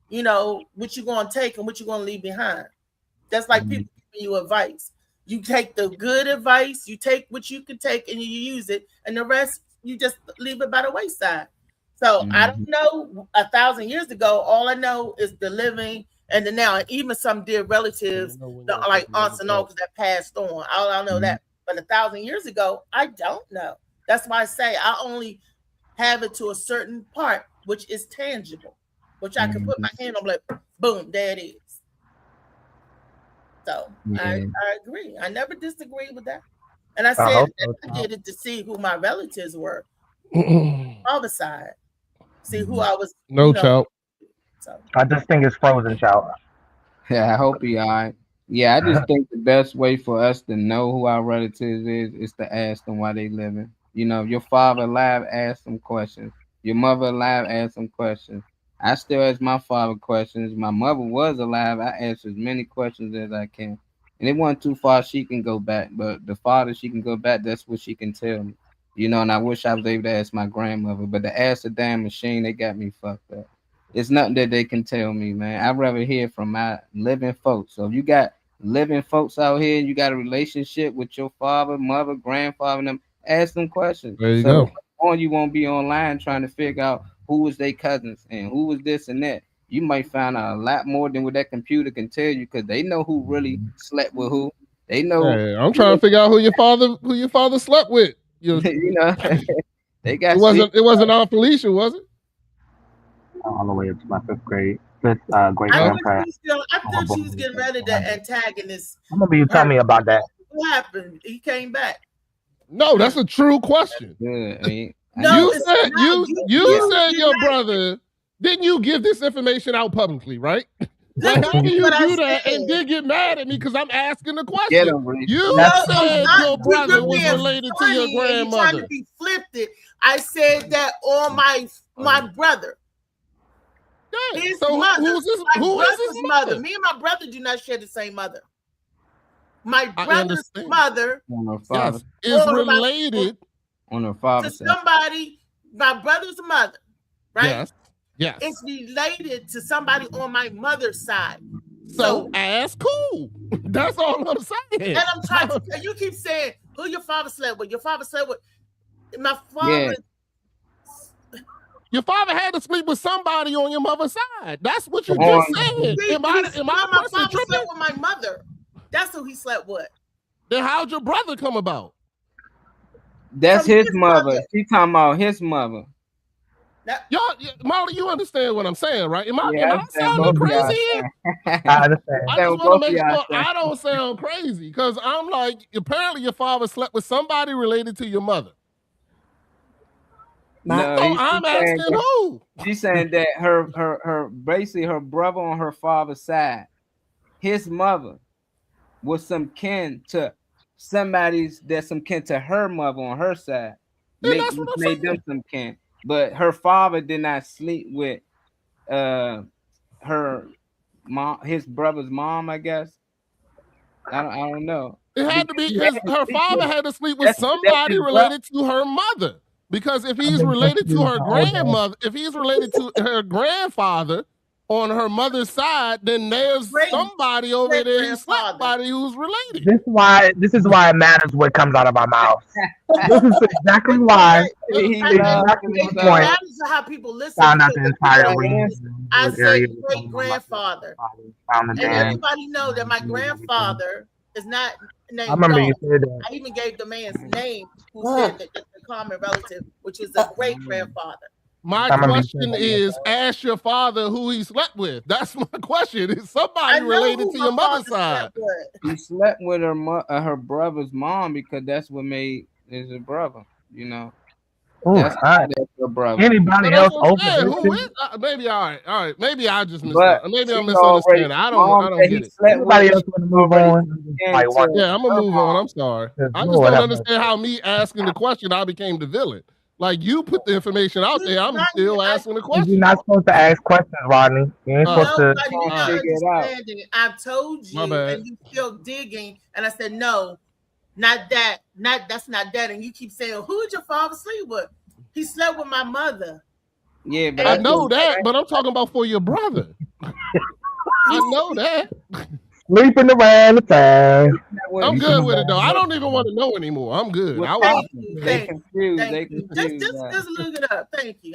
C: you know, what you're going to take and what you're going to leave behind. That's like people giving you advice. You take the good advice, you take what you can take and you use it, and the rest you just leave it by the wayside. So I don't know 1,000 years ago. All I know is the living and the now, and even some dear relatives, like aunts and uncles that passed on. I know that. But 1,000 years ago, I don't know. That's why I say I only have it to a certain part, which is tangible, which I can put my hand on, like, boom, there it is. So I agree. I never disagree with that. And I said I did it to see who my relatives were. Other side. See who I was.
I: No, child.
C: So
D: I just think it's frozen, child.
M: Yeah, I hope he all right. Yeah, I just think the best way for us to know who our relatives is to ask them why they living. You know, if your father alive, ask them questions. Your mother alive, ask them questions. I still ask my father questions. My mother was alive. I asked as many questions as I can. And it wasn't too far, she can go back. But the farther she can go back, that's what she can tell me. You know, and I wish I was able to ask my grandmother. But to ask the damn machine, they got me fucked up. It's nothing that they can tell me, man. I'd rather hear from my living folks. So if you got living folks out here, you got a relationship with your father, mother, grandfather, and them, ask them questions.
I: There you go.
M: On you won't be online trying to figure out who was their cousins and who was this and that. You might find out a lot more than what that computer can tell you, because they know who really slept with who. They know.
I: Hey, I'm trying to figure out who your father slept with.
M: You know, they got.
I: It wasn't Aunt Felicia, was it?
D: All the way up to my fifth grade. Great grandparent.
C: I thought she was getting ready to antagonist.
D: I'm gonna be tell me about that.
C: What happened? He came back.
I: No, that's a true question.
M: Yeah, I mean,
I: you said your brother. Didn't you give this information out publicly, right? Like, how can you do that and then get mad at me because I'm asking the question? You said your brother was related to your grandmother.
C: Trying to be flipped it. I said that on my brother.
I: Yeah.
C: His
I: So
C: mother,
I: who is his mother?
C: Me and my brother do not share the same mother. My brother's mother
I: is related
M: on her father's
C: to somebody. My brother's mother, right?
I: Yes.
C: It's related to somebody on my mother's side.
I: So ask cool. That's all I'm saying.
C: And I'm trying to. You keep saying who your father slept with. Your father slept with my father.
I: Your father had to sleep with somebody on your mother's side. That's what you
C: On-
I: just said. Am
C: My
I: I
C: father
I: tripping?
C: slept with my mother. That's who he slept with.
I: Then how'd your brother come about?
M: That's his mother. She talking about his mother.
I: Y'all, Molly, you understand what I'm saying, right? Am I
M: Yeah, I
I: sounding
M: both y'all
I: crazy here?
D: I understand.
I: I just want to make sure I don't sound crazy because I'm like, apparently your father slept with somebody related to your mother.
M: No,
I: So I'm asking who?
M: She's saying that her basically her brother on her father's side, his mother was some kin to somebody's that's some kin to her mother on her side. Made them some kin. But her father did not sleep with her mom, his brother's mom, I guess. I don't know.
I: It had to be her father had to sleep with somebody related to her mother. Because if he's related to her grandmother, if he's related to her grandfather on her mother's side, then there's somebody over there who's somebody who's related.
D: This is why it matters what comes out of our mouths. This is exactly why. Exactly the point.
C: Matters how people listen.
D: Found out the entire reason.
C: I say great grandfather, and everybody know that my grandfather is not named.
D: I remember you
C: Dog.
D: said that.
C: I even gave the man's name who said that the common relative, which is a great grandfather.
I: My question is, ask your father who he slept with. That's my question. Is somebody related to your mother's side?
M: He slept with her brother's mom because that's what made his brother. You know.
D: Ooh,
M: that's her brother.
D: Anybody else open?
I: Who is? Maybe all right. Maybe I just maybe I'm misunderstanding. I don't get it.
D: Anybody else want to move on?
I: Yeah, I'm gonna move on. I'm sorry. I just don't understand how me asking the question, I became the villain. Like you put the information out there, I'm still asking the question.
D: You're not supposed to ask questions, Rodney. You ain't supposed to.
C: You're not understanding. I've told you,
I: My bad.
C: and you still digging. And I said, no, not that. That's not that. And you keep saying, who did your father sleep with? He slept with my mother.
M: Yeah, but
I: I know that, but I'm talking about for your brother. I know that.
D: Sleeping around the time.
I: I'm good with it though. I don't even want to know anymore. I'm good.
M: They confused.
C: Just look it up. Thank you.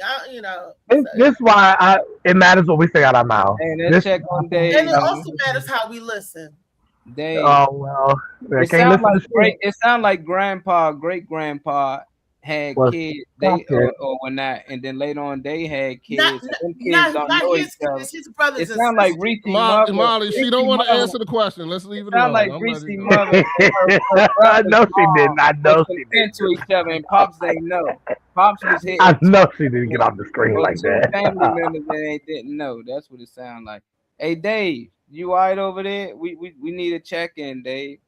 D: This is why it matters what we say out our mouth.
M: Hey, let's check on Dave.
C: And it also matters how we listen.
M: Dave.
D: Oh well.
M: It sounds like great grandpa had kids, or whatnot, and then later on they had kids. Them kids don't know each other. It sounds like Reese's mother.
I: Molly, she don't want to answer the question. Let's leave it alone.
M: Sound like Reese's mother.
D: I know she didn't. I know she didn't.
M: To each other, and Pops ain't know. Pops was hitting.
D: I know she didn't get off the screen like that.
M: Family members that they didn't know. That's what it sounds like. Hey, Dave, you all right over there? We need a check in, Dave.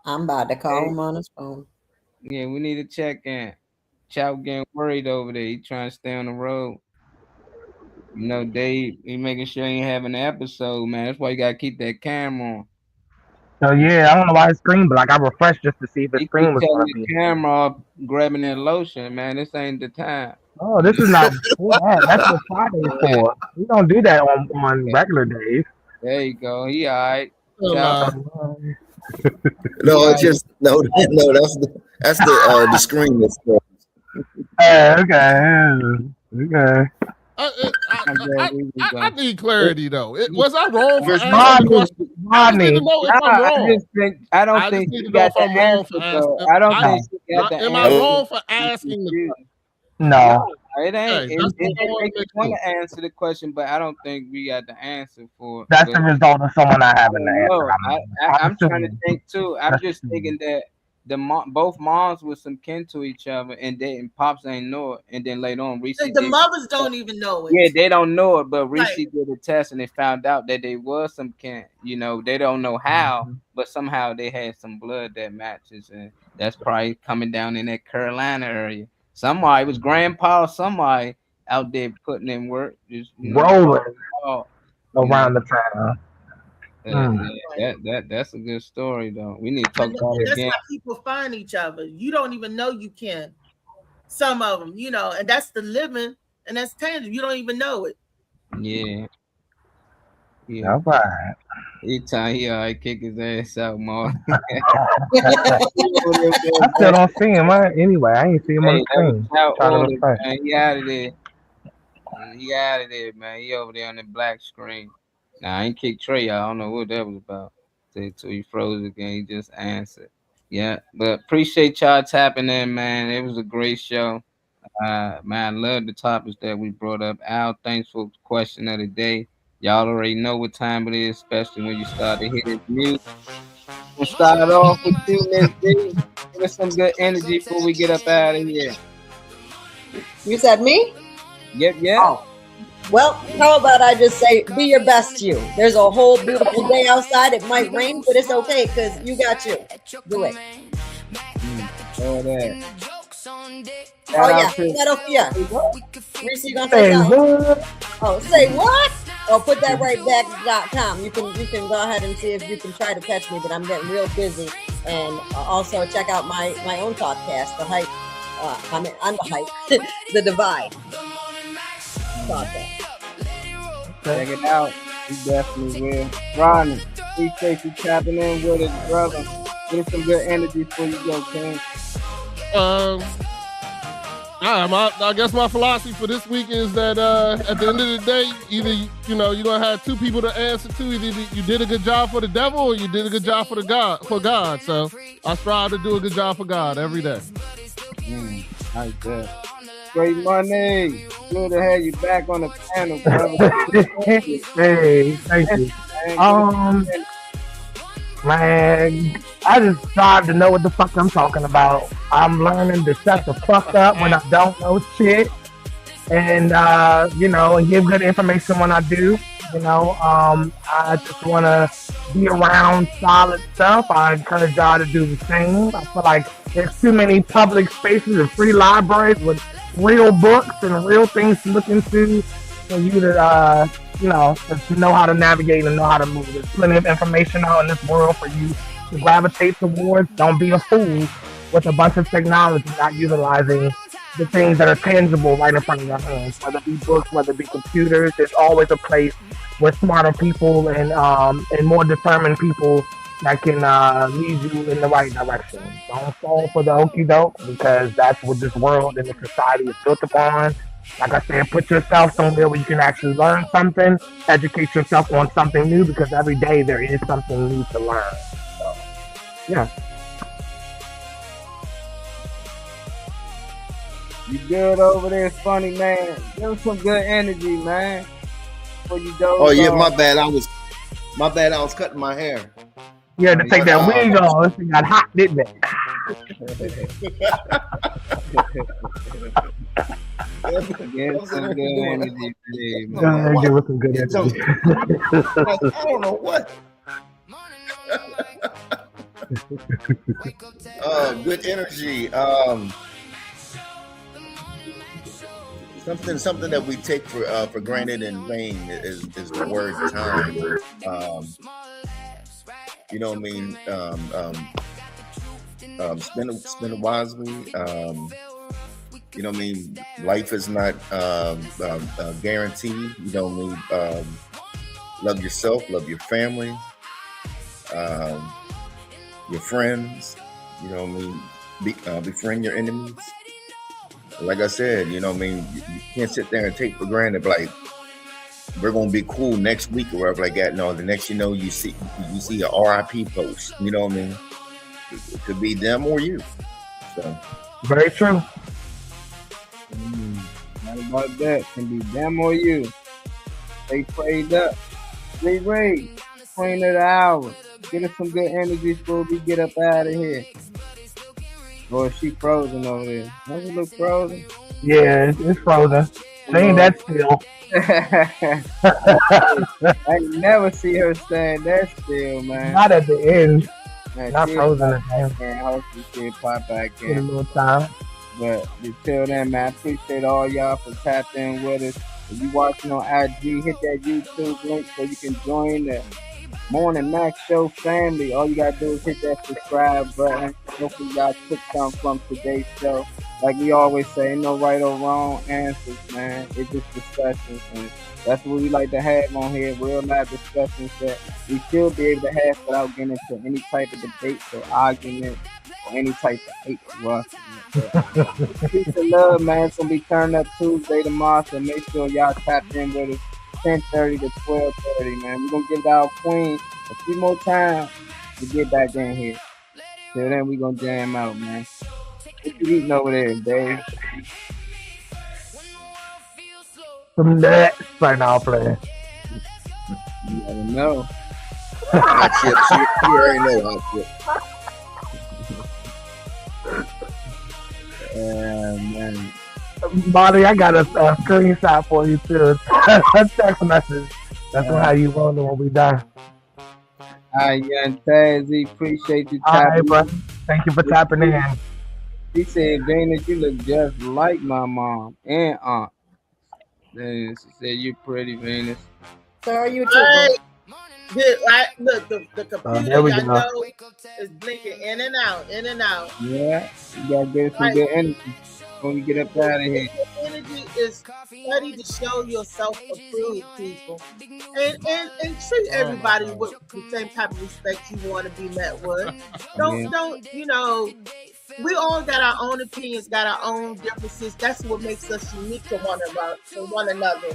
J: I'm about to call him on his phone.
M: Yeah, we need a check in. Chow getting worried over there. He trying to stay on the road. You know, Dave, he making sure he ain't having an episode, man. That's why you gotta keep that camera on.
D: So yeah, I don't know why it screamed, but like I refreshed just to see if the screen was
M: telling
D: working.
M: the camera off, grabbing that lotion, man. This ain't the time.
D: Oh, this is not. That's what Friday's for. We don't do that on regular days.
M: There you go. He all right.
K: No, it's just no. That's the screen that's.
D: Okay.
I: I need clarity though. Was I wrong for asking the question? I need to know if I'm wrong.
M: I don't think
I: need to know if I'm wrong for asking.
M: I don't think she got the
I: Am I wrong for asking the question?
D: No.
M: It ain't.
I: Hey,
M: It want to answer the question, but I don't think we got the answer for it.
D: That's the result of someone not having the answer.
M: I'm trying to think too. I'm just thinking that both moms were some kin to each other, and Pops ain't know it, and then later on, Reese.
C: The mothers don't even know it.
M: Yeah, they don't know it, but Reese did a test, and they found out that they was some kin. You know, they don't know how, but somehow they had some blood that matches, and that's probably coming down in that Carolina area. Somebody was grandpa, somebody out there putting in work, just
D: rolling around the town.
M: That's a good story though. We need to talk about it again.
C: That's how people find each other. You don't even know you can. Some of them, you know, and that's the living, and that's tangible. You don't even know it.
M: Yeah.
D: All right.
M: Each time he kick his ass out, Mark.
D: I still don't see him. Anyway, I ain't see him on the screen.
M: He out of there. He out of there, man. He over there on the black screen. Nah, I ain't kicked Trey out. I don't know what that was about. Till he froze again. He just answered. Yeah, but appreciate y'all tapping in, man. It was a great show. Man, I love the topics that we brought up. Al, thanks for the question of the day. Y'all already know what time it is, especially when you start to hit his music. We'll start off with you, Miss D. Give us some good energy before we get up out of here.
J: You said me?
M: Yep.
J: Oh. Well, how about I just say, be your best you. There's a whole beautiful day outside. It might rain, but it's okay because you got you. Do it.
M: Oh, that.
J: Oh, yeah. Philadelphia. Reese, you gonna say something? Oh, say what? Oh, put that right back.com. You can go ahead and see if you can try to catch me, but I'm getting real busy. And also check out my own podcast, The Hype. I'm the Hype. The Divide. Podcast.
M: Check it out. You definitely will. Ronnie, appreciate you tapping in with us, brother. Get some good energy before you go, King.
I: I guess my philosophy for this week is that at the end of the day, either you're gonna have two people to answer to. Either you did a good job for the devil or you did a good job for God. So I strive to do a good job for God every day.
M: Like that. Great money. Good to have you back on the panel, brother.
D: Hey, thank you. Man, I just strive to know what the fuck I'm talking about. I'm learning to shut the fuck up when I don't know shit, and and give good information when I do. I just want to be around solid stuff. I encourage y'all to do the same. I feel like there's too many public spaces and free libraries with real books and real things to look into for you to, to know how to navigate and know how to move. There's plenty of information out in this world for you to gravitate towards. Don't be a fool with a bunch of technology, not utilizing the things that are tangible right in front of your hands, whether it be books, whether it be computers. There's always a place where smarter people and more determined people that can lead you in the right direction. Don't fall for the okie doke, because that's what this world and the society is built upon. Like I said, put yourself somewhere where you can actually learn something, educate yourself on something new, because every day there is something new to learn. So, yeah.
M: You good over there, funny man? Give us some good energy, man. Before you doze
K: Oh yeah,
M: off.
K: my bad. I was cutting my hair.
D: You had to take that wig off. It got hot, didn't it?
M: Get some good energy, please,
D: Give us some good energy.
K: I don't know what. Good energy. Something that we take for granted and vain is the word time. You know what I mean? Spend it wisely. You know what I mean? Life is not guaranteed. You know what I mean? Love yourself, love your family, your friends. You know what I mean? Befriend your enemies. Like I said, you know what I mean? You can't sit there and take for granted, like, we're gonna be cool next week or whatever like that. No, the next you see a RIP post. You know what I mean? It could be them or you. So
D: very true.
M: Not about that. Can be them or you. Stay prayed up. Ray, Queen of the hour. Get us some good energy before we get up out of here. Or is she frozen over there? Does it look frozen?
D: Yeah, it's frozen. They ain't that still.
M: I never see her stand that still, man.
D: Not at the end.
M: Man,
D: not frozen at the end.
M: Man, hopefully she'll pop back in.
D: Get a little time.
M: But until then, man, I appreciate all y'all for tapping in with us. If you watching on IG, hit that YouTube link so you can join the Morning Max Show family. All you gotta do is hit that subscribe button. Hopefully y'all took something from today's show. Like we always say, ain't no right or wrong answers, man. It's just discussions, and that's what we like to have on here. Real life discussions that we should be able to have without getting into any type of debate or argument
E: any type of hate for us. Peace and love, man. It's gonna be Turn Up Tuesday tomorrow, so make sure y'all tap in with us 10:30 to 12:30, man. We're gonna give our queen a few more times to get back in here. Till then, we gonna jam out, man. What you eating over there, Dave?
D: Some nuts right now, playing.
E: You never know.
K: Hot chips. You already know hot chips.
E: Man.
D: Marty, I got a screenshot for you too. A text message. That's how you roll when we die.
E: All right, Young Tazzy, appreciate you
D: All
E: tapping.
D: right, bro. Thank you for tapping in.
E: He said, Venus, you look just like my mom and aunt. Then she said, you pretty, Venus.
J: So are you
C: Hey, look, the computer,
D: there we
C: I
D: go.
C: know, is blinking in and out, in and out.
E: Yeah, you gotta get some good energy when we get up out of here.
C: Energy is study to show yourself approved, people, and treat everybody with the same type of respect you want to be met with. Don't you know? We all got our own opinions, got our own differences. That's what makes us unique to one another.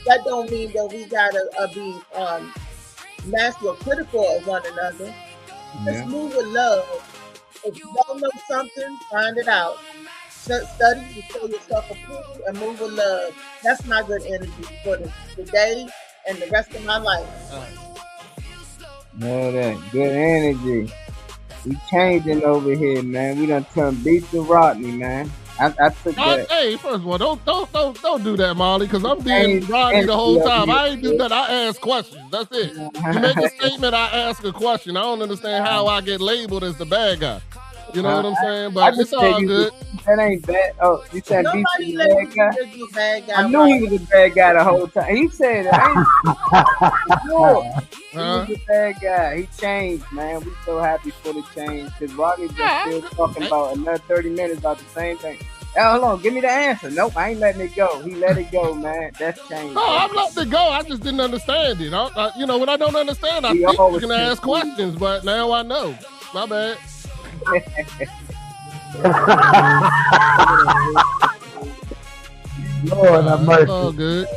C: That don't mean that we gotta be nasty or critical of one another. Just move with love. If you don't know something, find it out. Study to show yourself approved and move with love. That's my good energy for the day and the rest of my life.
E: Know that. Good energy. We changing over here, man. We done turned beef to Rodney, man. I took that.
I: Hey, first of all, don't do that, Molly, because I'm being Rodney the whole time. I ain't do that. I ask questions. That's it. You make a statement, I ask a question. I don't understand how I get labeled as the bad guy. You know what I'm saying? But it's all good.
E: That ain't bad. Oh, you said beef
C: Nobody
E: is
C: let
E: a bad guy?
C: you a bad guy.
E: I knew he was a bad guy the whole time. He said it. I ain't sure. He was a bad guy. He changed, man. We so happy for the change because Rodney just still talking about another 30 minutes about the same thing. Hey, hold on, give me the answer. Nope, I ain't letting it go. He let it go, man. That's change.
I: No, I'm letting it go. I just didn't understand it. You know, when I don't understand, I think you can ask questions, but now I know. My bad.
D: Lord have mercy.
I: All good.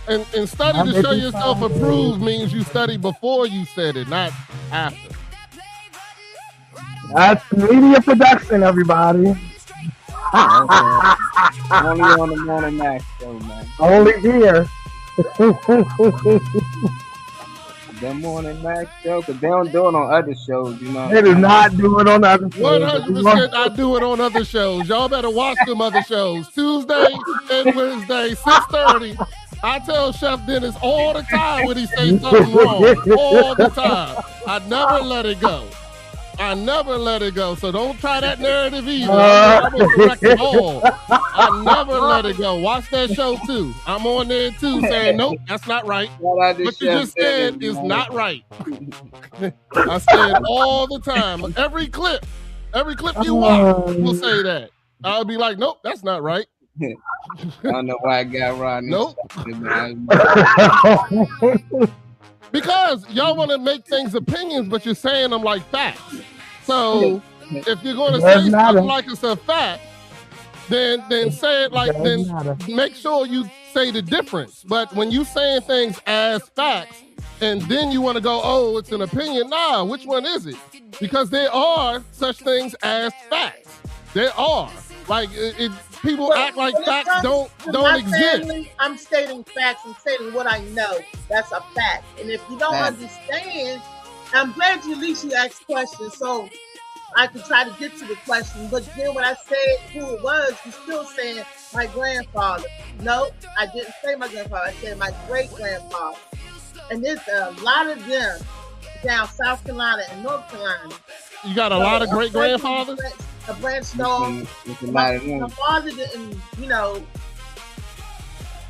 I: And study to show yourself approved means you study before you said it, not after.
D: That's media production, everybody.
E: Only on the Morning Max show, man.
D: Only here.
E: The Morning Max show, because they don't do it on other shows, you know.
D: They do not do it on other shows.
I: 100% I do it on other shows. Y'all better watch them other shows. Tuesday and Wednesday, 6:30. I tell Chef Dennis all the time when he says something wrong. All the time. I never let it go. I never let it go. So don't try that narrative either. I'm going to correct it all. I never let it go. Watch that show too. I'm on there too saying, nope, that's not right. What you just said is not right. I say it all the time. Every clip you watch will say that. I'll be like, nope, that's not right.
E: I don't know why I got Rodney.
I: Nope. Because y'all want to make things opinions, but you're saying them like facts. So if you're going to say something like it's a fact, then say it like, then make sure you say the difference. But when you saying things as facts, and then you want to go, oh, it's an opinion. Nah, which one is it? Because there are such things as facts. There are. Like, people act like facts don't exist.
C: Family, I'm stating facts. I'm stating what I know. That's a fact. And if you don't understand, I'm glad you at least you asked questions so I could try to get to the question. But then when I said who it was, you're still saying my grandfather. No, I didn't say my grandfather. I said my great-grandfather. And there's a lot of them down South Carolina and North Carolina.
I: You got a lot of great-grandfathers?
C: A branch known. My father didn't, you know.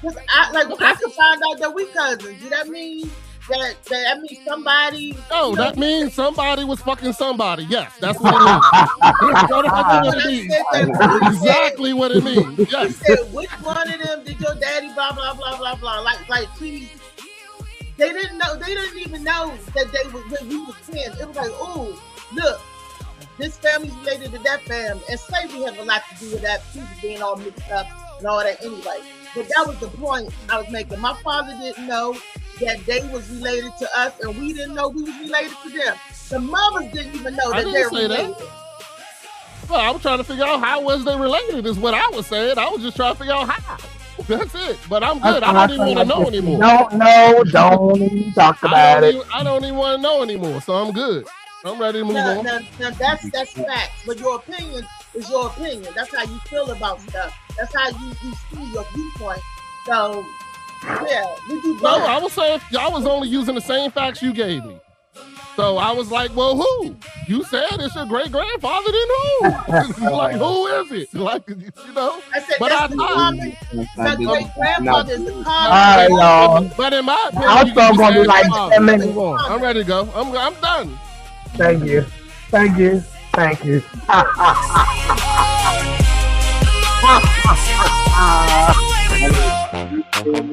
C: I could find out that we cousins. Do that mean that means somebody?
I: No, that means somebody was fucking somebody. Yes, that's what it means. Exactly what it means. Yes.
C: He said, which one of them did your daddy? Blah blah blah blah blah. Like please. They didn't know. They didn't even know that they was when we was 10. It was like, oh, look. this family's related to that family, and slavery has a lot to do with that, people being all mixed up and all that anyway. But that was the point I was making. My father didn't know that they was related to us, and we didn't know we was related to them. The mothers didn't even know that they're related.
I: Well, I was trying to figure out how was they related is what I was saying. I was just trying to figure out how. That's it. But I'm good. I don't even want to know anymore.
D: Don't even talk about it.
I: I don't even want to know anymore, so I'm good. I'm ready to move on.
C: Now, that's facts. But your opinion is your opinion. That's how you feel about stuff. That's how you see your viewpoint. So, yeah, we do both.
I: No, I was saying I was only using the same facts you gave me. So I was like, well, who? You said it's your great grandfather, then who? Like, who is it? Like, you know?
C: I said,
I: but
C: that's the common. The great grandfather is the common.
D: All right,
I: but in my opinion,
D: I'm still going to be like 10 minutes.
I: I'm ready to go. I'm done.
D: Thank you. Thank you. Thank you.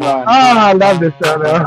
D: I love this show, though.